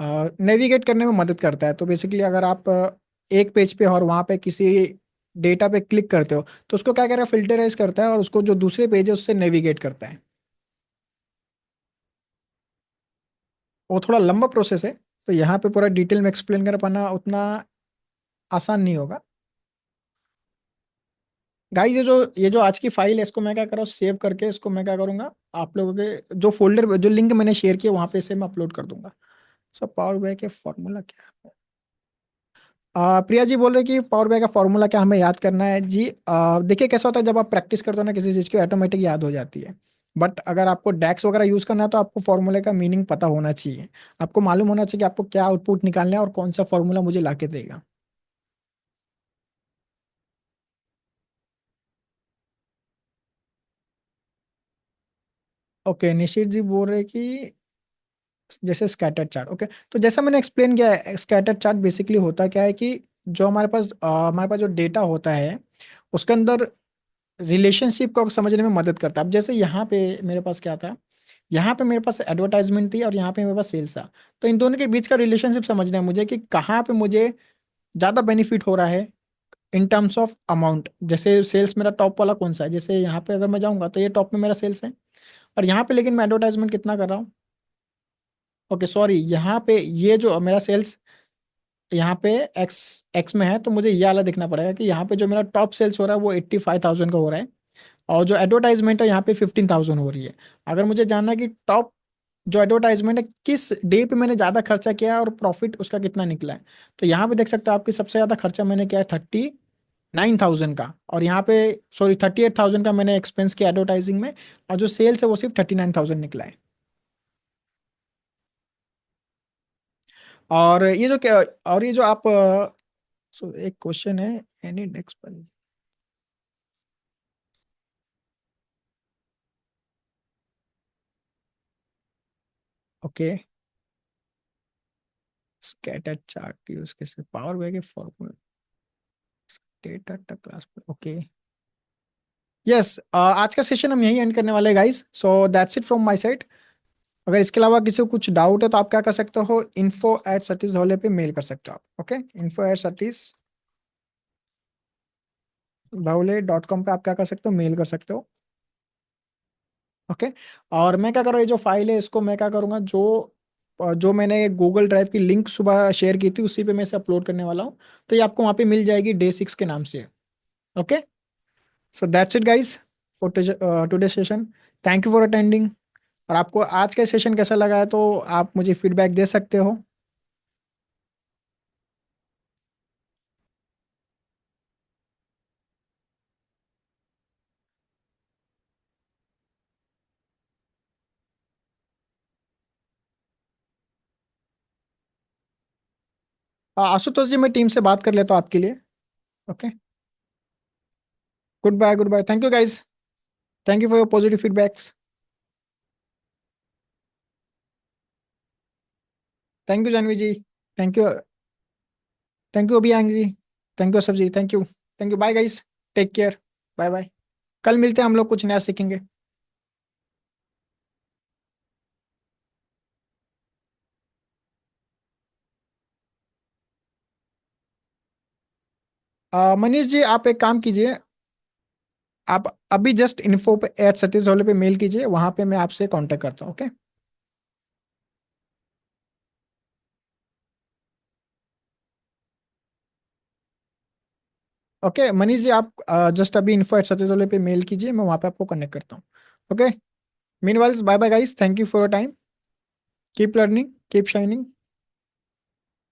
नेविगेट करने में मदद करता है। तो बेसिकली अगर आप एक पेज पे और वहाँ पे किसी डेटा पे क्लिक करते हो तो उसको क्या करेगा, फिल्टराइज करता है और उसको जो दूसरे पेज है उससे नेविगेट करता है। वो थोड़ा लंबा प्रोसेस है, तो यहाँ पे पूरा डिटेल में एक्सप्लेन कर पाना उतना आसान नहीं होगा। गाइस ये जो आज की फाइल है इसको मैं क्या कर रहा हूँ, सेव करके इसको मैं क्या करूंगा, आप लोगों के जो फोल्डर जो लिंक मैंने शेयर किया वहां पे से मैं अपलोड कर दूंगा। सो पावर बीआई के फॉर्मूला क्या है। प्रिया जी बोल रहे कि पावर बीआई का फॉर्मूला क्या हमें याद करना है जी। देखिए कैसा होता है, जब आप प्रैक्टिस करते हो ना किसी चीज़ की ऑटोमेटिक याद हो जाती है। बट अगर आपको डैक्स वगैरह यूज करना है तो आपको फॉर्मूले का मीनिंग पता होना चाहिए। आपको मालूम होना चाहिए कि आपको क्या आउटपुट निकालना है और कौन सा फॉर्मूला मुझे ला के देगा। ओके, निशित जी बोल रहे कि जैसे स्कैटर चार्ट। ओके, तो जैसा मैंने एक्सप्लेन किया है, स्कैटर चार्ट बेसिकली होता क्या है कि जो हमारे पास जो डेटा होता है उसके अंदर रिलेशनशिप को समझने में मदद करता है। अब जैसे यहाँ पे मेरे पास क्या था, यहाँ पे मेरे पास एडवर्टाइजमेंट थी और यहाँ पे मेरे पास सेल्स था। तो इन दोनों के बीच का रिलेशनशिप समझना है मुझे कि कहाँ पे मुझे ज़्यादा बेनिफिट हो रहा है इन टर्म्स ऑफ अमाउंट। जैसे सेल्स मेरा टॉप वाला कौन सा है, जैसे यहाँ पे अगर मैं जाऊँगा तो ये टॉप में मेरा सेल्स है, और यहाँ पे लेकिन मैं एडवर्टाइजमेंट कितना कर रहा हूँ। ओके सॉरी, यहाँ पे ये जो मेरा सेल्स यहाँ पे एक्स एक्स में है, तो मुझे ये वाला देखना पड़ेगा कि यहाँ पे जो मेरा टॉप सेल्स हो रहा है वो 85,000 का हो रहा है, और जो एडवर्टाइजमेंट है यहाँ पे 15,000 हो रही है। अगर मुझे जानना है कि टॉप जो एडवर्टाइजमेंट है किस डे पे मैंने ज़्यादा खर्चा किया है और प्रॉफिट उसका कितना निकला है, तो यहाँ पे देख सकते हो आपकी सबसे ज़्यादा खर्चा मैंने किया है 39,000 का, और यहाँ पे सॉरी 38,000 का मैंने एक्सपेंस किया एडवर्टाइजिंग में, और जो सेल्स है वो सिर्फ 39,000 निकला है। और ये जो क्या, और ये जो आप एक क्वेश्चन है, एनी नेक्स्ट पर। ओके, स्कैटर चार्ट यूज कैसे, पावर बीआई के फॉर्मूला, डेटा तक क्लास पर। ओके, यस, आज का सेशन हम यही एंड करने वाले हैं guys, so that's it from my side. अगर इसके अलावा किसी को कुछ डाउट है तो आप क्या कर सकते हो, info@satish dhole पे मेल कर सकते हो आप। ओके, info@satish dhole.com पे आप क्या कर सकते हो, मेल कर सकते हो। ओके, और मैं क्या कर रहा हूँ, ये जो फाइल है इसको मैं क्या करूँगा, जो मैंने गूगल ड्राइव की लिंक सुबह शेयर की थी उसी पे मैं इसे अपलोड करने वाला हूँ। तो ये आपको वहाँ पे मिल जाएगी Day 6 के नाम से। Okay, so that's it guys for today session. Thank you for attending. और आपको आज का सेशन कैसा लगा है तो आप मुझे फीडबैक दे सकते हो। आशुतोष जी, मैं टीम से बात कर लेता हूँ आपके लिए। Okay, good bye, good bye, thank you guys. Thank you for your positive feedbacks. Thank you Janhvi ji. Thank you. Thank you अभियांग जी। थैंक यू सब जी, thank you. Thank you, bye guys. Take care. Bye bye. कल मिलते हैं, हम लोग कुछ नया सीखेंगे। मनीष जी, आप एक काम कीजिए, आप अभी जस्ट info@satish dhole पे मेल कीजिए, वहां पे मैं आपसे कांटेक्ट करता हूँ। ओके। ओके मनीष जी, आप जस्ट अभी info@satish dhole पे मेल कीजिए, मैं वहां पे आपको कनेक्ट करता हूँ। ओके, meanwhiles bye bye guys, thank you for your time. Keep learning, keep shining.